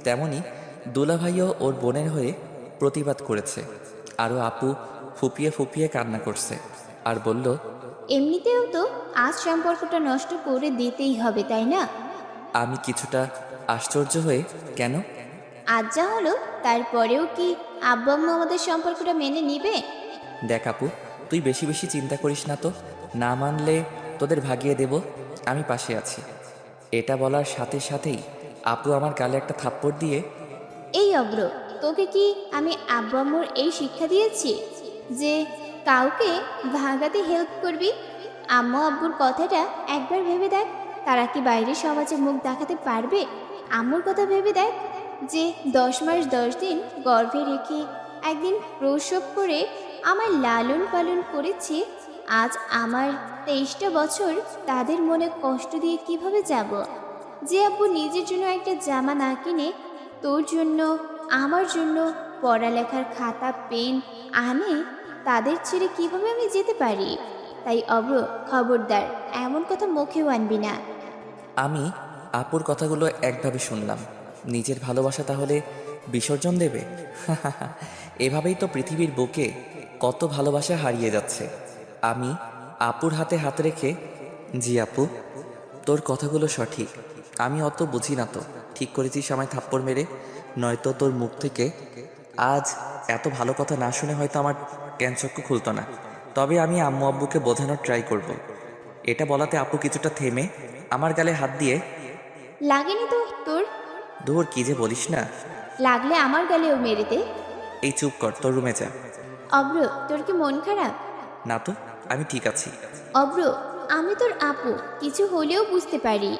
তেমনি দুলাভাইও ওর বোনের হয়ে প্রতিবাদ করেছে। আরও আপু ফুপিয়ে ফুপিয়ে কান্না করছে আর বলল, এমনিতেও তো আজ সম্পর্কটা নষ্ট করে দিতেই হবে, তাই না? আমি কিছুটা আশ্চর্য হয়ে, কেন? আজ যা হলো তারপরেও কি আব্বা আম্মা আমাদের সম্পর্কটা মেনে নিবে? দেখ আপু, তুই বেশি বেশি চিন্তা করিস না তো, না মানলে তোদের ভাগিয়ে দেব, আমি পাশে আছি। এটা বলার সাথে সাথেই আপু আমার গালে একটা থাপ্পড় দিয়ে, এই অব্র, তোকে কি আমি আব্বু আম্মুর এই শিক্ষা দিয়েছি যে কাউকে ভাগাতে হেল্প করবি? আম্মু আব্বুর কথাটা একবার ভেবে দেখ, তারা কি বাইরের সমাজে মুখ দেখাতে পারবে? আম্মুর কথা ভেবে দেখ, যে 10 মাস 10 দিন গর্ভে রেখে একদিন প্রসব করে আমার লালন পালন করেছে। আজ আমার 23টা বছর তাদের মনে কষ্ট দিয়ে কিভাবে যাব? যে আব্বু নিজের জন্য একটা জামা না কিনে তোর জন্য আমার জন্য পড়ালেখার খাতা পেন আনে, তাদের ছেড়ে কিভাবে আমি যেতে পারি? তাই অব্র, খবরদার এমন কথা মুখেও আনবি না। আমি আপুর কথাগুলো একভাবে শুনলাম। নিজের ভালোবাসা তাহলে বিসর্জন দেবে? এভাবেই তো পৃথিবীর বুকে কত ভালোবাসা হারিয়ে যাচ্ছে। আমি আপুর হাতে হাত রেখে, জি আপু, তোর কথাগুলো সঠিক, আমি অত বুঝি না তো। ঠিক করেছিস আমায় থাপ্পড় মেরে, নয়তো তোর মুখ থেকে আজ এত ভালো কথা না শুনে হয়তো আমার জ্ঞানচক্ষু খুলতো না। তবে আমি আম্মু আব্বুকে বোঝানোর ট্রাই করব। এটা বলাতে আপু কিছুটা থেমে আমার গালে হাত দিয়ে, লাগেনি তো তোর? দূর, কি যে বলিস না। লাগলে আমার গালেও মেরে দে। এই চুপ কর, তোর রুমে যা। অব্র, তোর কি মন খারাপ? না তো, আমি ঠিক আছি। অব্র, আমি তোর আপু, কিছু হলেও বুঝতে পারি।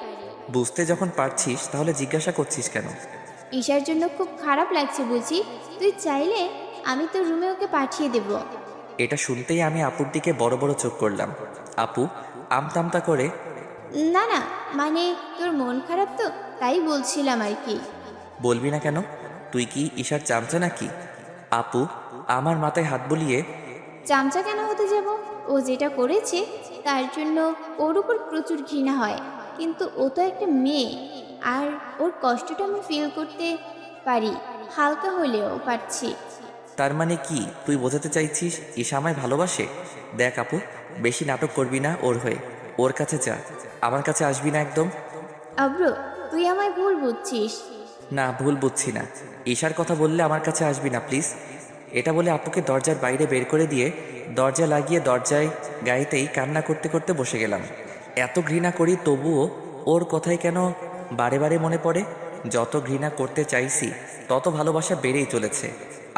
বুঝতে যখন পারছিস তাহলে জিজ্ঞাসা করছিস কেন? ঈশার জন্য খুব খারাপ লাগছে বুঝি, তুই চাইলে আমি তোর রুমে ওকে পাঠিয়ে দেব। এটা শুনতেই আমি আপুর দিকে বড় বড় চোখ করলাম। আপু আমতামতা করে, না না, মানে তোর মন খারাপ তো, তাই বলছিলাম আর কি। বলবি না কেন? তুই কি ঈশার চামচা নাকি? আপু আমার মাথায় হাত বুলিয়ে, চামচা কেন হতে যাব? ও যেটা করেছে তার জন্য ওর উপর প্রচুর ঘৃণা হয়, কিন্তু ও তো একটা মেয়ে, আর ওর কষ্টটা আমি ফিল করতে পারি, হালকা হলেও পারছি। তার মানে কি তুই বোঝাতে চাইছিস ঈশা আমায় ভালোবাসে? দেখ আপু, বেশি নাটক করবি না ওর হয়ে। ওর কাছে যা, আমার কাছে আসবি না একদম। অব্র, তুই আমায় ভুল বুঝছিস। না, ভুল বুঝছি না। ঈশার কথা বললে আমার কাছে আসবি না প্লিজ। এটা বলে আপুকে দরজার বাইরে বের করে দিয়ে দরজা লাগিয়ে দরজায় গাইতেই কান্না করতে করতে বসে গেলাম। এত ঘৃণা করি তবুও ওর কথাই কেন বারে বারে মনে পড়ে। যত ঘৃণা করতে চাইছি তত ভালোবাসা বেড়েই চলেছে।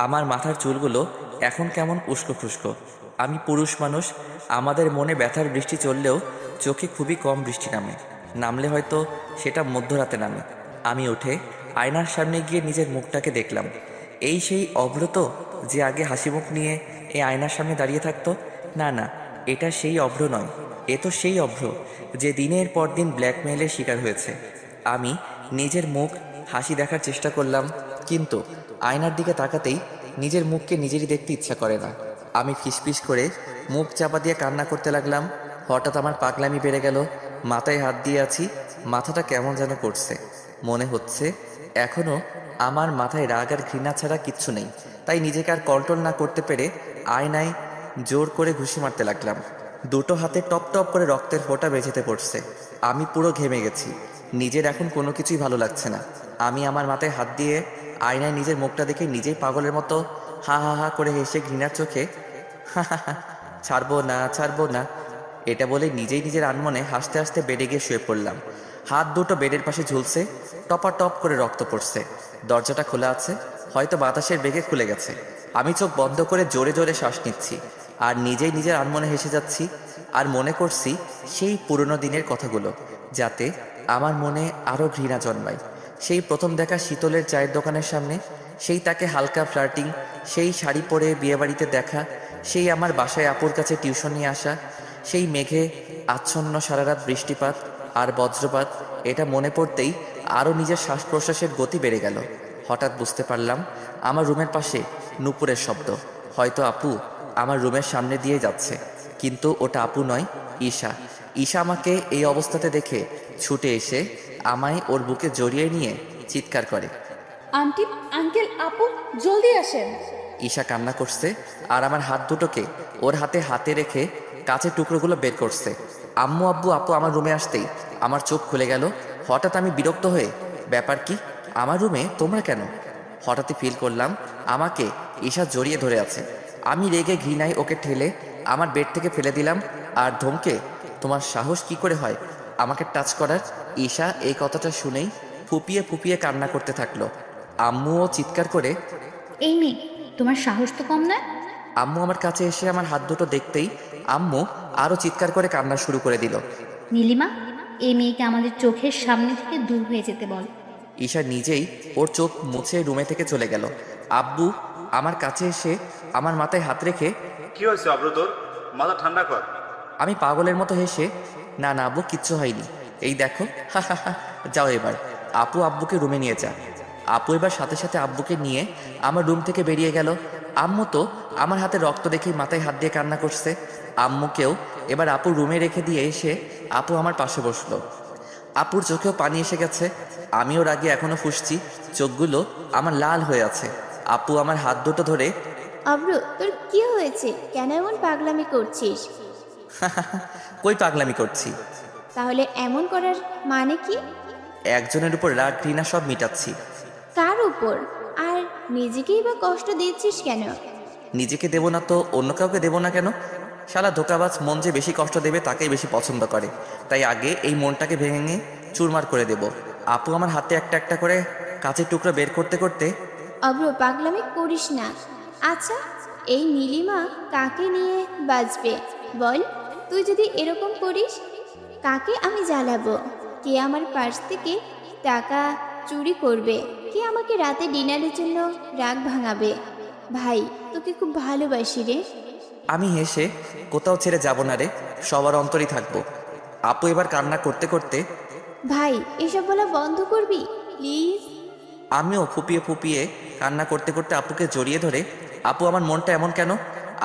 আমার মাথার চুলগুলো এখন কেমন উস্কো খুস্কো। আমি পুরুষ মানুষ, আমাদের মনে ব্যথার বৃষ্টি চললেও চোখে খুবই কম বৃষ্টি নামে, নামলে হয়তো সেটা মধ্যরাতে নামে। আমি উঠে আয়নার সামনে গিয়ে নিজের মুখটাকে দেখলাম। এই সেই অভ্রত যে আগে হাসি মুখ নিয়ে এই আয়নার সামনে দাঁড়িয়ে থাকতো? না না, এটা সেই অভ্র নয়, এ তো সেই অভ্র যে দিনের পর দিন ব্ল্যাকমেইলের শিকার হয়েছে। আমি নিজের মুখ হাসি দেখার চেষ্টা করলাম, কিন্তু আয়নার দিকে তাকাতেই নিজের মুখকে নিজেরই দেখতে ইচ্ছা করে না। আমি ফিসফিস করে মুখ চাপা দিয়ে কান্না করতে লাগলাম। হঠাৎ আমার পাগলামি বেড়ে গেল। মাথায় হাত দিয়ে আছি, মাথাটা কেমন যেন করছে। মনে হচ্ছে এখনও আমার মাথায় রাগ আর ঘৃণা ছাড়া কিচ্ছু নেই। তাই নিজেকে আর কন্ট্রোল না করতে পেরে আয়নায় জোর করে ঘুষি মারতে লাগলাম। দুটো হাতে টপ টপ করে রক্তের ফোঁটা বেঁচেতে পড়ছে। আমি পুরো ঘেমে গেছি। নিজের এখন কোনো কিছুই ভালো লাগছে না। আমি আমার মাথায় হাত দিয়ে আয়নায় নিজের মুখটা দেখে নিজেই পাগলের মতো হা হা হা করে হেসে ঘৃণার চোখে ছাড়বো না ছাড়বো না, এটা বলে নিজেই নিজের আনমনে হাসতে হাসতে বেডে গিয়ে শুয়ে পড়লাম। হাত দুটো বেডের পাশে ঝুলছে, টপাটপ করে রক্ত পড়ছে। দরজাটা খোলা আছে, হয়তো বাতাসের বেগে খুলে গেছে। আমি চোখ বন্ধ করে জোরে জোরে শ্বাস নিচ্ছি আর নিজেই নিজের আনমনে হেসে যাচ্ছি আর মনে করছি সেই পুরনো দিনের কথাগুলো, যাতে আমার মনে আরও ঘৃণা জন্মায়। সেই প্রথম দেখা শীতলের চায়ের দোকানের সামনে, সেই তাকে হালকা ফ্লার্টিং, সেই শাড়ি পরে বিয়েবাড়িতে দেখা, সেই আমার বাসায় আপুর কাছে টিউশন নিয়ে আসা, সেই মেঘে আচ্ছন্ন সারারাত বৃষ্টিপাত আর বজ্রপাত। এটা মনে পড়তেই আরও নিজের শ্বাস প্রশ্বাসের গতি বেড়ে গেল। হঠাৎ বুঝতে পারলাম আমার রুমের পাশে নূপুরের শব্দ। হয়তো আপু আমার রুমের সামনে দিয়ে যাচ্ছে, কিন্তু ওটা আপু নয়, ঈশা। ঈশা আমাকে এই অবস্থাতে দেখে ছুটে এসে আমায় ওর বুকে জড়িয়ে নিয়ে চিৎকার করে, আন্টি, আঙ্কেল, আপু, জলদি আসেন। ঈশা কান্না করছে আর আমার হাত দুটোকে ওর হাতে হাতে রেখে কাঁচের টুকরোগুলো বের করছে। আম্মু, আব্বু, আপু আমার রুমে আসতেই আমার চোখ খুলে গেল। হঠাৎ আমি বিরক্ত হয়ে, ব্যাপার কি, আমার রুমে তোমরা কেন? হঠাৎই ফিল করলাম আমাকে ঈশা জড়িয়ে ধরে আছে। আমি রেগে ঘৃণায় ওকে ঠেলে আমার বেড থেকে ফেলে দিলাম আর ধমকে, তোমার সাহস কি করে হয় আমাকে টাচ করার? ঈশা এই কথাটা শুনেই ফুপিয়ে ফুপিয়ে কান্না করতে থাকলো। আম্মুও চিৎকার করে, এই মেয়ে, তোমার সাহস তো কম না। আম্মু আমার কাছে এসে আমার হাত দুটো দেখতেই আম্মু আরও চিৎকার করে কান্না শুরু করে দিল। নীলিমা, এই মেয়েকে আমাদের চোখের সামনে থেকে দূর হয়ে যেতে বল। ঈশা নিজেই ওর চোখ মুছে রুমে থেকে চলে গেল। আব্বু আমার কাছে এসে আমার মাথায় হাত রেখে, কি হয়েছে অব্র তোর? মাথা ঠান্ডা কর। আমি পাগলের মতো হেসে, না না আব্বু, কিচ্ছু হয়নি, এই দেখো, হা হা হা, যাও এবার আপু আব্বুকে রুমে নিয়ে যা। আপু এবার সাথে সাথে আব্বুকে নিয়ে আমার রুম থেকে বেরিয়ে গেল। আম্মু তো আমার হাতে রক্ত দেখে মাথায় হাত দিয়ে কান্না করছে। আম্মুকেও এবার আপুর রুমে রেখে দিয়ে এসে আপু আমার পাশে বসলো। আপুর চোখেও পানি এসে গেছে। আমিও রাগে এখনো ফুঁসছি, চোখগুলো আমার লাল হয়ে আছে। আপু আমার হাত দুটো ধরে, অব্র, তোর কি হয়েছে? কেন এমন পাগলামি করছিস? কই পাগলামি করছি? তাহলে এমন করার মানে কি? একজনের উপর রাগ ঘৃণা সব মিটাচ্ছি। কার উপর? আর নিজেকেই বা কষ্ট দিচ্ছিস কেন? নিজেকে দেব না তো অন্য কাউকে দেব না কেন? শালা ধোকাবাজ মন যে বেশি কষ্ট দেবে তাকেই বেশি পছন্দ করে, তাই আগে এই মনটাকে ভেঙে চুরমার করে দেব। আপু আমার হাতে একটা একটা করে কাঁচের টুকরো বের করতে করতে, অব্র, পাগলামি করিস না। আচ্ছা, এই নীলিমা কাকে নিয়ে বাঁচবে বল? তুই যদি এরকম করিস, কাকে আমি জ্বালাবো? কে আমার পার্স থেকে টাকা চুরি করবে? কে আমাকে রাতে ডিনারের জন্য রাগ ভাঙাবে? ভাই, তোকে খুব ভালোবাসি রে। আমি হেসে, কোথাও ছেড়ে যাব না রে, সবার অন্তরই থাকবো। আপু এবার কান্না করতে করতে, ভাই, এসব বলা বন্ধ করবি প্লিজ। আমিও ফুপিয়ে ফুপিয়ে কান্না করতে করতে আপুকে জড়িয়ে ধরে, আপু আমার মনটা এমন কেন?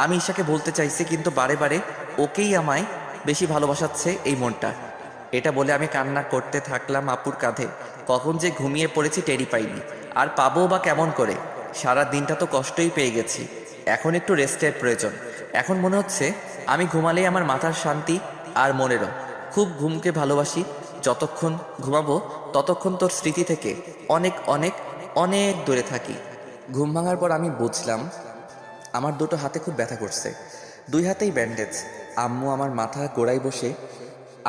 আমি ঈশাকে বলতে চাইছি, কিন্তু বারে বারে ওকেই আমায় বেশি ভালোবাসাচ্ছে এই মনটা। এটা বলে আমি কান্না করতে থাকলাম আপুর কাঁধে। কখন যে ঘুমিয়ে পড়েছি টেরি পাইনি, আর পাবো বা কেমন করে? সারা দিনটা তো কষ্টই পেয়ে গেছি, এখন একটু রেস্টের প্রয়োজন। এখন মনে হচ্ছে আমি ঘুমালেই আমার মাথার শান্তি আর মনেরও। খুব ঘুমকে ভালোবাসি, যতক্ষণ ঘুমাবো ততক্ষণ তোর স্মৃতি থেকে অনেক অনেক অনেক দূরে থাকি। ঘুম ভাঙার পর আমি বুঝলাম আমার দুটো হাতে খুব ব্যথা করছে, দুই হাতেই ব্যান্ডেজ। আম্মু আমার মাথা গোড়ায় বসে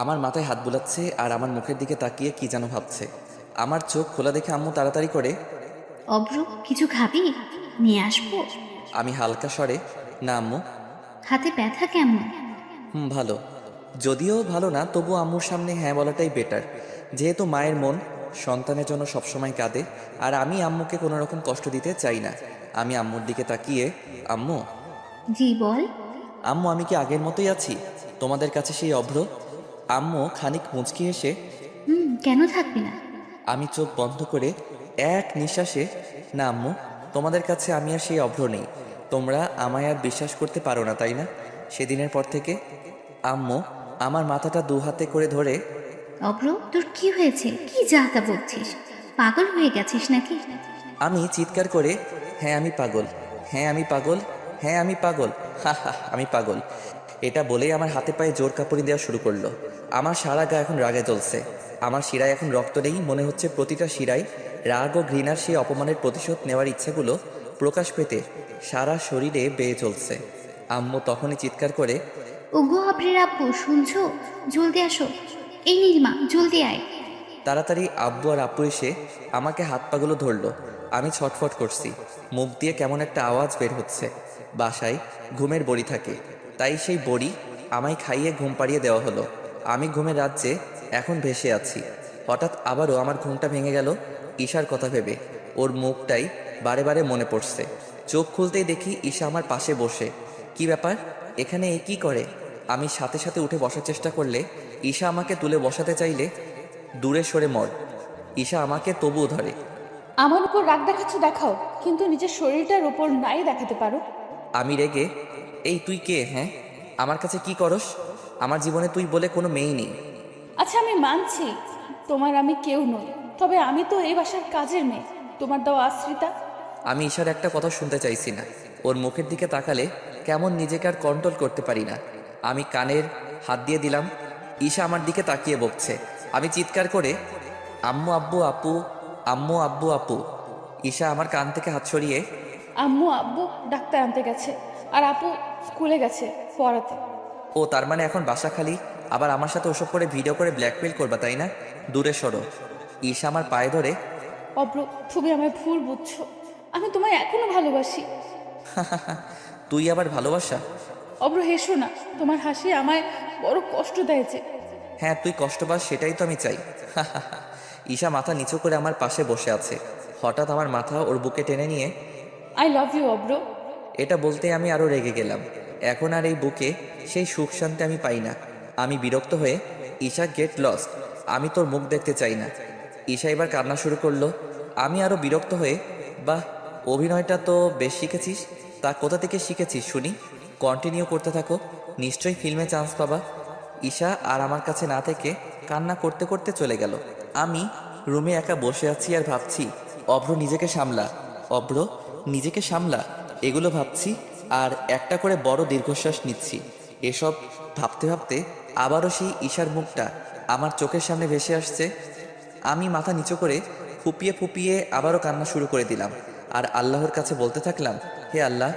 আমার মাথায় হাত বুলাচ্ছে আর আমার মুখের দিকে তাকিয়ে কি যেন ভাবছে। আমার চোখ খোলা দেখে আম্মু তাড়াতাড়ি করে, অব্র, কিছু খাবি? নিয়ে আসবো? আমি হালকা স্বরে, না আম্মু। হাতে ব্যথা কেমন? ভালো, যদিও ভালো না, তবু আম্মুর সামনে হ্যাঁ বলাটাই বেটার, যেহেতু মায়ের মন সন্তানের জন্য সবসময় কাঁদে, আর আমি আম্মুকে কোনো রকম কষ্ট দিতে চাই না। আমি আম্মুর দিকে তাকিয়ে, আম্মু। জি বল। আম্মু, আমি কি আগের মতোই আছি তোমাদের কাছে, সেই অভ্র? আম্মু খানিক মুচকি হেসে, কেন থাকবি না? আমি চোখ বন্ধ করে এক নিঃশ্বাসে, না আম্মু, তোমাদের কাছে আমি আর সেই অভ্র নেই। তোমরা আমায় আর বিশ্বাস করতে পারো না, তাই না? সেদিনের পর থেকে। আম্মু আমার মাথাটা দু হাতে করে ধরে, অব্র, তোর কি হয়েছে? কি যা তা বলছিস? পাগল হয়ে গেছিস নাকি? আমি চিৎকার করে, হ্যাঁ আমি পাগল, হ্যাঁ আমি পাগল, হ্যাঁ আমি পাগল, হা হা, আমি পাগল। এটা বলেই আমার হাতে পায়ে জোর কাপড়ি দেওয়া শুরু করলো। আমার সারা গা এখন রাগে জ্বলছে। আমার শিরায় এখন রক্ত নেই, মনে হচ্ছে প্রতিটা শিরায় রাগ ও ঘৃণার সেই অপমানের প্রতিশোধ নেওয়ার ইচ্ছাগুলো প্রকাশ পেতে সারা শরীরে বেয়ে চলছে। আম্মু তখনই চিৎকার করে, ওগো আবরের আব্বু, শুনছো? জলদি আসো। এই নীলিমা, জলদি আয়। তাড়াতাড়ি আব্বু আর আপু এসে আমাকে হাত পাগুলো ধরলো। আমি ছটফট করছি, মুখ দিয়ে কেমন একটা আওয়াজ বের হচ্ছে। বাসায় ঘুমের বড়ি থাকে, তাই সেই বড়ি আমায় খাইয়ে ঘুম পাড়িয়ে দেওয়া হলো। আমি ঘুমের রাজ্যে এখন ভেসে আছি। হঠাৎ আবারও আমার ঘুমটা ভেঙে গেল ঈশার কথা ভেবে। ওর মুখটাই বারে বারে মনে পড়ছে। চোখ খুলতেই দেখি ঈশা আমার পাশে বসে। কি ব্যাপার, এখানে এ কি করে? আমি সাথে সাথে উঠে বসার চেষ্টা করলে ঈশা আমাকে তুলে বসাতে চাইলে দূরে সরে মর। ঈশা আমাকে তবুও ধরে। আমার উপর রাগ দেখাচ্ছ দেখাও, কিন্তু নিজের শরীরটার উপর নাই দেখাতে পারো। আমি রেগে, এই তুই কে? হ্যাঁ, আমার কাছে কি করস? আমার জীবনে তুই বলে কোনো মেয়েই নেই। আচ্ছা আমি মানছি তোমার আমি কেউ নই, তবে আমি তো এই বাসার কাজের মেয়ে, তোমার দেওয়া আশ্রিতা। আমি ঈশার একটা কথা শুনতে চাইছি না। ওর মুখের দিকে তাকালে কেমন নিজেকে আর কন্ট্রোল করতে পারি না। আমি কানের হাত দিয়ে দিলাম। ঈশা আমার দিকে তাকিয়ে বকছে। আমি চিৎকার করে আম্মু আব্বু আপু, আম্মু আব্বু আপু। ঈশা আমার কান থেকে হাত সরিয়ে, আম্মু আব্বু ডাক্তার আনতে গেছে, আর আপু স্কুলে গেছে পড়াতে। ও তার মানে এখন বাসা খালি, আবার আমার সাথে ওসব করে ভিডিও করে ব্ল্যাকমেল করবা, তাই না? দূরে সরো। ঈশা আমার পায়ে ধরে, অব্র তুমি আমায় ভুল বুঝছো, আমি তোমায় এখনো ভালোবাসি। তুই আবার ভালোবাসা? অব্র হেসো না, তোমার হাসি আমায় বড় কষ্ট দেয় যে। হ্যাঁ, তুই কষ্ট পাস সেটাই তো আমি চাই। ঈশা মাথা নিচু করে আমার পাশে বসে আছে। হঠাৎ আমার মাথা ওর বুকে টেনে নিয়ে, আই লাভ ইউ অব্র। এটা বলতে আমি আরো রেগে গেলাম। এখন আর এই বুকে সেই সুখ শান্তি আমি পাই না। আমি বিরক্ত হয়ে, ঈশা গেট লস্ট, আমি তোর মুখ দেখতে চাই না। ঈশা এবার কান্না শুরু করলো। আমি আরো বিরক্ত হয়ে, বাহ, অভিনয়টা তো বেশ শিখেছিস। তা কোথা থেকে শিখেছিস শুনি? কন্টিনিউ করতে থাকো, নিশ্চয়ই ফিল্মে চান্স পাবা। ঈশা আর আমার কাছে না থেকে কান্না করতে করতে চলে গেল। আমি রুমে একা বসে আছি আর ভাবছি, অভ্র নিজেকে সামলা, অভ্র নিজেকে সামলা, এগুলো ভাবছি আর একটা করে বড় দীর্ঘশ্বাস নিচ্ছি। এসব ভাবতে ভাবতে আবারও সেই ঈশার মুখটা আমার চোখের সামনে ভেসে আসছে। আমি মাথা নিচু করে ফুপিয়ে ফুপিয়ে আবারও কান্না শুরু করে দিলাম আর আল্লাহর কাছে বলতে থাকলাম, হে আল্লাহ,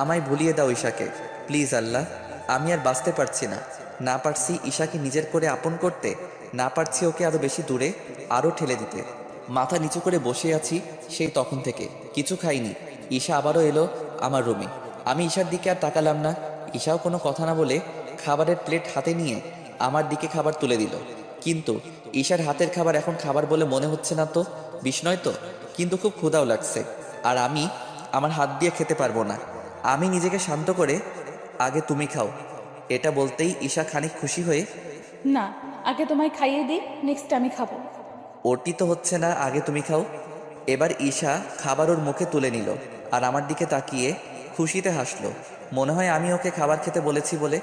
আমায় ভুলিয়ে দাও ঈশাকে, প্লিজ আল্লাহ। আমি আর বাঁচতে পারছি না। না পারছি ঈশাকে নিজের করে আপন করতে, না পারছি ওকে আরো বেশি দূরে আরো ঠেলে দিতে। মাথা নিচু করে বসে আছি সেই তখন থেকে, কিছু খাইনি। ঈশা আবারও এলো আমার রুমে। আমি ঈশার দিকে আর তাকালাম না। ঈশাও কোনো কথা না বলে খাবারের প্লেট হাতে নিয়ে আমার দিকে খাবার তুলে দিল। কিন্তু ঈশার হাতের খাবার এখন খাবার বলে মনে হচ্ছে না তো, বিষ নয় তো, কিন্তু খুব ক্ষুধাও লাগছে। আর আমি আমার হাত দিয়ে খেতে পারবো না। আমি নিজেকে শান্ত করে, আগে তুমি খাও, এটা বলতেই ঈশা খানিক খুশি হয়ে, না, আগে তোমায় খাইয়ে দিই, নেক্সট আমি খাবো। ওটি তো হচ্ছে না, আগে তুমি খাও। এবার ঈশা খাবার ওর মুখে তুলে নিল আর আমার দিকে তাকিয়ে খুশিতে হাসলো। মনে হয় আমি ওকে খাবার খেতে বলেছি বলে।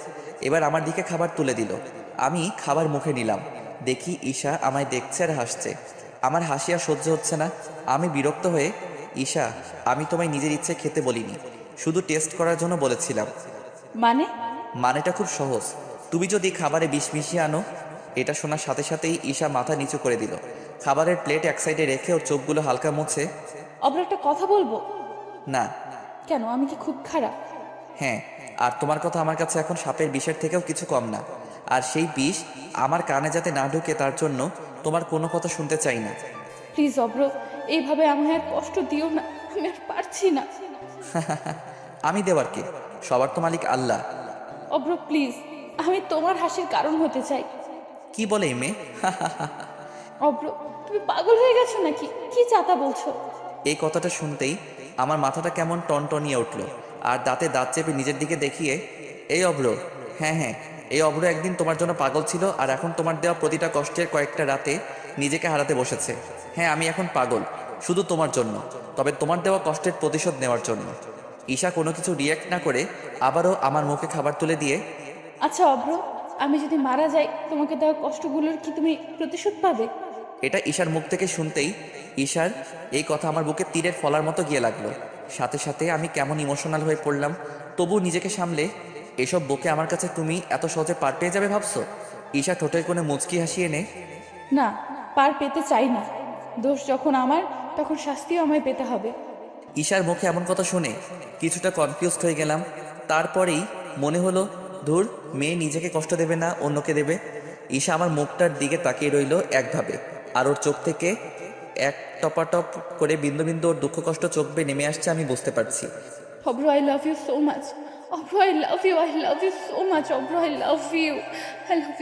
এবার আমার দিকে খাবার তুলে দিল। আমি খাবার মুখে নিলাম। দেখি ঈশা আমায় দেখছে আর হাসছে। আমার হাসি আর সহ্য হচ্ছে না। আমি বিরক্ত হয়ে, ঈশা, আমি তোমায় নিজের ইচ্ছে খেতে বলিনি, শুধু টেস্ট করার জন্য বলেছিলাম। মানেটা খুব সহজ, তুমি যদি খাবারে বিষ মিশিয়ে আনো। এটা শোনার সাথে সাথেই ঈশা মাথা নিচু করে দিল। খাবারের প্লেট এক সাইডে রেখে ওর চোখগুলো হালকা মুছে, অব্র একটা কথা বলবো? না। কেন, আমি কি খুব খারাপ? হ্যাঁ, আর তোমার কথা আমার কাছে এখন সাপের বিষের থেকেও কিছু কম না। আর সেই বিষ আমার কানে যাতে না ঢুকে তার জন্য তোমার কোনো কথা শুনতে চাই না। প্লিজ অব্র, এইভাবে আমায় আর কষ্ট দিও না, আমি আর পারছি না। আমি দেওয়ার কে? সবার তো মালিক আল্লাহ। অব্র প্লিজ, আমি তোমার হাসির কারণ হতে চাই। কি বলে এই মেয়ে? অব্র, তুমি পাগল হয়ে গেছো নাকি? কি চাতা বলছো? এই কথাটা শুনতেই আমার মাথাটা কেমন টনটনিয়ে উঠল আর দাঁতে দাঁত চেপে নিজের দিকে দেখিয়ে, এই অভ্র, হ্যাঁ হ্যাঁ, এই অভ্র একদিন তোমার জন্য পাগল ছিল আর এখন তোমার দেওয়া প্রতিটা কষ্টের কয়েকটা রাতে নিজেকে হারাতে বসেছে। হ্যাঁ, আমি এখন পাগল শুধু তোমার জন্য, তবে তোমার দেওয়া কষ্টের প্রতিশোধ নেওয়ার জন্য। ঈশা কোনো কিছু রিয়্যাক্ট না করে আবারও আমার মুখে খাবার তুলে দিয়ে, আচ্ছা অব্র, আমি যদি মারা যাই তোমাকে দেওয়া কষ্টগুলোর কি তুমি প্রতিশোধ পাবে? এটা ঈশার মুখ থেকে শুনতেই ঈশার এই কথা আমার বুকে তীরের ফলার মতো গিয়ে লাগলো। সাথে সাথে আমি কেমন ইমোশনাল হয়ে পড়লাম। তবু নিজেকে সামলে, এসব বকে আমার কাছে তুমি এত সহজে পার পেয়ে যাবে ভাবছো? ঈশা ঠোঁটের কোণে মুচকি হাসি এনে, না, পার পেতে চাই না। দোষ যখন আমার, তখন শাস্তিও আমায় পেতে হবে। ঈশার মুখে এমন কথা শুনে কিছুটা কনফিউজড হয়ে গেলাম। তারপরেই মনে হলো, ধুর, মেয়ে নিজেকে কষ্ট দেবে না, অন্যকে দেবে। ঈশা আমার মুখটার দিকে তাকিয়ে রইল একভাবে। আর ওর চোখ থেকে এক টপাটপ করে বিন্দু বিন্দু ওর দুঃখ কষ্ট চোখ বেয়ে নেমে আসছে, আমি বুঝতে পারছি। Abhra, I love you so much. Abhra, I love you so much. Abhra, I love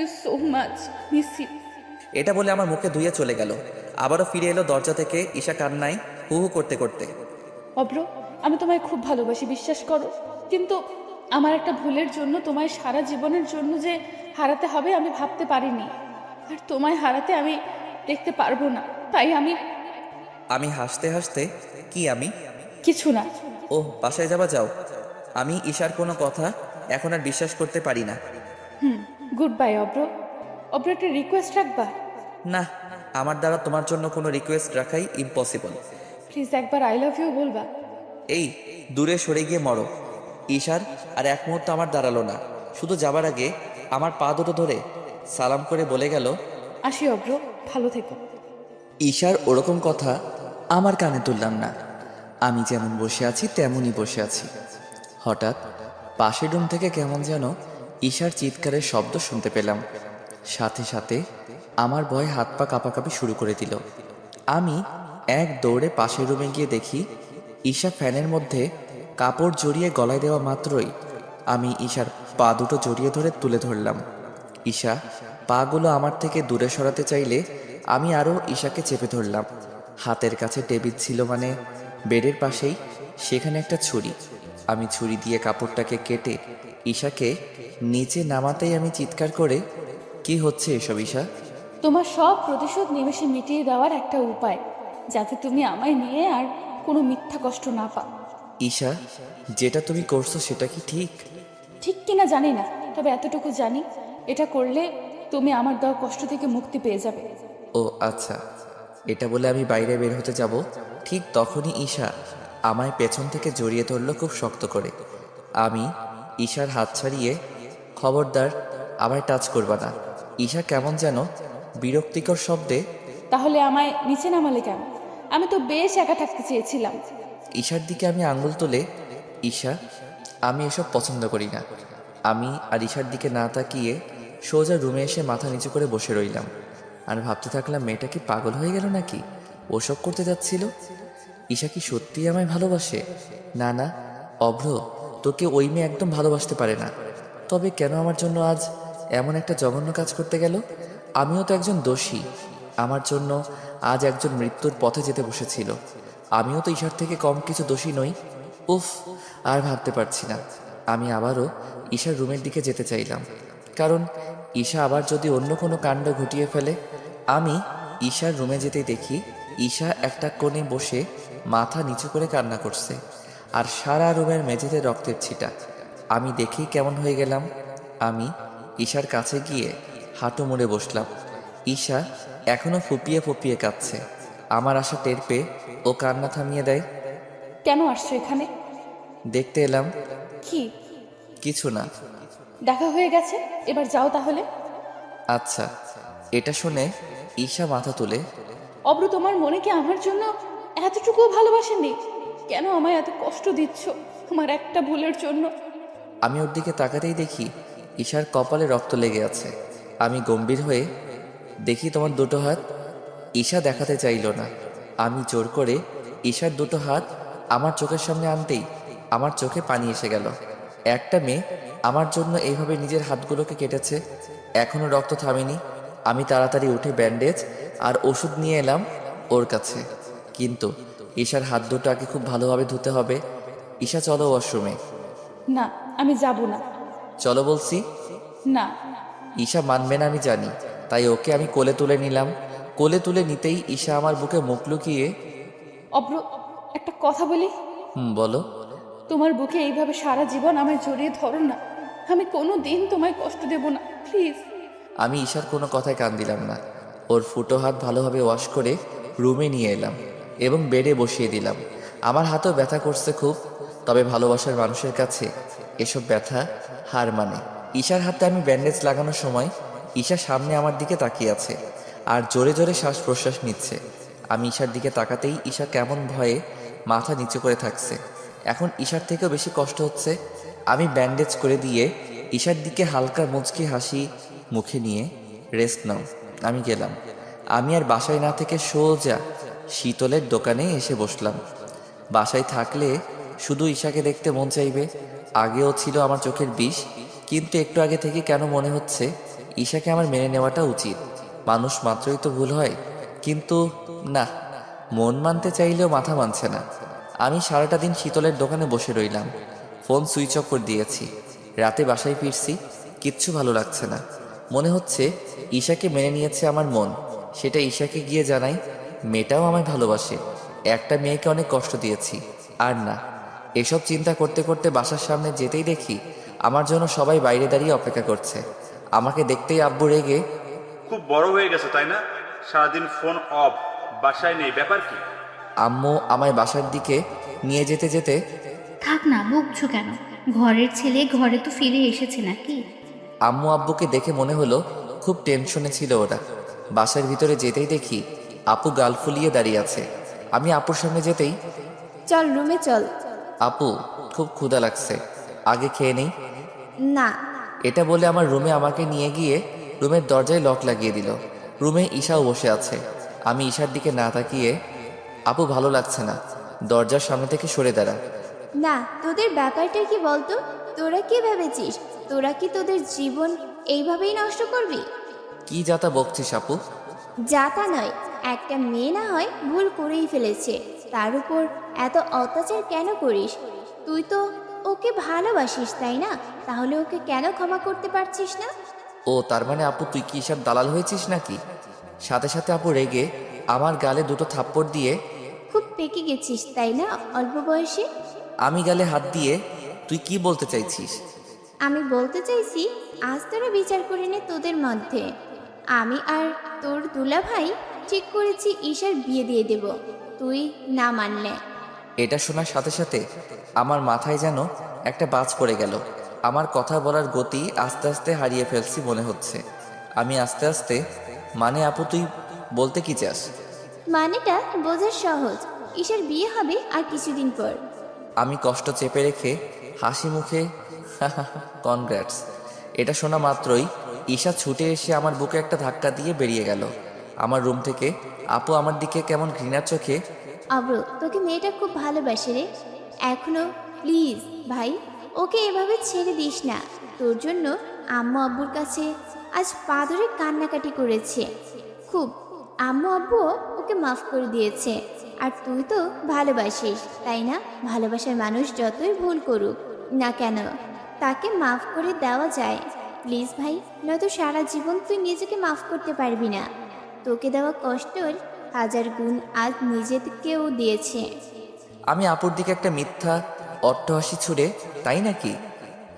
you so much. Miss you. এটা বলে আমার মুখে ধুয়ে চলে গেল। আবারও ফিরে এলো দরজা থেকে ঈশা কান্নায় হু হু করতে করতে। অব্র, আমি তোমায় খুব ভালোবাসি, বিশ্বাস করো। কিন্তু আমার একটা ভুলের জন্য তোমায় সারা জীবনের জন্য যে হারাতে হবে আমি ভাবতে পারিনি। আর তোমায় হারাতে আমি দেখতে পারবো না, তাই আমি হাসতে হাসতে, কি আমি? কিছু না। ও বাসায় যাও। আমি ঈশার কোনো কথা এখন আর বিশ্বাস করতে পারি না। গুড বাই অব্র। অব্র, একটা রিকোয়েস্ট রাখবা? না, আমার দ্বারা তোমার জন্য কোনো রিকোয়েস্ট রাখাই ইম্পসিবল। প্লিজ একবার আই লাভ ইউ বলবা? এই দূরে সরে গিয়ে মরো। ঈশার আর এক মুহূর্ত আমার দাঁড়ালো না, শুধু যাবার আগে আমার পা দুটো ধরে সালাম করে বলে গেল, আসি অব্র, ভালো থেকো। ঈশার ওরকম কথা আমার কানে তুললাম না। আমি যেমন বসে আছি তেমনই বসে আছি। হঠাৎ পাশের রুম থেকে কেমন যেন ঈশার চিৎকারের শব্দ শুনতে পেলাম। সাথে সাথে আমার ভয় হাত পা কাঁপাকাঁপি শুরু করে দিল। আমি এক দৌড়ে পাশের রুমে গিয়ে দেখি ঈশা ফ্যানের মধ্যে কাপড় জড়িয়ে গলায় দেওয়া মাত্রই আমি ঈশার পা দুটো জড়িয়ে ধরে তুলে ধরলাম। ঈশা পাগুলো আমার থেকে দূরে সরাতে চাইলে আমি আরও ঈশাকে চেপে ধরলাম। হাতের কাছে টেবিল ছিল, মানে বেডের পাশেই, সেখানে একটা ছুরি। আমি ছুরি দিয়ে কাপড়টাকে কেটে ঈশাকে নিচে নামাতেই আমি চিৎকার করে, কি হচ্ছে এসব ঈশা? তোমার সব প্রতিশোধ নিমেষে মিটিয়ে দেওয়ার একটা উপায়, যাতে তুমি আমায় নিয়ে আর কোনো মিথ্যা কষ্ট না পাও। ঈশা, যেটা তুমি করছো সেটা কি ঠিক? ঠিক কিনা জানি না, তবে এতটুকু জানি, এটা করলে তুমি আমার দেওয়া কষ্ট থেকে মুক্তি পেয়ে যাবে। ও আচ্ছা। এটা বলে আমি বাইরে বের হতে যাব, ঠিক তখনই ঈশা আমায় পেছন থেকে জড়িয়ে ধরল খুব শক্ত করে। আমি ঈশার হাত ছাড়িয়ে, খবরদার আমায় টাচ করবা না। ঈশা কেমন যেন বিরক্তিকর শব্দে, তাহলে আমায় নিচে নামালে কেন? আমি তো বেশ একা থাকতে চেয়েছিলাম। ঈশার দিকে আমি আঙুল তুলে, ঈশা, আমি এসব পছন্দ করি না। আমি আর ঈশার দিকে না তাকিয়ে সোজা রুমে এসে মাথা নিচু করে বসে রইলাম। আর ভাবতে থাকলাম, মেয়েটা কি পাগল হয়ে গেল নাকি? ওসব করতে যাচ্ছিল। ঈশা কি সত্যিই আমায় ভালোবাসে? না না অভ্র, তোকে ওই মেয়ে একদম ভালোবাসতে পারে না। তবে কেন আমার জন্য আজ এমন একটা জঘন্য কাজ করতে গেল? আমিও তো একজন দোষী। আমার জন্য আজ একজন মৃত্যুর পথে যেতে বসেছিল। আমিও তো ঈশার থেকে কম কিছু দোষী নই। উফ, আর ভাবতে পারছি না। আমি আবারও ঈশার রুমের দিকে যেতে চাইলাম, কারণ ঈশা আবার যদি অন্য কোনো কাণ্ড ঘটিয়ে ফেলে। আমি ঈশার রুমে যেতে দেখি ঈশা একটা কোণে বসে মাথা নিচু করে কান্না করছে, আর সারা রুমের মেঝেতে রক্তের ছিটা। আমি দেখেই কেমন হয়ে গেলাম। আমি ঈশার কাছে গিয়ে হাঁটু মুড়ে বসলাম। ঈশা এখনো ফুপিয়ে ফুপিয়ে কাঁদছে। আমার আশা টের পেয়ে ও কান্না থামিয়ে দেয়। কেন আসছো এখানে? দেখতে এলাম। কি? কিছু না। দেখা হয়ে গেছে, এবার যাও তাহলে। আচ্ছা। এটা শুনে ঈশা মাথা তুলে, অব্র, তোমার মনে কি আমার জন্য এতটুকুও ভালোবাসা নেই? কেন আমায় এত কষ্ট দিচ্ছ আমার একটা ভুলের জন্য? আমি ওর দিকে তাকাতেই দেখি ঈশার কপালে রক্ত লেগে আছে। আমি গম্ভীর হয়ে দেখি তোমার দুটো হাত। ঈশা দেখাতে চাইল না। আমি জোর করে ঈশার দুটো হাত আমার চোখের সামনে আনতেই আমার চোখে পানি এসে গেল। একটা মেয়ে আমার জন্য এইভাবে নিজের হাতগুলোকে কেটেছে, এখনো রক্ত থামেনি। আমি তাড়াতাড়ি উঠে ব্যান্ডেজ আর ওষুধ নিয়ে এলাম ওর কাছে। কিন্তু ঈশার হাত দুটো আগে খুব ভালোভাবে ধুতে হবে। ঈশা, চলো ওয়াশরুমে। না, আমি যাব না। চলো বলছি। না। ঈশা মানবে না আমি জানি, তাই ওকে আমি কোলে তুলে নিলাম। কোলে তুলে নিতেই ঈশা আমার বুকে মুখ লুকিয়ে, অব্র, একটা কথা বলি? বলো। তোমার বুকে এইভাবে সারা জীবন আমায় জড়িয়ে ধরো না। আমি কোনো দিন তোমায় কষ্ট দেব না, প্লিজ। আমি ঈশার কোনো কথায় কান দিলাম না। ওর ফুটো হাত ভালোভাবে ওয়াশ করে রুমে নিয়ে এলাম এবং বেডে বসিয়ে দিলাম। আমার হাতও ব্যথা করছে খুব, তবে ভালোবাসার মানুষের কাছে এসব ব্যথা হার মানে। ঈশার হাতে আমি ব্যান্ডেজ লাগানোর সময় ঈশা সামনে আমার দিকে তাকিয়ে আছে আর জোরে জোরে শ্বাস প্রশ্বাস নিচ্ছে। আমি ঈশার দিকে তাকাতেই ঈশা কেমন ভয়ে মাথা নিচু করে থাকছে। এখন ঈশার থেকেও বেশি কষ্ট হচ্ছে। আমি ব্যান্ডেজ করে দিয়ে ঈশার দিকে হালকা মুচকি হাসি মুখে নিয়ে, রেস্ট নাও। আমি গেলাম। আমি আর বাসায় না থেকে সোজা শীতলের দোকানে এসে বসলাম। বাসায় থাকলে শুধু ঈশাকে দেখতে মন চাইবে। আগেও ছিল আমার চোখের বিষ, কিন্তু একটু আগে থেকে কেন মনে হচ্ছে ঈশাকে আমার মেনে নেওয়াটা উচিত। মানুষ মাত্রই তো ভুল হয়, কিন্তু না, মন মানতে চাইলেও মাথা মানছে না। আমি সারাটা দিন শীতলের দোকানে বসে রইলাম, ফোন সুইচ অফ করে দিয়েছি। রাতে বাসায় ফিরছি, কিচ্ছু ভালো লাগছে না। মনে হচ্ছে ঈশাকে মেনে নিয়েছে আমার মন, সেটা ঈশাকে গিয়ে জানাই। মেয়েটাও আমায় ভালোবাসে। একটা মেয়েকে অনেক কষ্ট দিয়েছি। আর না, এসব চিন্তা করতে করতে বাসার সামনে যেতেই দেখি আমার জন্য সবাই বাইরে দাঁড়িয়ে অপেক্ষা করছে। আমাকে দেখতেই আব্বু রেগে, খুব বড় হয়ে গেছে তাই না? সারাদিন ফোন অফ, বাসায় নেই, ব্যাপার কি? আম্মু আমায় বাসার দিকে নিয়ে যেতে যেতে, থাক না, বকছো কেন? ঘরের ছেলে ঘরে তো ফিরে এসেছে নাকি? আম্মু আব্বুকে দেখে মনে হলো খুব টেনশনে ছিল ওরা। বাসার ভিতরে যেতেই দেখি আপু গাল ফুলিয়ে দাঁড়িয়ে আছে। আমি আপুর সামনে যেতেই, চল রুমে চল। আপু খুব ক্ষুধা লাগছে, আগে খেয়ে নেই। না। এটা বলে আমার রুমে আমাকে নিয়ে গিয়ে রুমের দরজায় লক লাগিয়ে দিল। রুমে ঈশাও বসে আছে। আমি ঈশার দিকে না তাকিয়ে, আপু ভালো লাগছে না, দরজার সামনে থেকে সরে দাঁড়া। না, তোদের ব্যাপারটা কি বলতো? তোরা কি ভেবেছিস তোরা কি তোদের জীবন এইভাবেই নষ্ট করবি? কি যাতা বকছিস আপু? যাতা নয়, একটা মেয়ে না হয় ভুল করেই ফেলেছে, তার উপর এত অত্যাচার কেন করিস? তুই তো ওকে ভালোবাসিস তাই না? তাহলে ওকে কেন ক্ষমা করতে পারছিস না? ও তার মানে আপু তুই কি ঈশার দালাল হয়েছিস নাকি? সাথে সাথে আপু রেগে আমার গালে দুটো থাপ্পড় দিয়ে, খুব পেকে গেছিস তাই না অল্প বয়সে? আমি গালে হাত দিয়ে, তুই কি বলতে চাইছিস? আমি বলতে চাইছি, আজ তোরা বিচার করে নে তোদের মধ্যে। আমি আর তোর দুলাভাই ঠিক করেছি ঈশার বিয়ে দিয়ে দেব, তুই না মানলে। এটা শোনার সাথে সাথে আমার মাথায় যেন একটা বাজ পড়ে গেল। আমার কথা বলার গতি আস্তে আস্তে হারিয়ে ফেলছি মনে হচ্ছে। আমি আস্তে আস্তে, মানে আপু তুই বলতে কি চাস? মানেটা বোঝা সহজ, ঈশার বিয়ে হবে আর কিছুদিন পর। আমি কষ্ট চেপে রেখে হাসি মুখে, কনগ্রাটস। এটা শোনা মাত্রই ঈশা ছুটে এসে আমার বুকে একটা ধাক্কা দিয়ে বেরিয়ে গেল আমার রুম থেকে। আপু আমার দিকে কেমন ঘৃণার চোখে, অব্র, তোকে মেয়েটা খুব ভালোবাসে রে, এখনো প্লিজ ভাই ওকে এভাবে ছেড়ে দিস না। তোর জন্য আম্মু আব্বুর কাছে আজ পা ধরে কান্নাকাটি করেছে খুব। আম্মু আব্বুও ওকে মাফ করে দিয়েছে। আর তুই তো ভালোবাসিস তাই না? ভালোবাসার মানুষ যতই ভুল করুক না কেন তাকে মাফ করে দেওয়া যায়। প্লিজ ভাই, নয়তো সারা জীবন তুই নিজেকে মাফ করতে পারবি না। তোকে দেওয়া কষ্টর 1000 গুণ আজ নিজেকেও দিয়েছে। আমি আপুর দিকে একটা মিথ্যা অট্টহাসি ছুড়ে, তাই নাকি?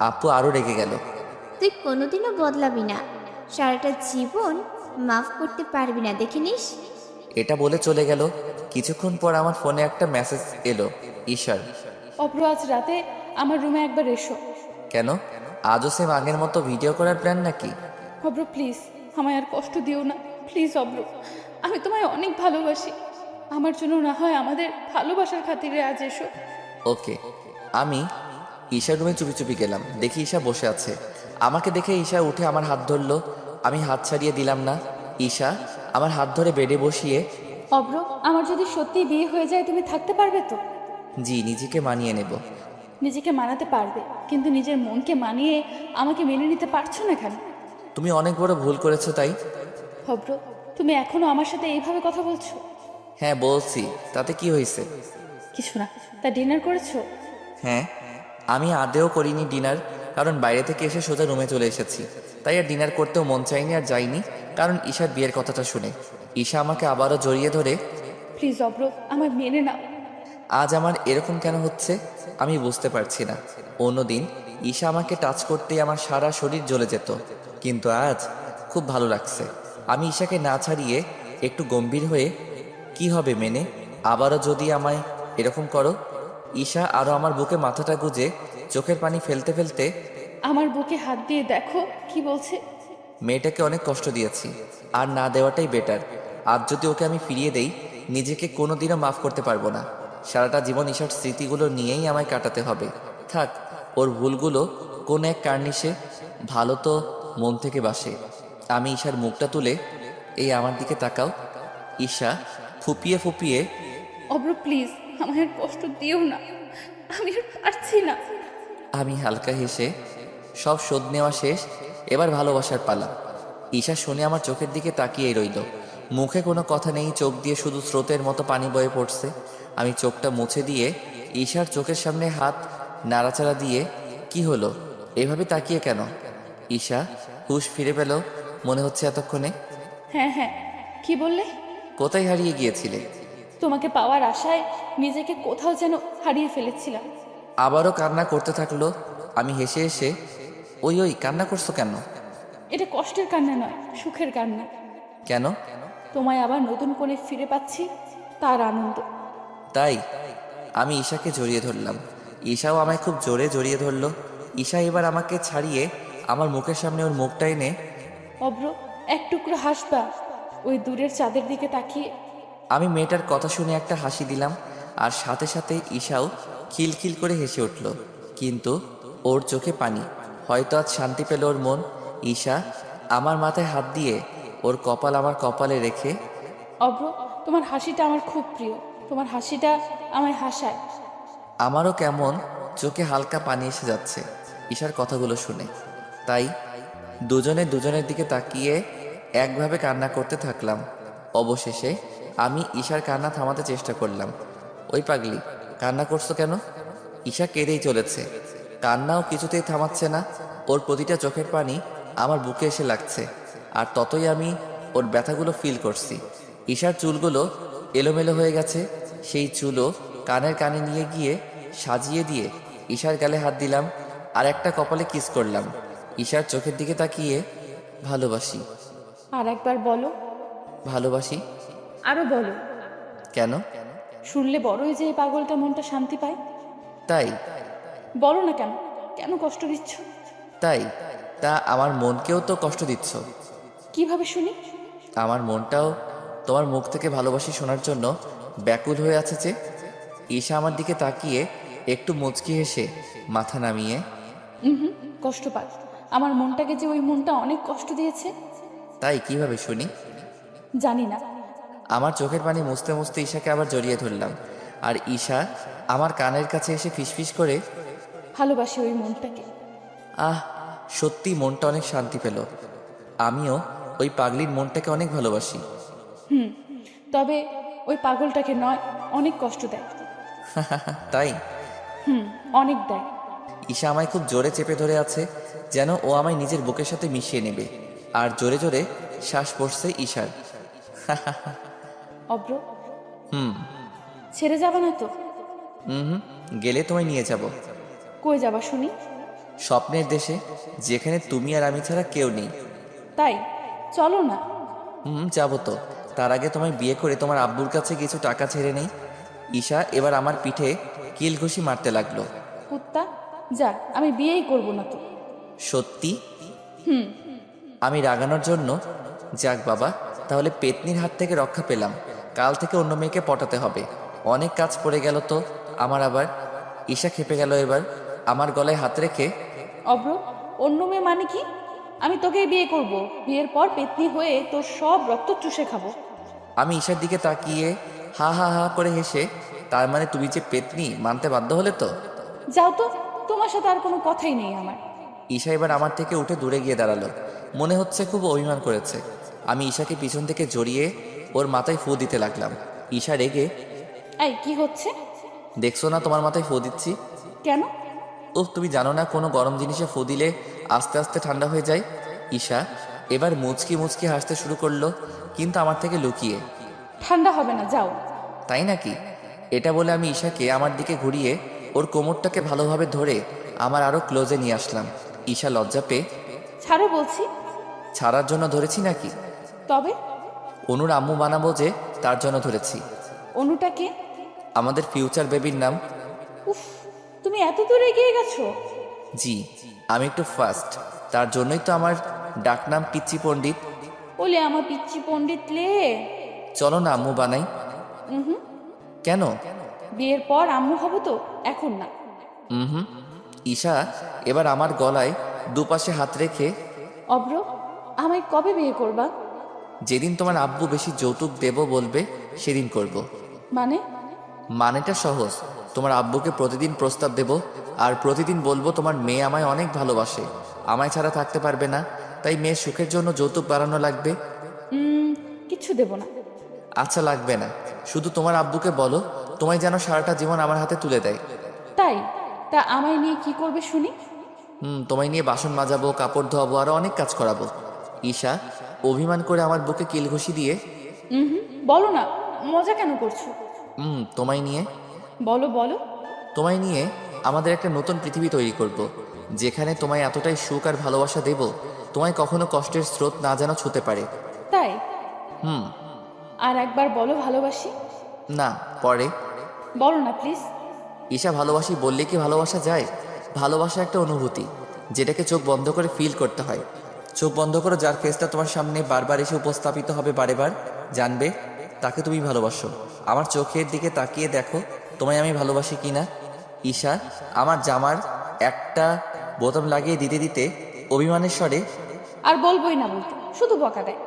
আপু আরও রেগে গেল। তুই কোনোদিনও বদলাবি না, সারাটা জীবন মাফ করতে পারবি না, দেখে নিস। এটা বলে চলে গেল। কিছুক্ষণ পর আমার ফোনে একটা মেসেজ এলো ঈশার। অব্র, আজ রাতে আমার রুমে একবার এসো। কেন? আজও সেম আগের মতো ভিডিও করার প্ল্যান নাকি? অব্র প্লিজ, আমায় আর কষ্ট দিও না প্লিজ। অব্র, আমি তোমায় অনেক ভালোবাসি, আমার জন্য না হয় আমাদের ভালোবাসার খাতিরে আজ এসো। ওকে। আমি ঈশার রুমে চুপি চুপি গেলাম, দেখি ঈশা বসে আছে। আমাকে দেখে ঈশা উঠে আমার হাত ধরলো। আমি হাত ছাড়িয়ে দিলাম না। ঈশা আমার হাত ধরে বেডে বসিয়ে, অব্র, আমার যদি সত্যি বিয়ে হয়ে যায় তুমি থাকতে পারবে তো? জি, নিজেকে মানিয়ে নেব। নিজেকে মানাতে পারবে, কিন্তু নিজের মনকে মানিয়ে আমাকে মেনে নিতে পারছো না কেন? তুমি অনেক বড় ভুল করেছো তাই। অব্র, তুমি এখনো আমার সাথে এইভাবে কথা বলছো? হ্যাঁ বলছি, তাতে কি হয়েছে? কিছু না। তা ডিনার করেছো? হ্যাঁ, আমি আদেও করিনি ডিনার, কারণ বাইরে থেকে এসে সোজা রুমে চলে এসেছি। তাই আর ডিনার করতেও মন চাইনি আর যাইনি, কারণ ঈশার বিয়ের কথাটা শুনে। ঈশা আমাকে আবারও জড়িয়ে ধরে, প্লিজ অব্র, আমার মেনে নাও। আজ আমার এরকম কেন হচ্ছে আমি বুঝতে পারছি না। অন্যদিন ঈশা আমাকে টাচ করতেই আমার সারা শরীর জ্বলে যেত, কিন্তু আজ খুব ভালো লাগছে। আমি ঈশাকে না ছাড়িয়ে একটু গম্ভীর হয়ে, কি হবে মেনে, আবারও যদি আমায় এরকম করো? ঈশা আরও আমার বুকে মাথাটা গুজে চোখের পানি ফেলতে ফেলতে, আমার বুকে হাত দিয়ে দেখো কি বলছে। মেয়েটাকে অনেক কষ্ট দিয়েছি, আর না দেওয়াটাই বেটার। আজ যদি ওকে আমি ফিরিয়ে দেই, নিজেকে কোনোদিনও মাফ করতে পারবো না। সারাটা জীবন ঈশার স্মৃতিগুলো নিয়েই আমায় কাটাতে হবে। থাক, ওর ভুলগুলো কোন এক কার্নিশে, ভালো তো মন থেকে বাসে। আমি ঈশার মুখটা তুলে এই আমার দিকে তাকাও। ঈশা ফুপিয়ে ফুপিয়ে, অব্র প্লিজ আমায় আর কষ্ট দিও না, আমি আর পারছি না। আমি হালকা হেসে, সব শোধ নেওয়া শেষ, এবার ভালোবাসার পালা। ঈশা শুনে আমার চোখের দিকে তাকিয়েই রইল। মুখে কোনো কথা নেই, চোখ দিয়ে শুধু স্রোতের মতো পানি বয়ে পড়ছে। আমি চোখটা মুছে দিয়ে ঈশার চোখের সামনে হাত নাড়াচাড়া দিয়ে, কি হলো এভাবে তাকিয়ে কেন? ঈশা হুঁশ ফিরে পেল মনে হচ্ছে এতক্ষণে। হ্যাঁ হ্যাঁ, কি বললে? কোথায় হারিয়ে গিয়েছিলে? তোমাকে পাওয়ার আশায় নিজেকে কোথাও যেন হারিয়ে ফেলেছিলাম। আবারও কান্না করতে থাকলো। আমি হেসে হেসে, ওই ওই কান্না করছো কেন? এটা কষ্টের কান্না নয়, সুখের কান্না। কেন? তোমায় আবার নতুন করে ফিরে পাচ্ছি, তার আনন্দ। তাই? আমি ঈশাকে জড়িয়ে ধরলাম। ঈশাও আমায় খুব জোরে জড়িয়ে ধরলো। ঈশা এবার আমাকে ছাড়িয়ে আমার মুখের সামনে ওর মুখটা এনে, অব্র এক টুকরো হাসবা ওই দূরের চাঁদের দিকে তাকিয়ে? আমি মেয়েটার কথা শুনে একটা হাসি দিলাম, আর সাথে সাথে ঈশাও খিলখিল করে হেসে উঠল। কিন্তু ওর চোখে পানি। হয়তো আজ শান্তি পেল ওর মন। ঈশা আমার মাথায় হাত দিয়ে ওর কপাল আমার কপালে রেখে, অব্র তোমার হাসিটা আমার খুব প্রিয়, তোমার হাসিটা আমায় হাসায়। আমারও কেমন চোখে হালকা পানি এসে যাচ্ছে ঈশার কথাগুলো শুনে। তাই দুজনে দুজনের দিকে তাকিয়ে একভাবে কান্না করতে থাকলাম। অবশেষে আমি ঈশার কান্না থামাতে চেষ্টা করলাম। ওই পাগলি, কান্না করছো কেন? ঈশা কেঁদেই চলেছে, কান্নাও কিছুতেই থামাচ্ছে না। ওর প্রতিটা চোখের পানি আমার বুকে এসে লাগছে, আর ততই আমি ওর ব্যথাগুলো ফিল করছি। ঈশার চুলগুলো এলোমেলো হয়ে গেছে। সেই চুলও কানের কানে নিয়ে গিয়ে সাজিয়ে দিয়ে ঈশার গালে হাত দিলাম, আর একটা কপালে কিস করলাম। ঈশার চোখের দিকে তাকিয়ে, ভালোবাসি। আর একবার বলো। ভালোবাসি। আরো বলো। কেন? শুনলে বড়ই যে এই পাগলটা মনটা শান্তি পায়। তাই? বলো না কেন, কেন কষ্ট দিচ্ছ? তাই? তা আমার মনকেও তো কষ্ট দিচ্ছ। কিভাবে শুনি? আমার মনটাও তোমার মুখ থেকে ভালোবাসি শোনার জন্য ব্যাকুল হয়ে আছে যে। ঈশা আমার দিকে তাকিয়ে একটু মুচকি হেসে মাথা নামিয়ে, হুম, কষ্ট পায়। আমার মনটাকে যে ওই মনটা অনেক কষ্ট দিয়েছে। তাই? কিভাবে শুনি? জানি না। আমার চোখের পানি মুছতে মুছতে ঈশাকে আবার জড়িয়ে ধরলাম, আর ঈশা আমার কানের কাছে এসে ফিসফিস করে, ভালোবাসি ওই মনটাকে। আহ, সত্যি মনটা অনেক শান্তি পেল। আমিও ওই পাগলির মনটাকে অনেক ভালোবাসি। তবে ওই পাগলটাকে নয়, অনেক কষ্ট দেয়। তাই? অনেক দেয়। ঈশা আমায় খুব জোরে চেপে ধরে আছে, যেন ও আমায় নিজের বুকের সাথে মিশিয়ে নেবে। আর জোরে জোরে শ্বাস পড়ছে ঈশার। অব্র, হুম। ছেড়ে যাবে না তো? হুম, গেলে তোমায় নিয়ে যাব। কই যাবা শুনি? স্বপ্নের দেশে, যেখানে তুমি আর আমি ছাড়া কেউ নেই। তাই? চলো না। যাবো তো। তার আগে তোমায় বিয়ে করে তোমার আব্বুর কাছে কিছু টাকা ছেড়ে নেই। ঈশা এবার আমার পিঠে কিল ঘুষি মারতে লাগলো। কুত্তা, যা, আমি বিয়েই করব না তো। সত্যি? আমি রাগানোর জন্য, যাক বাবা, তাহলে পেতনির হাত থেকে রক্ষা পেলাম। কাল থেকে অন্য মেয়েকে পটাতে হবে। অনেক কাজ পড়ে গেল তো আমার আবার। ঈশা খেপে গেল এবার, আমার গলায় হাত রেখে, অব্র, অন্য মেয়ে মানে কি? আমি তোকেই বিয়ে করব। বিয়ের পর পেতনি হয়ে তোর সব রক্ত চুষে খাবো। আমি ঈশার দিকে তাকিয়ে হা হা হা করে হেসে, তার মানে তুমি যে পেতনি মানতে বাধ্য হলে তো? যাও তো, তোমার সাথে আর কোনো কথাই নেই আমার। ঈশা এবার আমার থেকে উঠে দূরে গিয়ে দাঁড়ালো। মনে হচ্ছে খুব অভিমান করেছে। আমি ঈশাকে পিছন থেকে জড়িয়ে ওর মাথায় ফু দিতে লাগলাম। ঈশা রেগে, এই কি হচ্ছে? দেখছো না তোমার মাথায় ফু দিচ্ছি? কেন? তুমি জানো না কোনো গরম জিনিসে ফু দিলে আস্তে আস্তে ঠান্ডা হয়ে যায়? ঈশা এবার মুচকি মুচকি হাসতে শুরু করলো, কিন্তু আমার থেকে লুকিয়ে। ঠান্ডা হবে না, যাও। তাই নাকি? এটা বলে আমি ঈশাকে আমার দিকে ঘুরিয়ে ওর কোমরটাকে ভালোভাবে ধরে আমার আরো ক্লোজে নিয়ে আসলাম। ঈশা লজ্জা পেয়ে, ছাড়ো বলছি। ছাড়ার জন্য ধরেছি নাকি? তবে অনুর আম্মু বানাবো যে, তার জন্য ধরেছি। অনুটাকে? আমাদের ফিউচার বেবির নাম। উফ, তুমি এত দূর এগিয়ে গেছো। জি, আমি একটু ফাস্ট, তার জন্যই তো আমার ডাকনাম পিচ্চি পণ্ডিত। বলে আমার পিচ্চি পণ্ডিত লে। চলো না আম্মু বানাই। কেন? বিয়ের পর আম্মু হব তো, এখন না। ঈশা এবার আমার গলায় দুপাশে হাত রেখে, অব্র, আমায় কবে বিয়ে করবা? যেদিন তোমার আব্বু বেশি যৌতুক দেব বলবে সেদিন করব। মানে? মানেটা সহজ, তোমার আব্বুকে প্রতিদিন প্রস্তাব দেব আর প্রতিদিন বলবো তোমার মেয়ে আমায় অনেক ভালোবাসে, আমায় ছাড়া থাকতে পারবে না, তাই মেয়ের সুখের জন্য যৌতুক বাড়ানো লাগবে। কিচ্ছু দেব না। আচ্ছা লাগবে না, শুধু তোমার আব্বুকে বলো তোমায় যেন সারাটা জীবন আমার হাতে তুলে দেয়। তাই? তা আমায় নিয়ে কি করবে শুনি? তোমায় নিয়ে বাসন মাজাবো, কাপড় ধোয়াবো, আরো অনেক কাজ করাবো। ঈশা অভিমান করে আমার বুকে কিল ঘুষি দিয়ে বলো না, মজা কেন করছো? তোমায় নিয়ে বলো বলো। তোমায় নিয়ে আমাদের একটা নতুন পৃথিবী তৈরি করব, যেখানে তোমায় এতটাই সুখ আর ভালোবাসা দেব তোমায় কখনো কষ্টের স্রোত না যেন ছুতে পারে। তাই? হুম। আর একবার বলো ভালোবাসি। না, পরে। বলো না প্লিজ। ঈশা ভালোবাসি বললে কি ভালোবাসা যায়? ভালোবাসা একটা অনুভূতি, যেটাকে চোখ বন্ধ করে ফিল করতে হয়। চোখ বন্ধ করো, যার ফেসটা তোমার সামনে বারবার এসে উপস্থাপিত হবে, বারেবার জানবে তাকে তুমি ভালোবাসো। আমার চোখের দিকে তাকিয়ে দেখো তোমায় আমি ভালোবাসি কিনা। ঈশা আমার জামার একটা বোতাম লাগিয়ে দিতে দিতে অভিমানের স্বরে আর বলবোই না বলতে, শুধু বকা দেয়।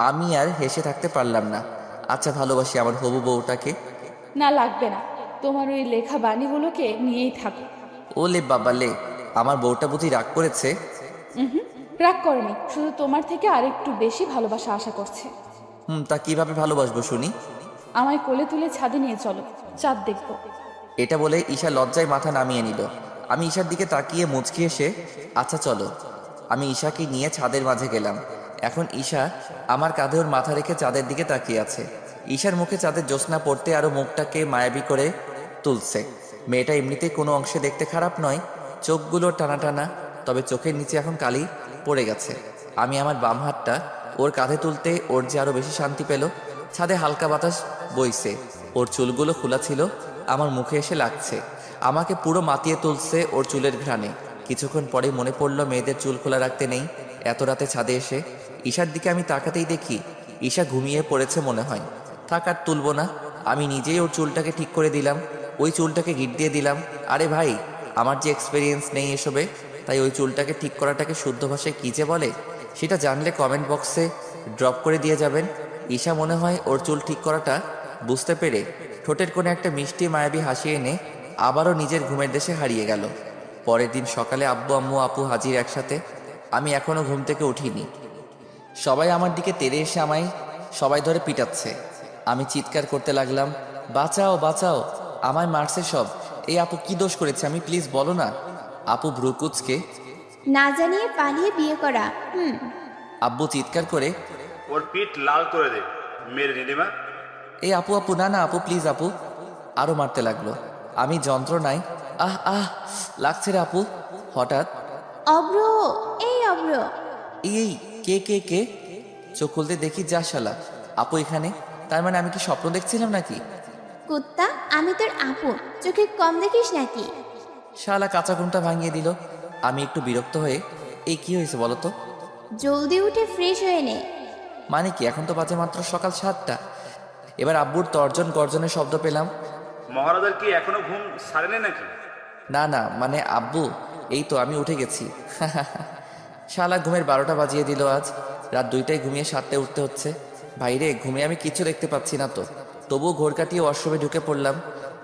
আমি আর হেসে থাকতে পারলাম না। আচ্ছা ভালোবাসি আমার হবু বউটাকে। না লাগবে না, তোমার ওই লেখা বাণীগুলোকে নিয়েই থাকো। ওলে বাবা লে, আমার বউটা বুঝি রাগ করেছে? রাগ করেনি, শুধু তোমার থেকে আরেকটু বেশি ভালোবাসা আশা করছে। তা কিভাবে ভালোবাসবো শুনি? আমায় কোলে তুলে ছাদে নিয়ে চলো, চাঁদ দেখবো। এটা বলে ঈশা লজ্জায় মাথা নামিয়ে নিল। আমি ঈশার দিকে তাকিয়ে মুচকি এসে আচ্ছা চলো। আমি ঈশাকে নিয়ে ছাদের মাঝে গেলাম। এখন ঈশা আমার কাঁধে ওর মাথা রেখে চাঁদের দিকে তাকিয়ে আছে। ঈশার মুখে চাঁদের জ্যোৎস্না পড়তে আরো মুখটাকে মায়াবী করে তুলছে। মেয়েটা এমনিতে কোনো অংশে দেখতে খারাপ নয়, চোখগুলো টানা টানা, তবে চোখের নিচে এখন কালি পড়ে গেছে। আমি আমার বাম হাতটা ওর কাঁধে তুলতে ওর যে আরো বেশি শান্তি পেল। ছাদে হালকা বাতাস বইছে, ওর চুলগুলো খোলা ছিল, আমার মুখে এসে লাগছে, আমাকে পুরো মাতিয়ে তুলছে ওর চুলের ঘ্রাণে। কিছুক্ষণ পরে মনে পড়লো মেয়েদের চুল খোলা রাখতে নেই এত রাতে ছাদে এসে। ঈশার দিকে আমি তাকাতেই দেখি ঈশা ঘুমিয়ে পড়েছে মনে হয়। থাক আর তুলবো না, আমি নিজেই ওর চুলটাকে ঠিক করে দিলাম, ওই চুলটাকে গিট দিয়ে দিলাম। আরে ভাই, আমার যে এক্সপিরিয়েন্স নেই এসবে, তাই ওই চুলটাকে ঠিক করাটাকে শুদ্ধ ভাষায় কী যে বলে সেটা জানলে কমেন্ট বক্সে ড্রপ করে দিয়ে যাবেন। ঈশা মনে হয় ওর চুল ঠিক করাটা বুঝতে পেরে ঠোঁটের কোণে একটা মিষ্টি মায়াবী হাসি এনে আবারও নিজের ঘুমের দেশে হারিয়ে গেল। পরের দিন সকালে আব্বু আম্মু আপু হাজির একসাথে। আমি এখনও ঘুম থেকে উঠিনি। সবাই আমার দিকে তেড়ে এসে আমায় সবাই ধরে পিটাচ্ছে। আমি চিৎকার করতে লাগলাম, বাঁচাও বাঁচাও, আমায় মারছে সব। এই আপু কি দোষ করেছে আমি, প্লিজ বলো না। আপু ভ্রুকুচকে না জানিয়ে পালিয়ে বিয়ে করা। আব্বু চিৎকার করে ওর পিঠ লাল করে দে মেরে নীলিমা। এই আপু আপু, না না আপু প্লিজ আপু। আরও মারতে লাগলো। আমি যন্ত্রণায় আহ আহ লাগছে রে আপু। হঠাৎ অব্র, এই অব্র। এই কে কে কে? চোখ খুলতে দেখি যা শালা, আপু এখানে। তার মানে আমি কি স্বপ্ন দেখছিলাম নাকি? কুত্তা, আমি তোর আপু, চোখে কম দেখিস নাকি? শালা কাঁচা ঘুমটা ভাঙিয়ে দিল। আমি একটু বিরক্ত হয়ে এই কি হয়েছে বলো তো? জলদি উঠে ফ্রেশ হয়ে নে। মানে কি, এখন তো বাজে মাত্র সকাল 7টা। এবার আব্বুর তর্জন গর্জনের শব্দ পেলাম। মহারাজার কি এখনো ঘুম সারেনি নাকি? না না, মানে আব্বু এই তো আমি উঠে গেছি। শালা ঘুমের 12টা বাজিয়ে দিল আজ। রাত 2টায় ঘুমিয়ে 7টায় উঠতে হচ্ছে। বাইরে ঘুমিয়ে আমি কিছু দেখতে পাচ্ছি না তো, তবুও ঘোর কাটিয়ে ওয়াশরুমে ঢুকে পড়লাম।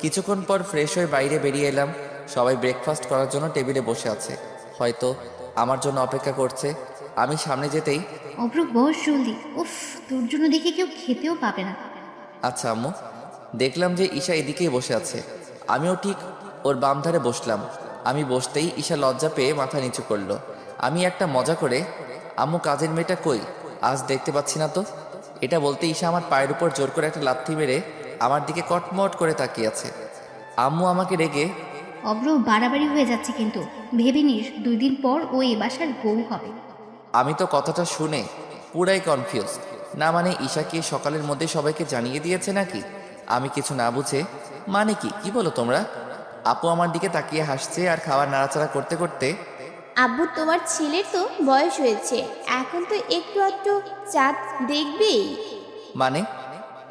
কিছুক্ষণ পর ফ্রেশ হয়ে বাইরে বেরিয়ে এলাম। সবাই ব্রেকফাস্ট করার জন্য টেবিলে বসে আছে, হয়তো আমার জন্য অপেক্ষা করছে। আমি সামনে যেতেই অব্র বস জলদি, উফ তোর জন্য দেখে কেউ খেতেও পাবে না। আচ্ছা আম্মু। দেখলাম যে ঈশা এদিকেই বসে আছে। আমিও ঠিক ওর বাম ধারে বসলাম। আমি বসতেই ঈশা লজ্জা পেয়ে মাথা নিচু করলো। আমি একটা মজা করে, আম্মু কাজের মেয়েটা কই, আজ দেখতে পাচ্ছি না তো। এটা বলতে ঈশা আমার পায়ের উপর জোর করে একটা লাথি মেরে আমার দিকে কটমট করে তাকিয়ে আছে। আম্মু আমাকে রেগে অব্র বাড়াবাড়ি হয়ে যাচ্ছে কিন্তু, ভেবে নিস 2 দিন পর ও এ বাসার বউ হবে। আমি তো কথাটা শুনে পুরাই কনফিউজ। না মানে ঈশা কি সকালের মধ্যে সবাইকে জানিয়ে দিয়েছে নাকি? আমি কিছু না বুঝে মানে কি বলো তোমরা? আপু আমার দিকে তাকিয়ে হাসছে আর খাবার নাড়াচাড়া করতে করতে আব্বু, তোমার ছেলের তো বয়স হয়েছে, এখন তো একটু একটু চাঁদ দেখবেই।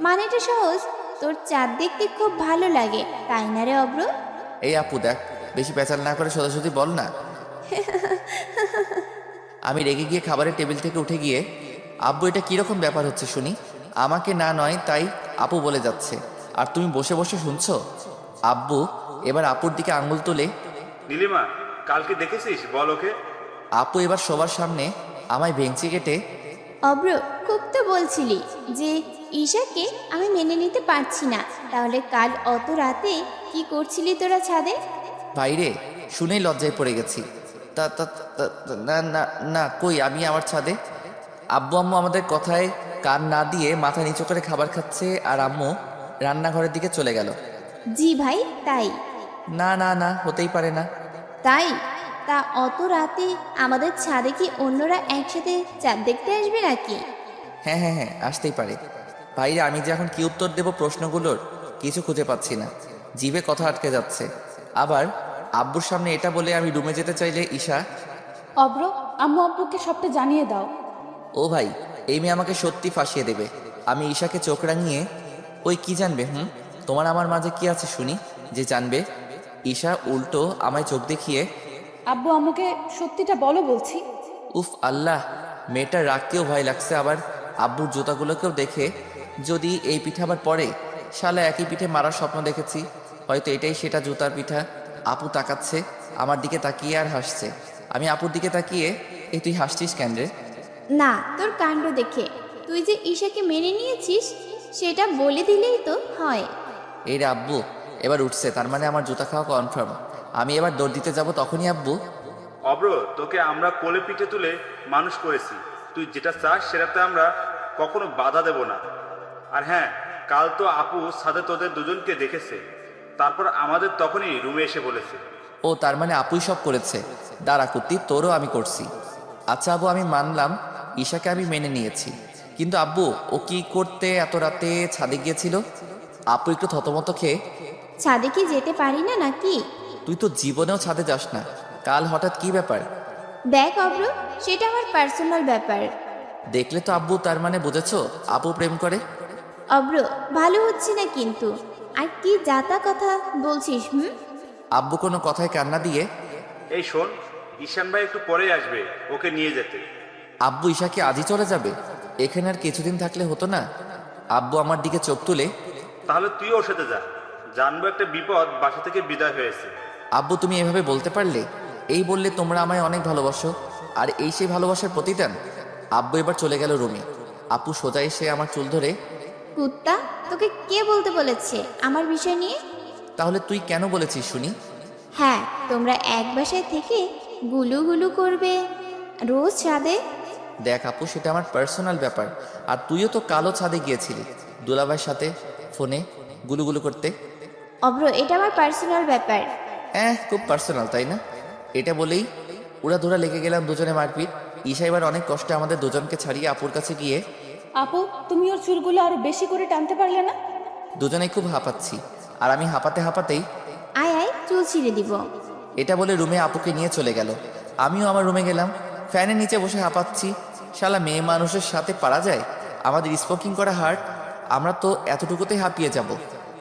মানেটা সহজ, তোর চাঁদ দেখতে খুব ভালো লাগে, তাই না রে অব্র? এই আপু দেখ, বেশি পেঁচাল না করে সোজাসুজি বল না। আমি রেগে গিয়ে খাবারের টেবিল থেকে উঠে গিয়ে আব্বু এটা কীরকম ব্যাপার হচ্ছে শুনি? আমাকে না নয় তাই আপু বলে যাচ্ছে, আর তুমি বসে বসে শুনছো? আব্বু এবার আপুর দিকে আঙুল তুলে, নীলিমা, কালকে দেখেছিস? বল ওকে। আপু এবার সবার সামনে আমায় ভেঙচি কেটে, অব্র, খুব তো বলছিলি যে ঈশাকে আমি মেনে নিতে পারছি না, তাহলে কাল অত রাতে কি করছিলি তোরা ছাদে? বাইরে শুনেই লজ্জায় পড়ে গেছি। তা তা তা- তা- না না না, কই আমি আমার ছাদে। আব্বু আম্মু আমাদের কথায় কান না দিয়ে মাথা নিচু করে খাবার খাচ্ছে, আর আম্মু রান্নাঘরের দিকে চলে গেল। জি ভাই, তাই? না না না, হতেই পারে না। তাই? তা অত রাতে আমাদের ছাদে কি অন্যরা একসাথে চাঁদ দেখতে আসবে নাকি? হ্যাঁ হ্যাঁ হ্যাঁ, আসতেই পারে। ভাইরে, আমি যে এখন কি উত্তর দেব প্রশ্নগুলোর কিছু খুঁজে পাচ্ছি না, জিভে কথা আটকে যাচ্ছে। আবার আব্বুর সামনে এটা বলে আমি রুমে যেতে চাইলে ঈশা, অব্র, আম্মু আব্বুকে সবটা জানিয়ে দাও। ও ভাই, এই মেয়ে আমাকে সত্যি ফাঁসিয়ে দেবে। আমি ঈশাকে চোখ রাঙিয়ে, ওই কি জানবে? তোমার আমার মাঝে কি আছে শুনি যে জানবে? ঈশা উল্টো আমায় চোখ দেখিয়ে, আব্বু আম্মুকে সত্যিটা বলো বলছি। উফ আল্লাহ, মেয়েটার রাগকেও ভয় লাগছে, আবার আব্বুর জুতাগুলোকেও দেখে যদি এই পিঠে আবার পড়ে। শালা একই পিঠে মারার স্বপ্ন দেখেছি, হয়তো এটাই সেটা জুতার পিঠা। আপু তাকাচ্ছে আমার দিকে, তাকিয়ে আর হাসছে। আমি আপুর দিকে তাকিয়ে, এই তুই হাসছিস কেন রে? না, তোর কাণ্ড দেখে। তুই যে ঈশাকে মেনে নিয়েছিস সেটা বলে দিলেই তো হয়। এই রে আব্বু এবার উঠছে, তার মানে আমার জুতা খাওয়া কনফার্ম। আমি এবার দৌড় দিতে যাব, তখনই আব্বু, অব্র, তোকে আমরা কোলে পিঠে তুলে মানুষ করেছি, তুই যেটা চাস সেটাতে আমরা কখনো বাধা দেব না। আর হ্যাঁ, কাল তো আপু সাথে তোদের দুজনকে দেখেছে, তারপর আমাদের তখনই রুমে এসে বলেছে। ও তার মানে আপুই সব করেছে। দাঁড়া কুত্তি, তোরও আমি করছি। আচ্ছা আব্বু, আমি মানলাম ঈশাকে আমি মেনে নিয়েছি, কিন্তু আব্বু ও কি করতে এত রাতে ছাদে গিয়েছিল? আপু একটু থতমত খেয়ে, ছাদে কি যেতে পারি না নাকি? তুই তো জীবনেও ছাদে যাস না, কাল হঠাৎ কি ব্যাপার? দেখ অব্র, সেটা আমার পার্সোনাল ব্যাপার। দেখলে তো আব্বু, তার মানে বুঝেছো আপু প্রেম করে। অব্র, ভালো হচ্ছে না কিন্তু। আর কি যাতা কথা বলছিস? আব্বু কোনো কথায় কান্না দিয়ে, এই শোন, ঈশান ভাই একটু পরেই আসবে, ওকে নিয়ে যেতে। আব্বু ঈশাকে আজই চলে যাবে? এখানে আর কিছুদিন থাকলে হতো না? আব্বু আমার দিকে চোখ তুলে, তাহলে তুই ওর সাথে যা, জানবো একটা বিপদ বাসা থেকে বিদায় হয়েছে। আব্বু তুমি এভাবে বলতে পারলে? এই বললে তোমরা আমায় অনেক ভালোবাসো, আর এই সেই ভালোবাসার প্রতিদান। আব্বু এবার চলে গেল রুমে। আপু সোজা এসে আমার চুল ধরে, কুত্তা, তোকে কে বলতে বলেছে আমার বিষয় নিয়ে? তাহলে তুই কেন বলেছিস শুনি? হ্যাঁ, তোমরা এক বাসায় থেকে গুলু গুলু করবে রোজ ছাদে। দেখ আপু, সেটা আমার পার্সোনাল ব্যাপার, আর তুইও তো কালো ছাদে গিয়েছিলি দুলাভাইয়ের সাথে ফোনে গুলুগুলু করতে। অব্র, এটা আমার পার্সোনাল ব্যাপার। হ্যাঁ, খুব পার্সোনাল তাই না? এটা বলেই উড়াধুরা লেগে গেলাম দুজনে মারপিট। ঈশা এবার অনেক কষ্টে আমাদের দুজনকে ছাড়িয়ে আপুর কাছে গিয়ে, আপু, তুমি ওর চুলগুলো আরো বেশি করে টানতে পারলে না? দুজনেই খুব হাঁপাচ্ছি, আর আমি হাঁপাতে হাঁপাতেই, আয় আয়, চুল ছিঁড়ে দিব। এটা বলে রুমে আপুকে নিয়ে চলে গেল। আমিও আমার রুমে গেলাম, ফ্যানের নিচে বসে হাঁপাচ্ছি। শালা মেয়ে মানুষের সাথে পারা যায়? আমাদের স্মোকিং করা হার্ট, আমরা তো এতটুকুতেই হাঁপিয়ে যাব।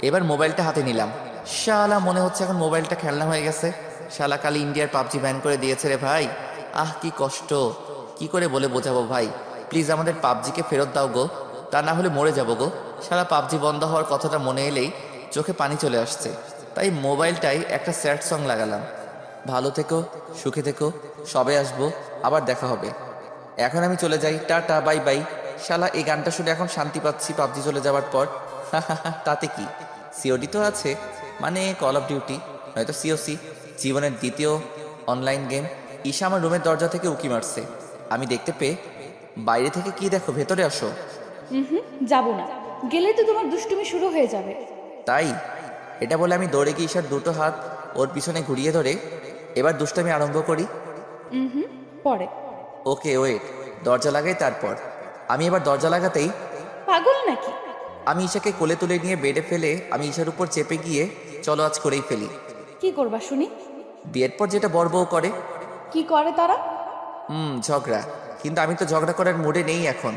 এবার মোবাইলটা হাতে নিলাম। শালা মনে হচ্ছে এখন মোবাইলটা খেলনা হয়ে গেছে। শালা কালি ইন্ডিয়ার পাবজি ব্যান করে দিয়েছে রে ভাই। আহ কি কষ্ট, কি করে বলে বোঝাবো ভাই? প্লিজ আমাদের পাবজিকে ফেরত দাও গো, তা না হলে মরে যাবো গো। শালা পাবজি বন্ধ হওয়ার কথাটা মনে এলেই চোখে পানি চলে আসছে, তাই মোবাইলটাই একটা স্যাড সং লাগালাম। ভালো থেকো, সুখে থেকো, সবে আসবো, আবার দেখা হবে। এখন আমি চলে যাই, টাটা বাই বাই। শালা এই গানটা শুনে এখন শান্তি পাচ্ছি পাবজি চলে যাওয়ার পর। তাতে কি, সিওডি তো আছে, মানে কল অফ ডিউটি, নয়তো সিওসি, জীবনের দ্বিতীয় অনলাইন গেম। ঈশা আমার রুমের দরজা থেকে উকি মারছে, আমি দেখতে পেয়ে, বাইরে থেকে কি দেখো, ভেতরে আসো। যাবো না, গেলে তো তোমার দুষ্টুমি শুরু হয়ে যাবে। তাই? এটা বলে আমি দৌড়ে গিয়ে ঈশার দুটো হাত ওর পিছনে ঘুরিয়ে ধরে এবার দুষ্টামি আরম্ভ করি। পরে। ওকে ওয়েট, দরজা লাগাই তারপর। আমি এবার দরজা লাগাতেই পাগল নাকি? আমি ঈশাকে কোলে তুলে নিয়ে বেডে ফেলে আমি ঈশার উপর চেপে গিয়ে, চলো আজ করেই ফেলি। কি করবা শুনি? বিয়ের পর যেটা বর বউ করে। কি করে তারা? ঝগড়া, কিন্তু আমি তো ঝগড়া করার মুডে নেই এখন।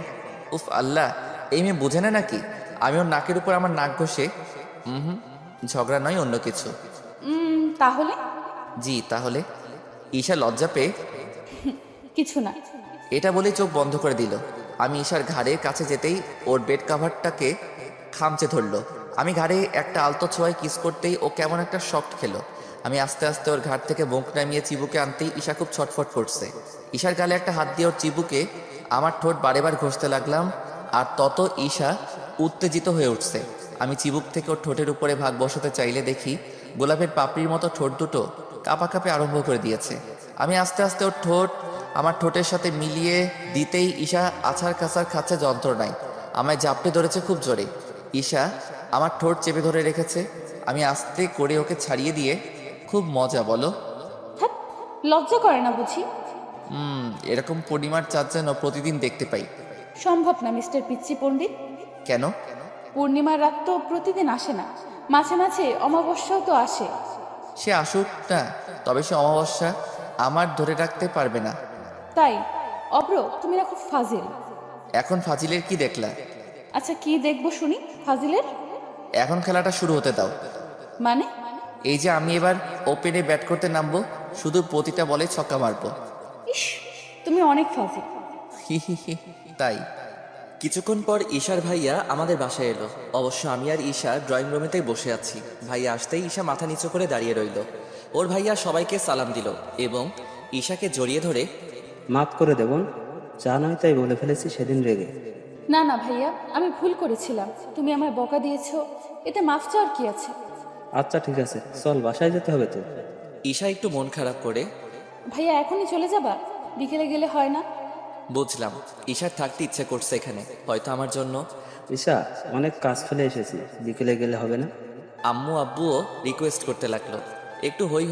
উফ আল্লাহ, এই মেয়ে বুঝে না নাকি? আমি ওর নাকের উপর আমার নাক ঘষে, ঝগড়া নয়, অন্য কিছু। তাহলে? জি তাহলে। ঈশা লজ্জা পেয়ে কিছু না। এটা বলে চোখ বন্ধ করে দিল। আমি ঈশার ঘাড়ের কাছে যেতেই ওর বেড কাভারটাকে খামচে ধরলো। আমি ঘাড়ে একটা আলতো ছোঁয়ায় কিস করতেই ও কেমন একটা শক্ট খেলো। আমি আস্তে আস্তে ওর ঘাট থেকে মুখ নামিয়ে চিবুকে আনতেই ঈশা খুব ছটফট করছে। ঈশার গালে একটা হাত দিয়ে ওর চিবুকে আমার ঠোঁট বারেবার ঘষতে লাগলাম, আর তত ঈশা উত্তেজিত হয়ে উঠছে। আমি চিবুক থেকে ওর ঠোঁটের উপরে ভাগ বসাতে চাইলে দেখি গোলাপের পাপড়ির মতো ঠোঁট দুটো কাঁপা কাঁপে আরম্ভ করে দিয়েছে। আমি আস্তে আস্তে ওর ঠোঁট আমার ঠোঁটের সাথে মিলিয়ে দিতেই ঈশা আছাড় কাছাড় খাচ্ছে যন্ত্রণায়। আমায় জাপটে ধরেছে খুব জোরে। ঈশা আমার ঠোঁট চেপে ধরে রেখেছে। আমি আস্তে করে ওকে ছাড়িয়ে দিয়ে, খুব মজা বলো। হ্যাঁ, লজ্জা করে না বুঝি? এরকম পূর্ণিমার চাঁদ যেন প্রতিদিন দেখতে পাই। সম্ভব না মিস্টার পিচ্চি পণ্ডিত। কেন? পূর্ণিমার রাত তো প্রতিদিন আসে না, মাঝে মাঝে অমাবস্যাও তো আসে। সে আসুক না, তবে সে অমাবস্যা আমার ধরে রাখতে পারবে না। তাই? অব্র, তুমি না খুব ফাজিল। এখন ফাজিলের কি দেখলা? আচ্ছা, কি দেখবো শুনি ফাজিলের? এখন খেলাটা শুরু হতে দাও। মানে? এই যে আমি এবার ওপেনে ব্যাট করতে নামবো, শুধু প্রতিটা বলে ছক্কা মারবো। ইস, তুমি অনেক ফাজিল। তাই? কিছুক্ষণ পর ঈশার ভাইয়া আমাদের বাসায় এলো। অবশ্য আমি আর ঈশা ড্রয়িং রুমেতেই বসে আছি। ভাইয়া আসতেই ঈশা মাথা নিচু করে দাঁড়িয়ে রইল। ওর ভাইয়া সবাইকে সালাম দিল এবং ঈশাকে জড়িয়ে ধরে, মাফ করে দেবন, যা নয় তাই বলে ফেলেছি সেদিন রেগে। না না ভাইয়া, আমি ভুল করেছিলাম। তুমি আমায় বকা দিয়েছো, এতে মাফ চাওয়ার কি আছে? আচ্ছা ঠিক আছে, চল বাসায় যেতে হবে তো। ঈশা একটু মন খারাপ করে, ভাইয়া এখনই চলে যাবা? বিকেলে গেলে হয় না? বুঝলাম ঈশার থাকতে ইচ্ছে করছে এখানে, হয়তো আমার জন্য। ঈশা, অনেক কাজ ফেলে এসেছি, বিকেলে গেলে হবে না? আম্মু আব্বুও রিকোয়েস্ট করতে লাগলো। একটু হই